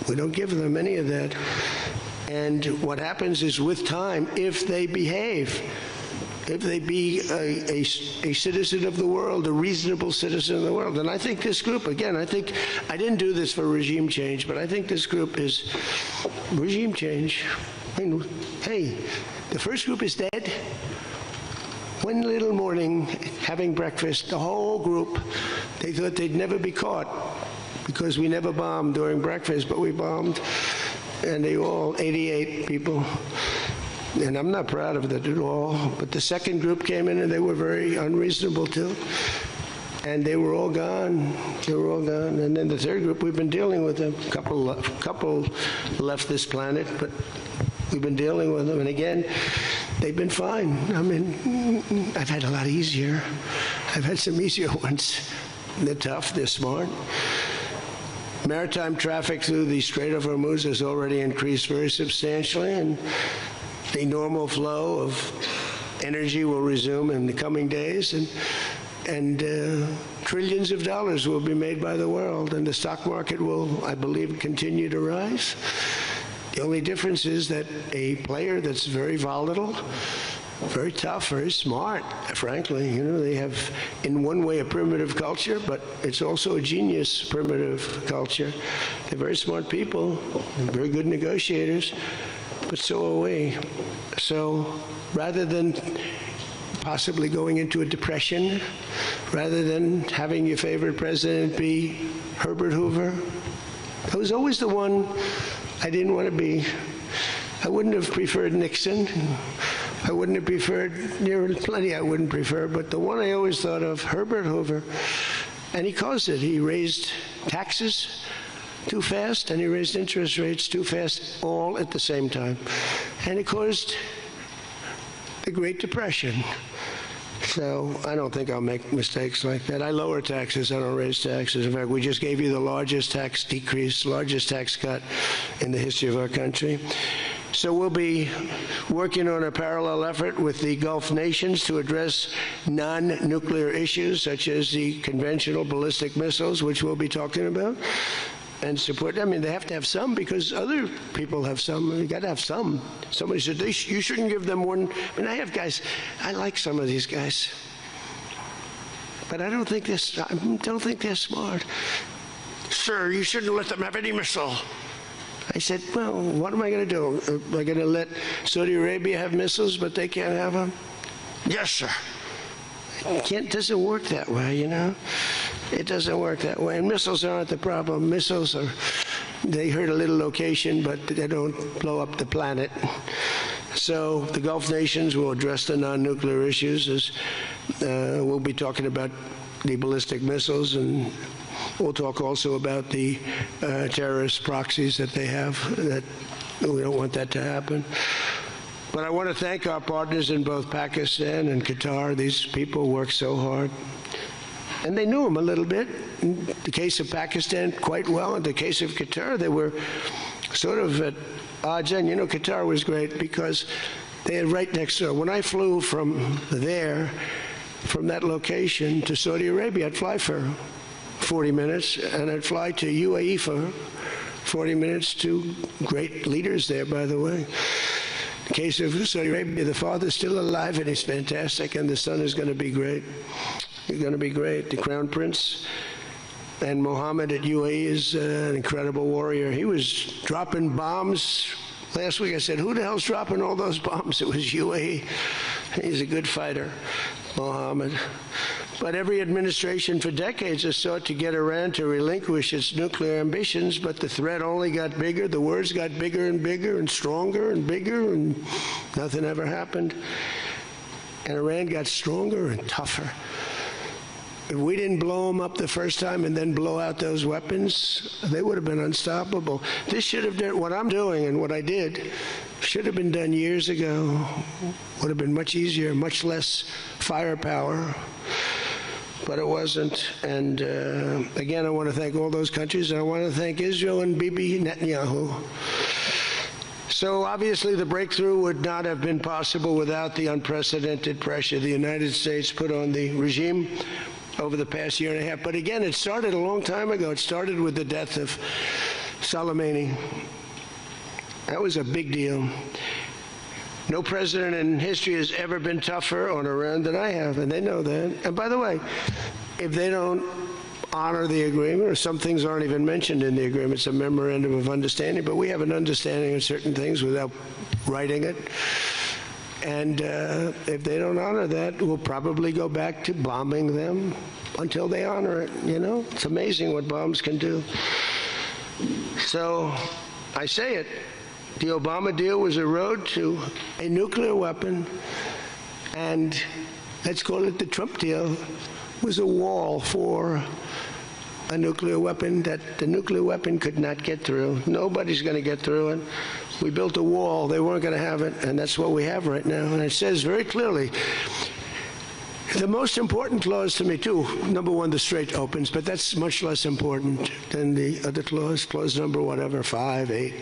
We don't give them any of that. And what happens is, with time, if they behave, if they be a citizen of the world, a reasonable citizen of the world. And I think this group, again, I didn't do this for regime change, but I think this group is regime change. I mean, hey, the first group is dead. One little morning, having breakfast, the whole group, they thought they'd never be caught because we never bombed during breakfast, but we bombed. And they all, 88 people, and I'm not proud of that at all, but the second group came in and they were very unreasonable too. And they were all gone. They were all gone. And then the third group, we've been dealing with them. A couple left this planet, but we've been dealing with them. And again, they've been fine. I mean, I've had a lot easier. I've had some easier ones. They're tough, they're smart. Maritime traffic through the Strait of Hormuz has already increased very substantially, and the normal flow of energy will resume in the coming days, and trillions of dollars will be made by the world, and the stock market will, I believe, continue to rise. The only difference is that a player that's very volatile, very tough, very smart, frankly. They have, in one way, a primitive culture, but it's also a genius primitive culture. They're very smart people, very good negotiators, but so are we. So rather than possibly going into a depression, rather than having your favorite president be Herbert Hoover, I was always the one I didn't want to be. I wouldn't have preferred Nixon. I wouldn't have preferred, there are plenty I wouldn't prefer, but the one I always thought of, Herbert Hoover, and he caused it. He raised taxes too fast, and he raised interest rates too fast, all at the same time. And it caused the Great Depression. So I don't think I'll make mistakes like that. I lower taxes, I don't raise taxes. In fact, we just gave you the largest tax decrease, largest tax cut in the history of our country. So we'll be working on a parallel effort with the Gulf nations to address non-nuclear issues, such as the conventional ballistic missiles, which we'll be talking about, and support. I mean, they have to have some because other people have some. You got to have some. Somebody said, you shouldn't give them one. I mean, I have guys, I like some of these guys, but I don't think they're smart. Sir, you shouldn't let them have any missile. I said, well, what am I going to do? Am I going to let Saudi Arabia have missiles, but they can't have them? Yes, sir. It doesn't work that way, you know? It doesn't work that way. And missiles aren't the problem. Missiles they hurt a little location, but they don't blow up the planet. So the Gulf nations will address the non-nuclear issues. As we'll be talking about the ballistic missiles, and we'll talk also about the terrorist proxies that they have. That we don't want that to happen. But I want to thank our partners in both Pakistan and Qatar. These people work so hard. And they knew him a little bit. In the case of Pakistan, quite well. In the case of Qatar, they were sort of at odds. And, you know, Qatar was great because they had right next door. When I flew from there, from that location to Saudi Arabia, I'd fly for 40 minutes, and I'd fly to UAE for 40 minutes, to great leaders there, by the way. In the case of Saudi Arabia, the father's still alive, and he's fantastic, and the son is going to be great. He's going to be great. The Crown Prince and Mohammed at UAE is an incredible warrior. He was dropping bombs. Last week I said, who the hell's dropping all those bombs? It was UAE. He's a good fighter, Mohammed. But every administration for decades has sought to get Iran to relinquish its nuclear ambitions, but the threat only got bigger. The words got bigger and bigger and stronger and bigger, and nothing ever happened. And Iran got stronger and tougher. If we didn't blow them up the first time and then blow out those weapons, they would have been unstoppable. This should have done, what I'm doing and what I did, should have been done years ago. Would have been much easier, much less firepower. But it wasn't. And again, I want to thank all those countries, and I want to thank Israel and Bibi Netanyahu. So obviously the breakthrough would not have been possible without the unprecedented pressure the United States put on the regime over the past year and a half. But again, it started a long time ago. It started with the death of Soleimani. That was a big deal. No president in history has ever been tougher on Iran than I have, and they know that. And by the way, if they don't honor the agreement, or some things aren't even mentioned in the agreement, it's a memorandum of understanding, but we have an understanding of certain things without writing it. And if they don't honor that, we'll probably go back to bombing them until they honor it, you know? It's amazing what bombs can do. So I say it. The Obama deal was a road to a nuclear weapon, and let's call it the Trump deal, was a wall for a nuclear weapon that the nuclear weapon could not get through. Nobody's going to get through it. We built a wall. They weren't going to have it, and that's what we have right now. And it says very clearly, the most important clause to me, too, number one, the Strait opens, but that's much less important than the other clause, clause number whatever, 5, 8,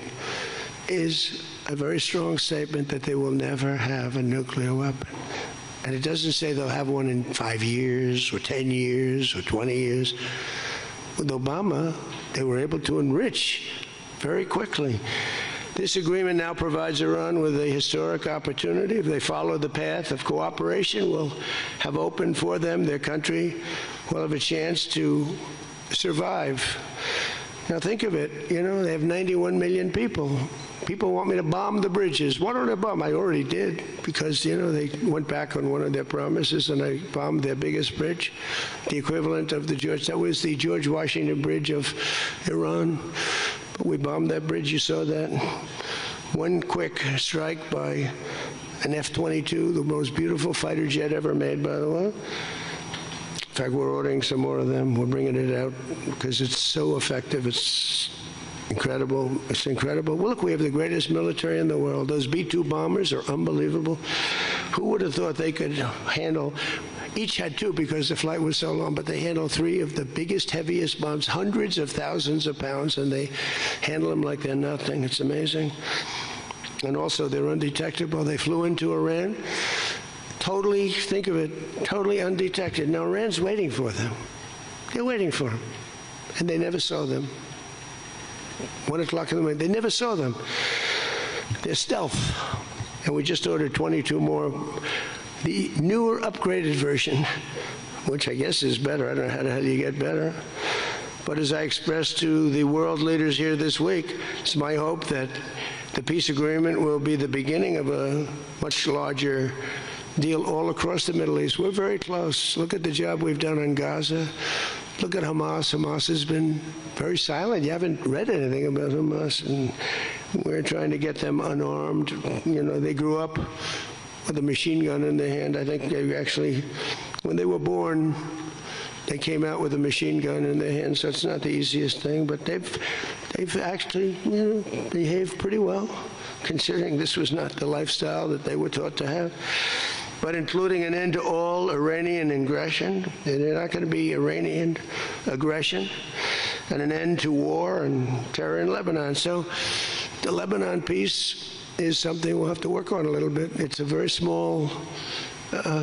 is a very strong statement that they will never have a nuclear weapon. And it doesn't say they'll have one in 5 years or 10 years or 20 years. With Obama, they were able to enrich very quickly. This agreement now provides Iran with a historic opportunity. If they follow the path of cooperation we'll have opened for them, their country will have a chance to survive. Now think of it, you know, they have 91 million people. People want me to bomb the bridges. Why don't I bomb? I already did, because, you know, they went back on one of their promises, and I bombed their biggest bridge, the equivalent of that was the George Washington Bridge of Iran. But we bombed that bridge, you saw that. One quick strike by an F-22, the most beautiful fighter jet ever made, by the way. In fact, we're ordering some more of them. We're bringing it out because it's so effective. It's incredible. It's incredible. Well, look, we have the greatest military in the world. Those B-2 bombers are unbelievable. Who would have thought they could handle, each had two because the flight was so long, but they handled three of the biggest, heaviest bombs, hundreds of thousands of pounds, and they handle them like they're nothing. It's amazing. And also, they're undetectable. They flew into Iran, totally, think of it, totally undetected. Now, Iran's waiting for them. They're waiting for them. And they never saw them. 1 o'clock in the morning, they never saw them. They're stealth. And we just ordered 22 more. The newer, upgraded version, which I guess is better. I don't know how the hell you get better. But as I expressed to the world leaders here this week, it's my hope that the peace agreement will be the beginning of a much larger deal all across the Middle East. We're very close. Look at the job we've done on Gaza. Look at Hamas. Hamas has been very silent. You haven't read anything about Hamas, and we're trying to get them unarmed. You know, they grew up with a machine gun in their hand. I think they actually, when they were born, they came out with a machine gun in their hand, so it's not the easiest thing, but they've actually, you know, behaved pretty well, considering this was not the lifestyle that they were taught to have. But including an end to all Iranian aggression, they're not going to be Iranian aggression, and an end to war and terror in Lebanon. So the Lebanon peace is something we'll have to work on a little bit. It's a very small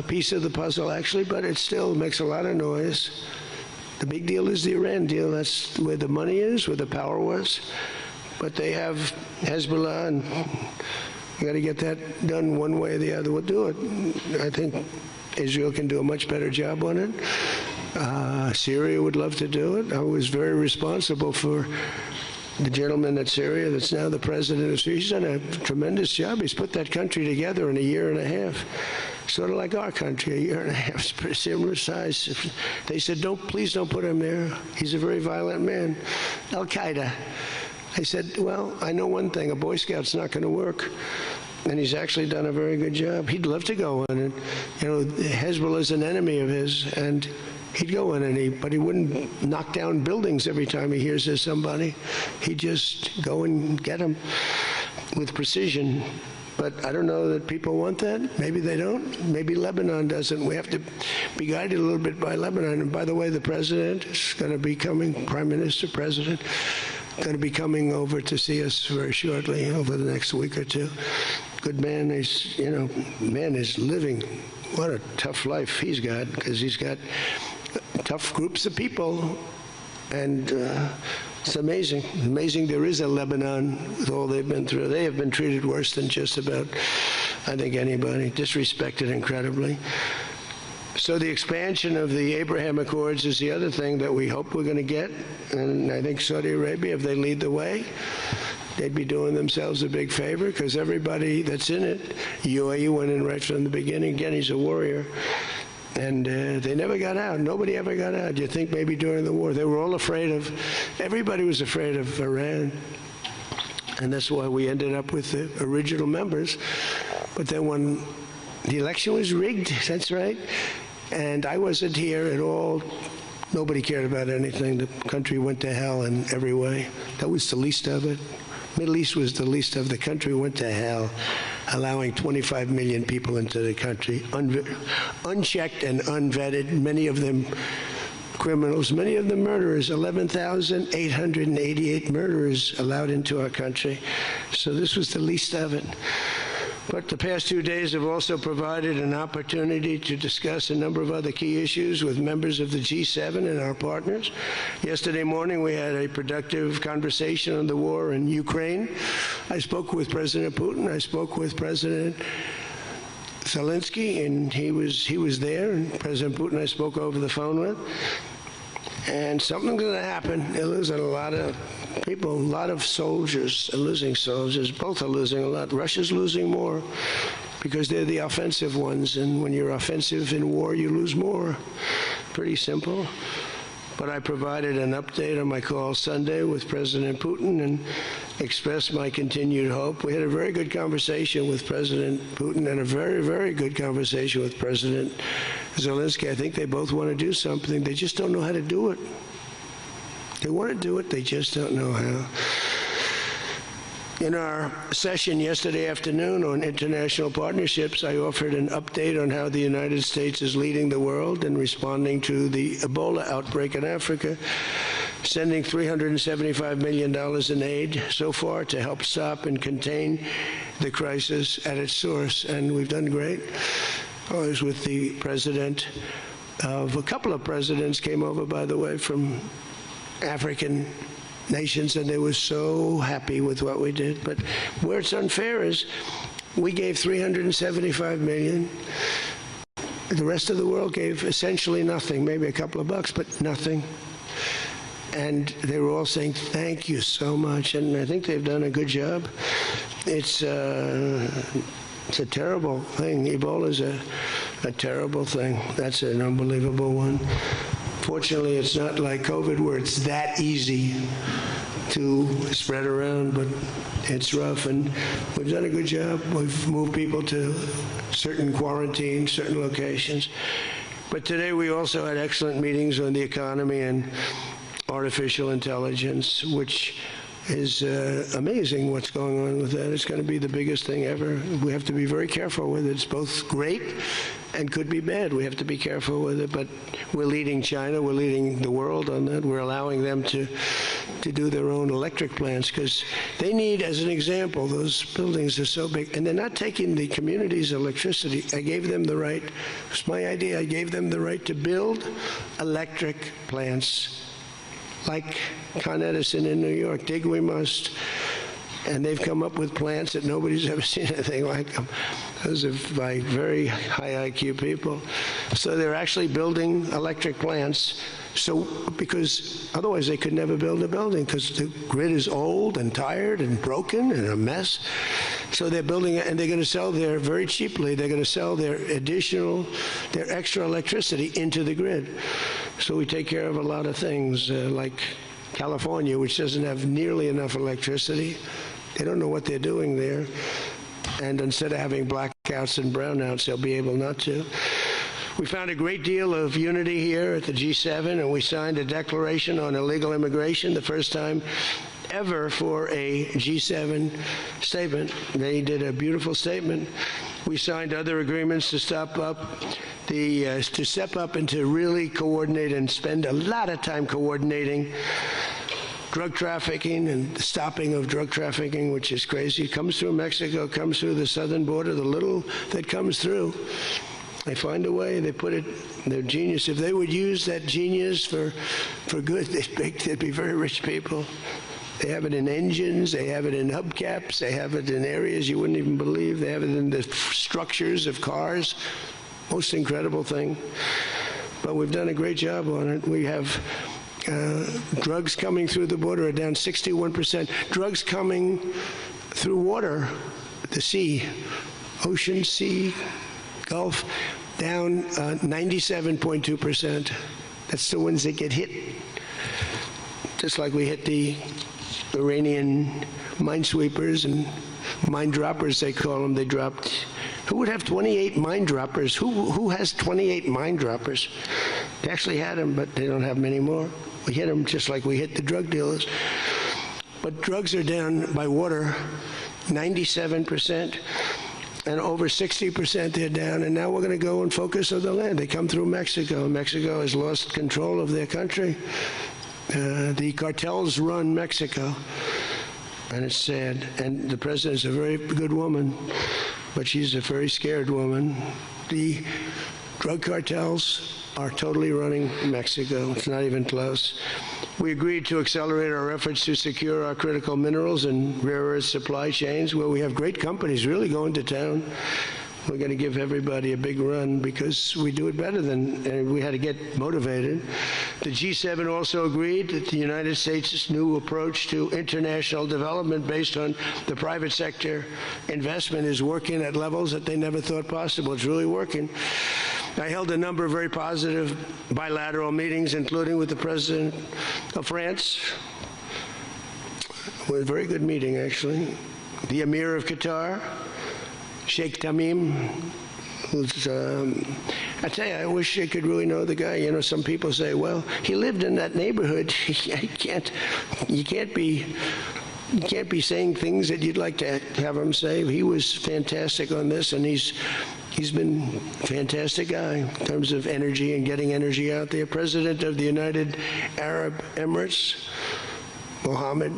piece of the puzzle, actually, but it still makes a lot of noise. The big deal is the Iran deal. That's where the money is, where the power was. But they have Hezbollah, and you got to get that done one way or the other. We'll do it. I think Israel can do a much better job on it. Syria would love to do it. I was very responsible for the gentleman at Syria that's now the president of Syria. He's done a tremendous job. He's put that country together in a year and a half. Sort of like our country, a year and a half. It's pretty similar size. They said, please don't put him there. He's a very violent man. Al-Qaeda. I said, well, I know one thing, a Boy Scout's not going to work. And he's actually done a very good job. He'd love to go in. And, you know, Hezbollah is an enemy of his, and he'd go in, but he wouldn't knock down buildings every time he hears there's somebody. He'd just go and get them with precision. But I don't know that people want that. Maybe they don't. Maybe Lebanon doesn't. We have to be guided a little bit by Lebanon. And by the way, the president is going to be coming, Prime Minister, President, going to be coming over to see us very shortly, over the next week or two. Good man. He's, you know, man is living. What a tough life he's got, because he's got tough groups of people. And it's amazing. Amazing there is a Lebanon with all they've been through. They have been treated worse than just about, I think, anybody. Disrespected incredibly. So the expansion of the Abraham Accords is the other thing that we hope we're going to get. And I think Saudi Arabia, if they lead the way, they'd be doing themselves a big favor, because everybody that's in it, UAE went in right from the beginning. Again, he's a warrior. And they never got out. Nobody ever got out. You think maybe during the war. They were all afraid of, everybody was afraid of Iran. And that's why we ended up with the original members. But then when the election was rigged, that's right, and I wasn't here at all, nobody cared about anything. The country went to hell in every way. That was the least of it. Middle East was the least of the country went to hell, allowing 25 million people into the country, unchecked and unvetted, many of them criminals, many of them murderers, 11,888 murderers allowed into our country. So this was the least of it. But the past 2 days have also provided an opportunity to discuss a number of other key issues with members of the G7 and our partners. Yesterday morning, we had a productive conversation on the war in Ukraine. I spoke with President Putin. I spoke with President Zelensky, and he was there. And President Putin I spoke over the phone with. And something's going to happen. They're losing a lot of people, a lot of soldiers are losing soldiers. Both are losing a lot. Russia's losing more because they're the offensive ones. And when you're offensive in war, you lose more. Pretty simple. But I provided an update on my call Sunday with President Putin and expressed my continued hope. We had a very good conversation with President Putin and a very, very good conversation with President Zelensky. I think they both want to do something. They just don't know how to do it. They want to do it. They just don't know how. In our session yesterday afternoon on international partnerships, I offered an update on how the United States is leading the world in responding to the Ebola outbreak in Africa, sending $375 million in aid so far to help stop and contain the crisis at its source, and we've done great. I was with the president of a couple of presidents came over, by the way, from African nations, and they were so happy with what we did. But where it's unfair is we gave $375 million. The rest of the world gave essentially nothing, maybe a couple of bucks, but nothing. And they were all saying, thank you so much. And I think they've done a good job. It's a terrible thing. Ebola is a terrible thing. That's an unbelievable one. Fortunately, it's not like COVID where it's that easy to spread around, but it's rough, and we've done a good job. We've moved people to certain quarantine, certain locations. But today we also had excellent meetings on the economy and artificial intelligence, which is amazing what's going on with that. It's going to be the biggest thing ever. We have to be very careful with it. It's both great and could be bad. We have to be careful with it, but we're leading China, we're leading the world on that. We're allowing them to do their own electric plants because they need, as an example, those buildings are so big, and they're not taking the community's electricity. I gave them the right, it's my idea, I gave them the right to build electric plants like Con Edison in New York. Dig we must. And they've come up with plants that nobody's ever seen anything like them. Those are by very high IQ people. So they're actually building electric plants. So, because otherwise they could never build a building because the grid is old and tired and broken and a mess. So they're building it, and they're going to sell very cheaply, they're going to sell their extra electricity into the grid. So we take care of a lot of things, like California, which doesn't have nearly enough electricity. They don't know what they're doing there. And instead of having blackouts and brownouts, they'll be able not to. We found a great deal of unity here at the G7, and we signed a declaration on illegal immigration, the first time ever for a G7 statement. They did a beautiful statement. We signed other agreements to step up and to really coordinate and spend a lot of time coordinating drug trafficking and the stopping of drug trafficking, which is crazy. It comes through Mexico, comes through the southern border, the little that comes through. They find a way, they put it, they're genius. If they would use that genius for good, they'd be very rich people. They have it in engines, they have it in hubcaps, they have it in areas you wouldn't even believe, they have it in the structures of cars. Most incredible thing. But we've done a great job on it. We have drugs coming through the border are down 61%. Drugs coming through water, the sea, ocean, sea, Gulf, down 97.2%. That's the ones that get hit. Just like we hit the Iranian minesweepers and mine droppers, they call them. They dropped. Who would have 28 mine droppers? Who has 28 mine droppers? They actually had them, but they don't have them anymore. We hit them just like we hit the drug dealers. But drugs are down by water 97%, and over 60% they're down. And now we're going to go and focus on the land. They come through Mexico. Mexico has lost control of their country. The cartels run Mexico, and it's sad. And the president's a very good woman, but she's a very scared woman. The drug cartels are totally running Mexico. It's not even close. We agreed to accelerate our efforts to secure our critical minerals and rare earth supply chains, where we have great companies really going to town. We're going to give everybody a big run because we do it better than, and we had to get motivated. The G7 also agreed that the United States' new approach to international development based on the private sector investment is working at levels that they never thought possible. It's really working. I held a number of very positive bilateral meetings, including with the President of France. It was a very good meeting, actually. The Emir of Qatar, Sheikh Tamim, who's, I tell you, I wish I could really know the guy. You know, some people say, well, he lived in that neighborhood. You can't be saying things that you'd like to have him say. He was fantastic on this, and he's been a fantastic guy in terms of energy and getting energy out there. President of the United Arab Emirates, Mohammed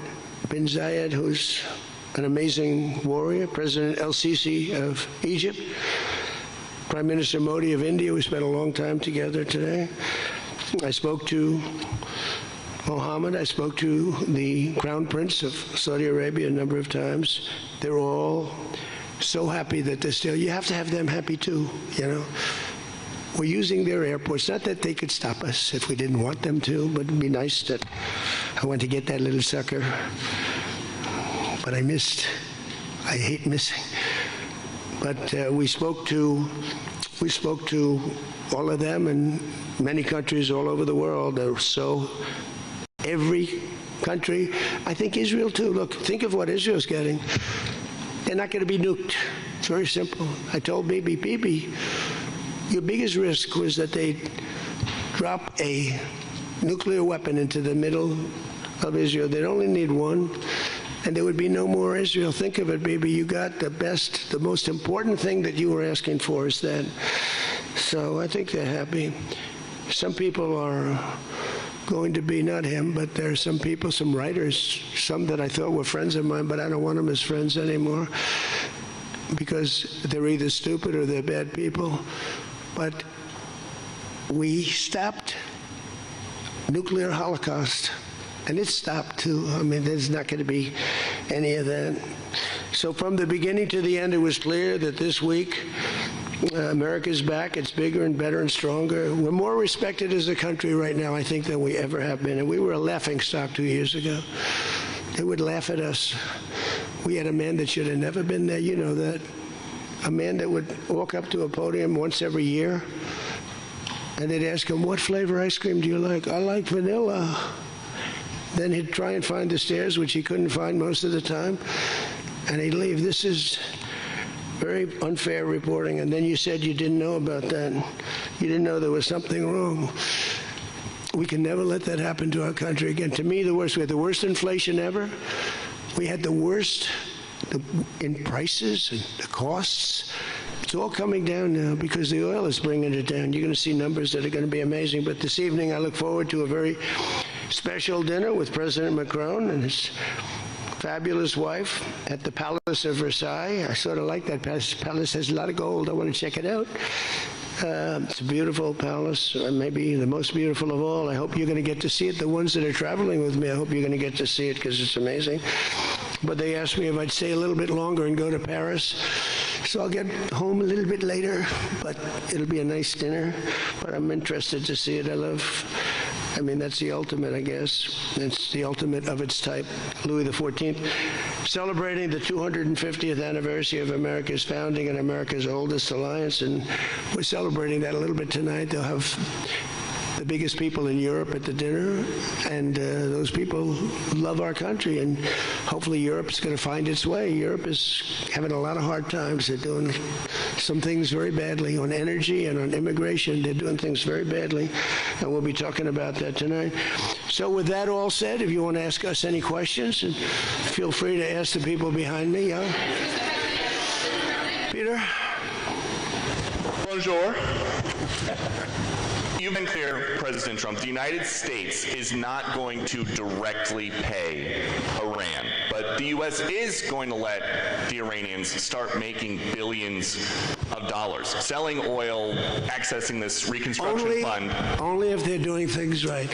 bin Zayed, who's an amazing warrior. President El-Sisi of Egypt. Prime Minister Modi of India. We spent a long time together today. I spoke to Mohammed. I spoke to the Crown Prince of Saudi Arabia a number of times. They're all so happy that they're still, you have to have them happy too, you know. We're using their airports, not that they could stop us if we didn't want them to, but it'd be nice that I went to get that little sucker. But I missed. I hate missing. But we spoke to all of them and many countries all over the world. So every country, I think Israel too. Look, think of what Israel's getting. They're not going to be nuked. It's very simple. I told Bibi, your biggest risk was that they drop a nuclear weapon into the middle of Israel. They'd only need one, and there would be no more Israel. Think of it, Bibi. You got the best, the most important thing that you were asking for is that. So I think they're happy. Some people are going to be, not him, but there are some people, some writers, some that I thought were friends of mine, but I don't want them as friends anymore because they're either stupid or they're bad people. But we stopped nuclear holocaust, and it stopped too. I mean, there's not going to be any of that. So from the beginning to the end, it was clear that this week America's back. It's bigger and better and stronger. We're more respected as a country right now, I think, than we ever have been. And we were a laughingstock 2 years ago. They would laugh at us. We had a man that should have never been there. You know that. A man that would walk up to a podium once every year, and they'd ask him, what flavor ice cream do you like? I like vanilla. Then he'd try and find the stairs, which he couldn't find most of the time, and he'd leave. This is very unfair reporting. And then you said you didn't know about that. You didn't know there was something wrong. We can never let that happen to our country again. To me, the worst. We had the worst inflation ever. We had the worst in prices and the costs. It's all coming down now because the oil is bringing it down. You're going to see numbers that are going to be amazing. But this evening, I look forward to a very special dinner with President Macron and his fabulous wife at the Palace of Versailles. I sort of like that palace. Has a lot of gold. I want to check it out. It's a beautiful palace, maybe the most beautiful of all. I hope you're going to get to see it. The ones that are traveling with me, I hope you're going to get to see it because it's amazing. But they asked me if I'd stay a little bit longer and go to Paris. So I'll get home a little bit later, but it'll be a nice dinner. But I'm interested to see it. I mean, that's the ultimate, I guess. It's the ultimate of its type. Louis XIV, celebrating the 250th anniversary of America's founding and America's oldest alliance, and we're celebrating that a little bit tonight. They'll have the biggest people in Europe at the dinner, and those people love our country, and hopefully Europe's going to find its way. Europe is having a lot of hard times. They're doing some things very badly on energy and on immigration. They're doing things very badly, and we'll be talking about that tonight. So with that all said, if you want to ask us any questions, and feel free to ask the people behind me. Peter? Bonjour. You've been clear, President Trump, the United States is not going to directly pay Iran, but the U.S. is going to let the Iranians start making billions of dollars, selling oil, accessing this reconstruction fund. Only if they're doing things right.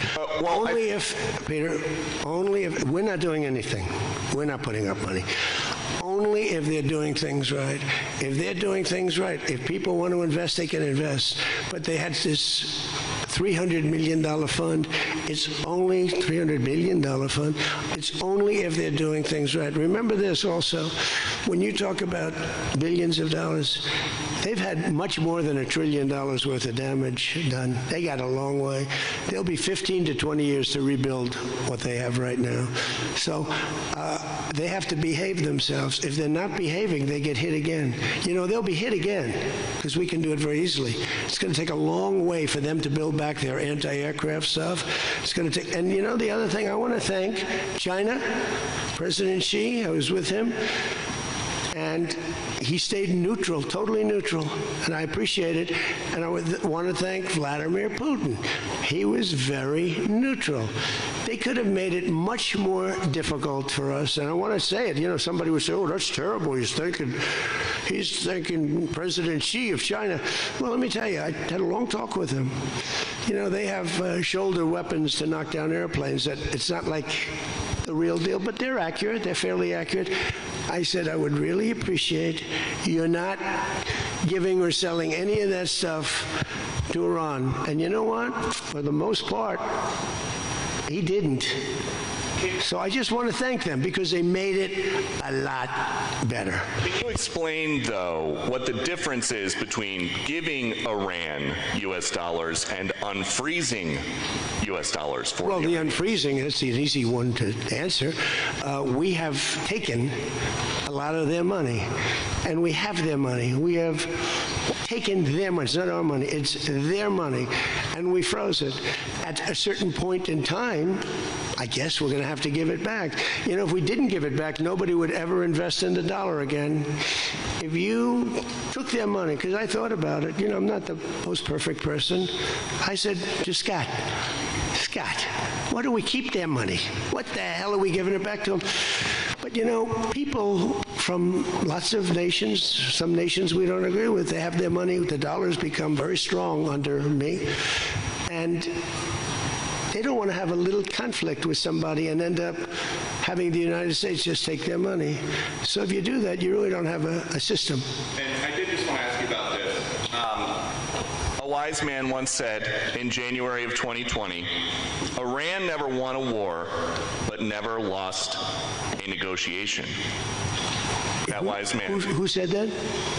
Peter, only if we're not doing anything. We're not putting up money. only if they're doing things right. If they're doing things right, if people want to invest, they can invest. But they had this $300 million fund. It's only $300 billion fund. It's only if they're doing things right. Remember this also, when you talk about billions of dollars, they've had much more than $1 trillion worth of damage done. They got a long way. There'll be 15 to 20 years to rebuild what they have right now. So they have to behave themselves. If they're not behaving, they get hit again. You know, they'll be hit again because we can do it very easily. It's going to take a long way for them to build back their anti-aircraft stuff. It's going to take, and you know, the other thing I want to thank China, President Xi, I was with him, and he stayed neutral, totally neutral, and I appreciate it. And I want to thank Vladimir Putin. He was very neutral. They could have made it much more difficult for us, and I want to say it. You know, somebody would say, "Oh, that's terrible. He's thanking President Xi of China." Well, let me tell you, I had a long talk with him. You know, they have shoulder weapons to knock down airplanes. That it's not like the real deal, but they're accurate. They're fairly accurate. I said I would really appreciate you're not giving or selling any of that stuff to Iran. And you know what? For the most part, he didn't. So I just want to thank them because they made it a lot better. Can you explain, though, what the difference is between giving Iran U.S. dollars and unfreezing U.S. dollars for Well, the unfreezing, that's an easy one to answer. We have taken a lot of their money, and we have their money. We have taken their money. It's not our money. It's their money, and we froze it. At a certain point in time, I guess we're going to have to give it back. You know, if we didn't give it back, nobody would ever invest in the dollar again. If you took their money, because I thought about it, you know, I'm not the most perfect person. I said to Scott, why do we keep their money? What the hell are we giving it back to them? But, you know, people from lots of nations, some nations we don't agree with, they have their money. The dollar's become very strong under me. And they don't want to have a little conflict with somebody and end up having the United States just take their money. So if you do that, you really don't have a system. And I did just want to ask you about this. A wise man once said in January of 2020, Iran never won a war, but never lost a negotiation. That wise man. Who said that?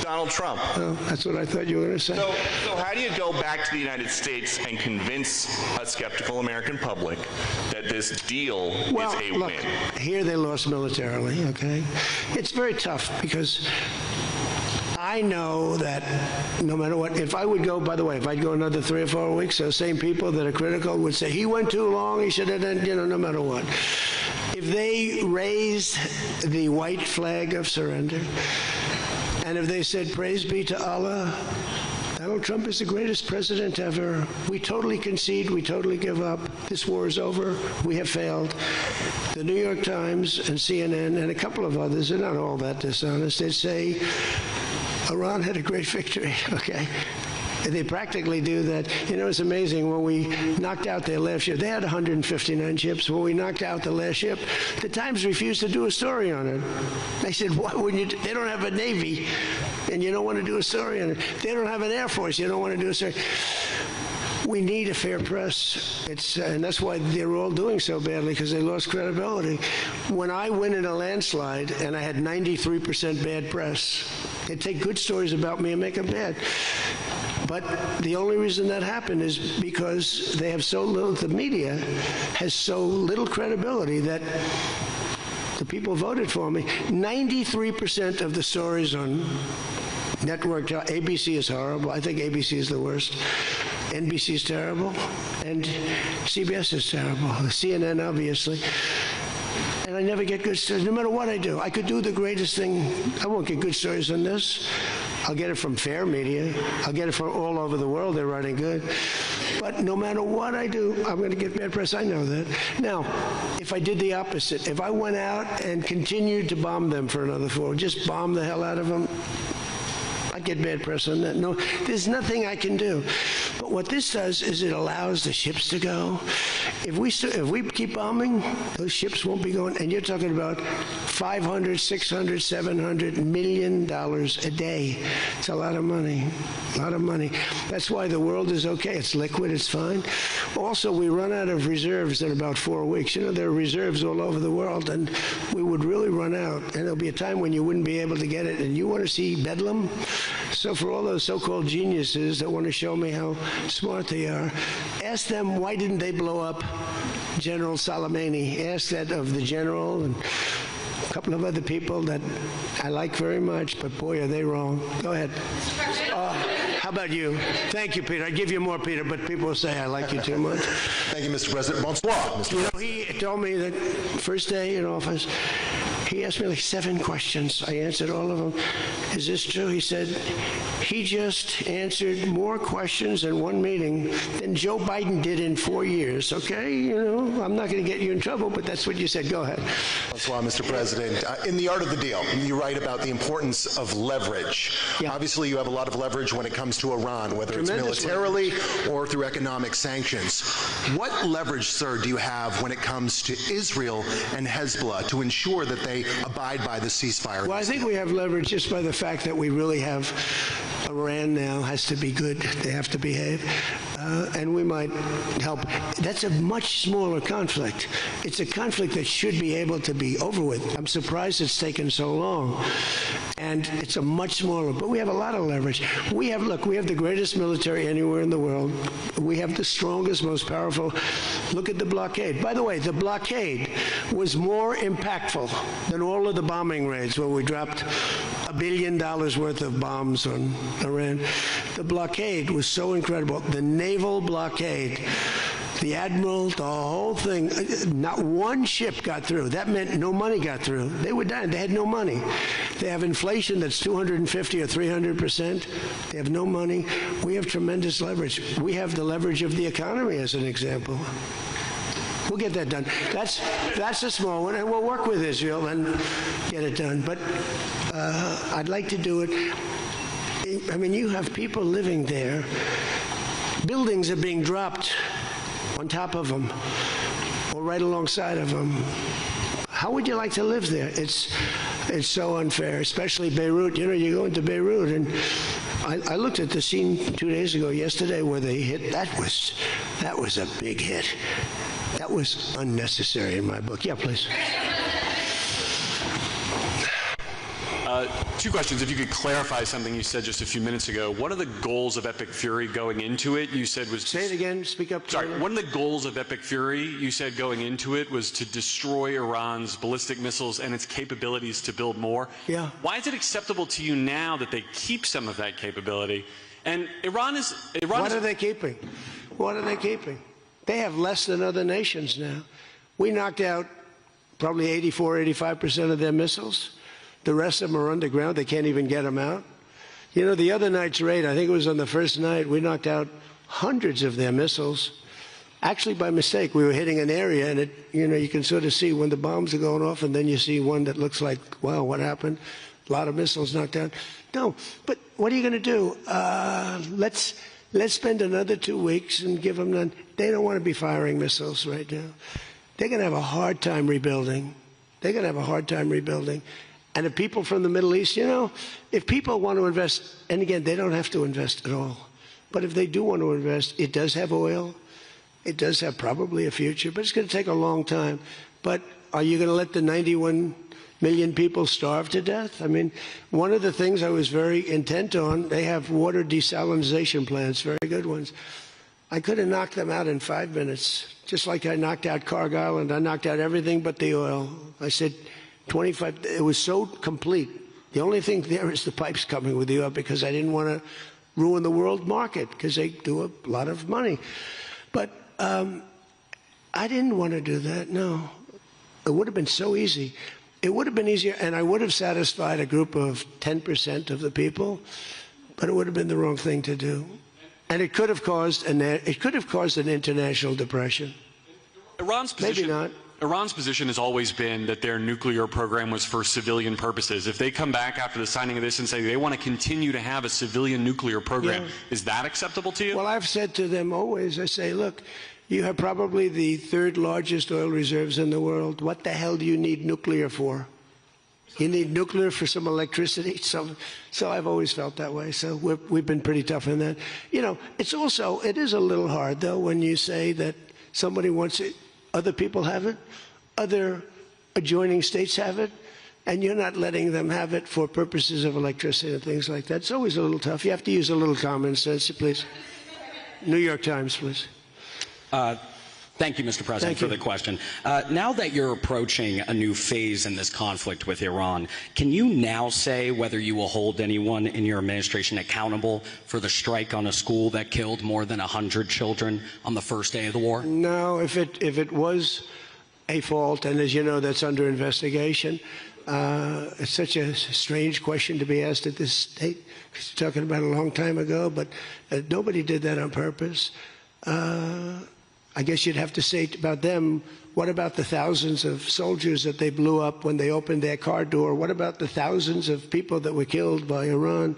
Donald Trump. Oh, that's what I thought you were going to say. So how do you go back to the United States and convince a skeptical American public that this deal is a look, win? Here they lost militarily, okay? It's very tough because I know that no matter what, if I would go, by the way, if I'd go another 3 or 4 weeks, those same people that are critical would say, he went too long, he should have done, you know, no matter what. If they raised the white flag of surrender, and if they said, praise be to Allah, Donald Trump is the greatest president ever. We totally concede. We totally give up. This war is over. We have failed. The New York Times and CNN and a couple of others, they're not all that dishonest. They say Iran had a great victory, okay? They practically do that. You know, it's amazing. When we knocked out their last ship, they had 159 ships. When we knocked out the last ship, the Times refused to do a story on it. They said, why wouldn't you? They don't have a Navy, and you don't want to do a story on it. They don't have an Air Force. You don't want to do a story. We need a fair press. And that's why they're all doing so badly, because they lost credibility. When I win in a landslide and I had 93% bad press, they take good stories about me and make them bad. But the only reason that happened is because they have so little, the media has so little credibility that the people voted for me. 93% of the stories on network, ABC is horrible. I think ABC is the worst. NBC is terrible. And CBS is terrible. CNN, obviously. And I never get good stories, no matter what I do. I could do the greatest thing. I won't get good stories on this. I'll get it from fair media. I'll get it from all over the world. They're writing good. But no matter what I do, I'm going to get bad press. I know that. Now, if I did the opposite, if I went out and continued to bomb them for another 4, just bomb the hell out of them, I'd get bad press on that. No, there's nothing I can do. But what this does is it allows the ships to go. If we keep bombing, those ships won't be going. And you're talking about $500, $600, $700 million a day. It's a lot of money. A lot of money. That's why the world is okay. It's liquid. It's fine. Also, we run out of reserves in about 4 weeks. You know, there are reserves all over the world, and we would really run out. And there'll be a time when you wouldn't be able to get it. And you want to see bedlam? So for all those so-called geniuses that want to show me how smart they are, ask them why didn't they blow up General Soleimani. Ask that of the general and a couple of other people that I like very much, but boy, are they wrong. Go ahead. How about you? Thank you, Peter. I give you more, Peter, but people will say I like you too much. Thank you, Mr. President. Bonsoir, Mr. President. He told me that first day in office, he asked me like 7 questions. I answered all of them. Is this true? He said he just answered more questions in one meeting than Joe Biden did in 4 years. Okay, you know, I'm not going to get you in trouble, but that's what you said. Go ahead. Bonsoir, Mr. President. In The Art of the Deal, you write about the importance of leverage. Yeah. Obviously, you have a lot of leverage when it comes to Iran, whether it's militarily or through economic sanctions. What leverage, sir, do you have when it comes to Israel and Hezbollah to ensure that they abide by the ceasefire? Well, I think we have leverage just by the fact that we really have Iran now has to be good. They have to behave. And we might help. That's a much smaller conflict. It's a conflict that should be able to be over with. I'm surprised it's taken so long. And it's a much smaller, but we have a lot of leverage. We have the greatest military anywhere in the world. We have the strongest, most powerful. Look at the blockade. By the way, the blockade was more impactful than all of the bombing raids where we dropped $1 billion worth of bombs on Iran. The blockade was so incredible. The naval blockade, the admiral, the whole thing, not one ship got through. That meant no money got through. They were dying. They had no money. They have inflation that's 250 or 300%. They have no money. We have tremendous leverage. We have the leverage of the economy as an example. We'll get that done. That's a small one, and we'll work with Israel and get it done. But I'd like to do it. I mean, you have people living there. Buildings are being dropped on top of them or right alongside of them. How would you like to live there? It's so unfair, especially Beirut. You know, you go into Beirut, and I looked at the scene 2 days ago, yesterday, where they hit. That was a big hit. That was unnecessary in my book. Yeah, please. 2 questions. If you could clarify something you said just a few minutes ago. One of the goals of Epic Fury going into it, you said was... Say it again. Speak up. Sorry. One of the goals of Epic Fury, you said going into it, was to destroy Iran's ballistic missiles and its capabilities to build more. Yeah. Why is it acceptable to you now that they keep some of that capability? And Iran is... What are they keeping? What are they keeping? They have less than other nations now. We knocked out probably 84, 85% of their missiles. The rest of them are underground. They can't even get them out. You know, the other night's raid, I think it was on the first night, we knocked out hundreds of their missiles. Actually, by mistake, we were hitting an area, and you can sort of see when the bombs are going off, and then you see one that looks like, wow, what happened? A lot of missiles knocked out. No, but what are you going to do? Let's spend another 2 weeks and give them none. They don't want to be firing missiles right now. They're going to have a hard time rebuilding. And the people from the Middle East, if people want to invest, and again, they don't have to invest at all. But if they do want to invest, it does have oil. It does have probably a future, but it's going to take a long time. But are you going to let the 91 million people starve to death? I mean, one of the things I was very intent on, they have water desalination plants, very good ones. I could have knocked them out in 5 minutes, just like I knocked out Cargill, and I knocked out everything but the oil. I said 25, it was so complete. The only thing there is the pipes coming with the oil, because I didn't want to ruin the world market, because they do a lot of money. But I didn't want to do that, no. It would have been so easy. It would have been easier, and I would have satisfied a group of 10% of the people, but it would have been the wrong thing to do. And it could have caused an international depression. Iran's position, maybe not. Iran's position has always been that their nuclear program was for civilian purposes. If they come back after the signing of this and say they want to continue to have a civilian nuclear program, is that acceptable to you? Well, I've said to them always, I say, look, You have probably the third largest oil reserves in the world. What the hell do you need nuclear for? You need nuclear for some electricity. So I've always felt that way. So we've been pretty tough on that. You know, it is a little hard, though, when you say that somebody wants it, other people have it, other adjoining states have it, and you're not letting them have it for purposes of electricity and things like that. It's always a little tough. You have to use a little common sense, please. New York Times, please. Thank you, Mr. President, for the question. Now that you're approaching a new phase in this conflict with Iran, can you now say whether you will hold anyone in your administration accountable for the strike on a school that killed more than 100 children on the first day of the war? No, if it was a fault, and as you know, that's under investigation. It's such a strange question to be asked at this state, because you're talking about a long time ago, but nobody did that on purpose. I guess you'd have to say about them, what about the thousands of soldiers that they blew up when they opened their car door? What about the thousands of people that were killed by Iran?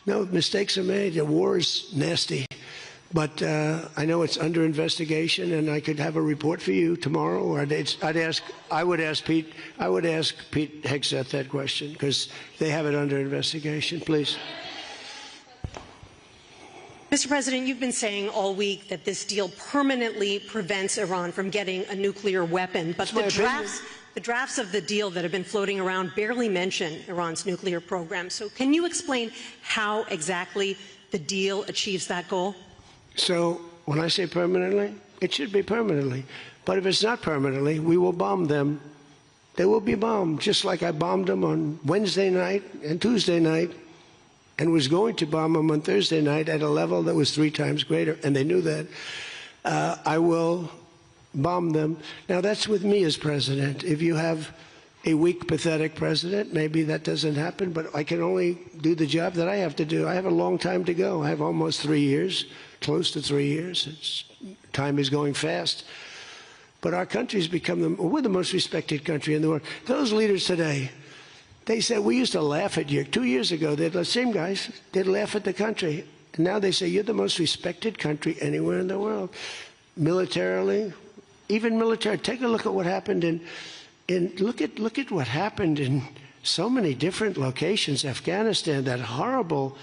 No, mistakes are made. The war is nasty. But I know it's under investigation, and I could have a report for you tomorrow. Or I would ask Pete Hegseth that question, because they have it under investigation. Please. Mr. President, you've been saying all week that this deal permanently prevents Iran from getting a nuclear weapon, but the drafts of the deal that have been floating around barely mention Iran's nuclear program. So can you explain how exactly the deal achieves that goal? So when I say permanently, it should be permanently. But if it's not permanently, we will bomb them. They will be bombed, just like I bombed them on Wednesday night and Tuesday night, and was going to bomb them on Thursday night at a level that was 3 times greater, and they knew that. I will bomb them. Now, that's with me as president. If you have a weak, pathetic president, maybe that doesn't happen, but I can only do the job that I have to do. I have a long time to go. I have almost 3 years, close to 3 years. Time is going fast. But our country's become we're the most respected country in the world. Those leaders today, they said, we used to laugh at you. 2 years ago, the same guys, they'd laugh at the country. And now they say, you're the most respected country anywhere in the world. Militarily, even military. Take a look at what happened look at what happened in so many different locations. Afghanistan, that horrible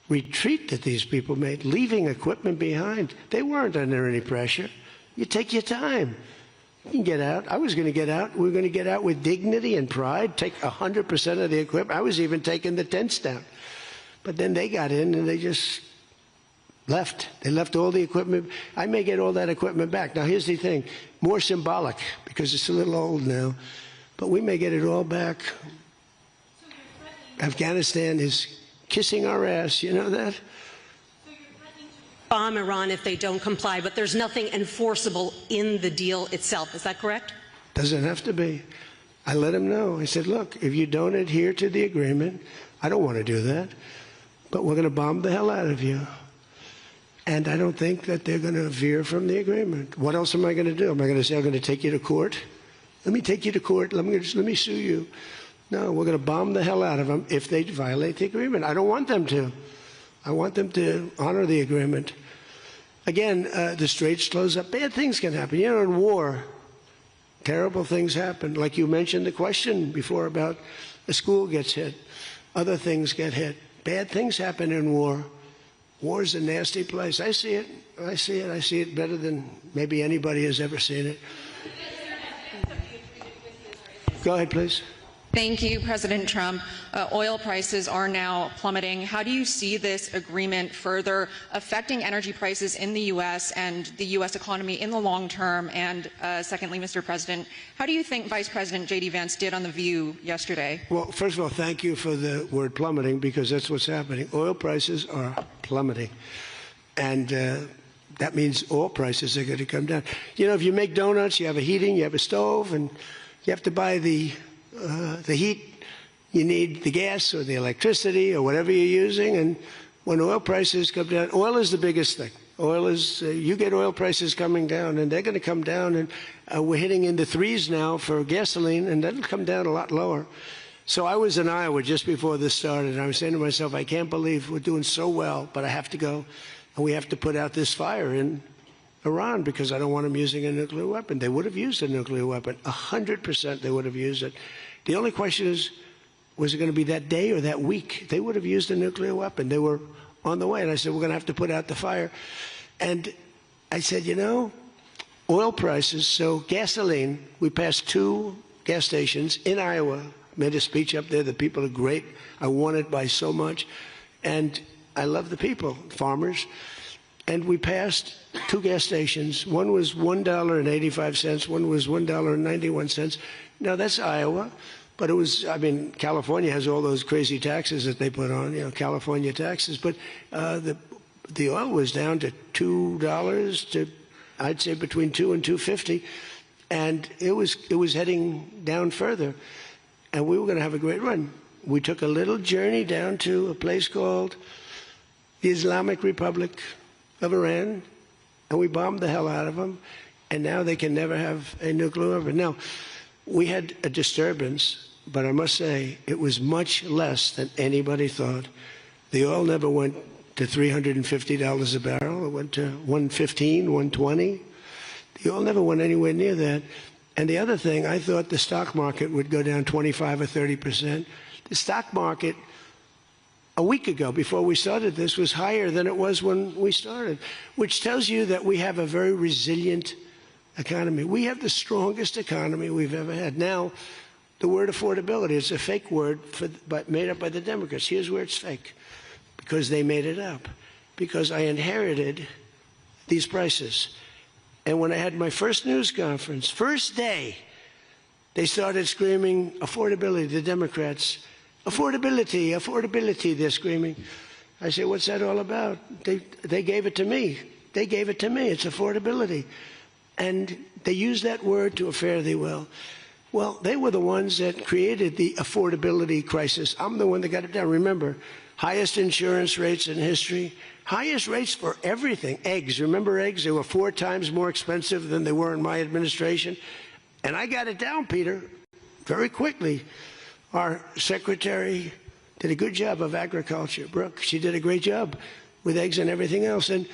retreat that these people made, leaving equipment behind. They weren't under any pressure. You take your time. You can get out. I was going to get out. We were going to get out with dignity and pride, take 100% of the equipment. I was even taking the tents down. But then they got in and they just left. They left all the equipment. I may get all that equipment back. Now, here's the thing. More symbolic, because it's a little old now. But we may get it all back. Afghanistan is kissing our ass. You know that? Bomb Iran if they don't comply, but there's nothing enforceable in the deal itself. Is that correct? Doesn't have to be. I let them know. I said, look, if you don't adhere to the agreement, I don't want to do that, but we're going to bomb the hell out of you. And I don't think that they're going to veer from the agreement. What else am I going to do? Am I going to say, I'm going to take you to court? Let me take you to court. Let me sue you. No, we're going to bomb the hell out of them if they violate the agreement. I don't want them to. I want them to honor the agreement. Again, the Straits close up. Bad things can happen. You know, in war, terrible things happen. Like you mentioned the question before about a school gets hit. Other things get hit. Bad things happen in war. War is a nasty place. I see it. I see it. I see it better than maybe anybody has ever seen it. Go ahead, please. Thank you, President Trump. Oil prices are now plummeting. How do you see this agreement further affecting energy prices in the U.S. and the U.S. economy in the long term? And secondly, Mr. President, how do you think Vice President J.D. Vance did on The View yesterday? Well, first of all, thank you for the word plummeting, because that's what's happening. Oil prices are plummeting. And that means oil prices are going to come down. You know, if you make donuts, you have a heating, you have a stove, and you have to buy the heat, you need the gas or the electricity or whatever you're using. And when oil prices come down, oil is the biggest thing. Oil is, you get oil prices coming down, and they're going to come down. And we're hitting into 3s now for gasoline, and that'll come down a lot lower. So I was in Iowa just before this started, and I was saying to myself, I can't believe we're doing so well, but I have to go, and we have to put out this fire in Iran because I don't want them using a nuclear weapon. They would have used a nuclear weapon. 100% they would have used it. The only question is, was it going to be that day or that week? They would have used a nuclear weapon. They were on the way. And I said, we're going to have to put out the fire. And I said, you know, oil prices, so gasoline, we passed 2 gas stations in Iowa, made a speech up there. The people are great. I won it by so much. And I love the people, farmers. And we passed 2 gas stations. One was $1.85. One was $1.91. Now, that's Iowa. But it was, I mean, California has all those crazy taxes that they put on, you know, California taxes. But the oil was down to $2 to, I'd say, between $2 and $2.50. And it was heading down further. And we were going to have a great run. We took a little journey down to a place called the Islamic Republic of Iran, and we bombed the hell out of them. And now they can never have a nuclear weapon. Now, we had a disturbance, but I must say it was much less than anybody thought. The oil never went to $350 a barrel. It went to $115, $120. The oil never went anywhere near that. And the other thing, I thought the stock market would go down 25 or 30%. The stock market a week ago, before we started this, was higher than it was when we started, which tells you that we have a very resilient economy. We have the strongest economy we've ever had. Now, the word affordability is a fake word made up by the Democrats. Here's where it's fake, because they made it up, because I inherited these prices. And when I had my first news conference, first day, they started screaming affordability, the Democrats. Affordability, affordability, they're screaming. I said, what's that all about? They gave it to me. They gave it to me. It's affordability. And they used that word to a fare thee well. Well, they were the ones that created the affordability crisis. I'm the one that got it down. Remember, highest insurance rates in history, highest rates for everything. Eggs, remember eggs? They were 4 times more expensive than they were in my administration. And I got it down, Peter, very quickly. Our secretary did a good job of agriculture, Brooke. She did a great job with eggs and everything else. And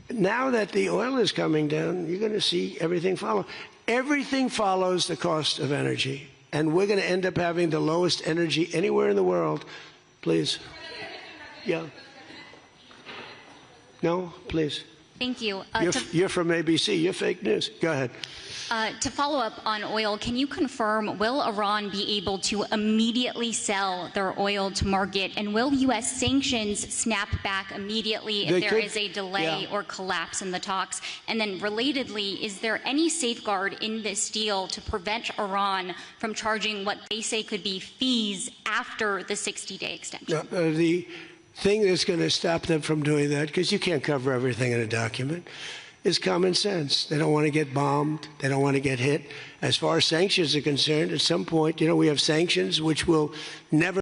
now that the oil is coming down, you're going to see everything follow. Everything follows the cost of energy. And we're going to end up having the lowest energy anywhere in the world. Please. Yeah. No, please. Thank you. You're from ABC. You're fake news. Go ahead. To follow up on oil, can you confirm, will Iran be able to immediately sell their oil to market? And will U.S. sanctions snap back immediately if there is a delay or collapse in the talks? And then relatedly, is there any safeguard in this deal to prevent Iran from charging what they say could be fees after the 60-day extension? The thing that's going to stop them from doing that, because you can't cover everything in a document, is common sense. They don't want to get bombed. They don't want to get hit. As far as sanctions are concerned, at some point, you know, we have sanctions which will never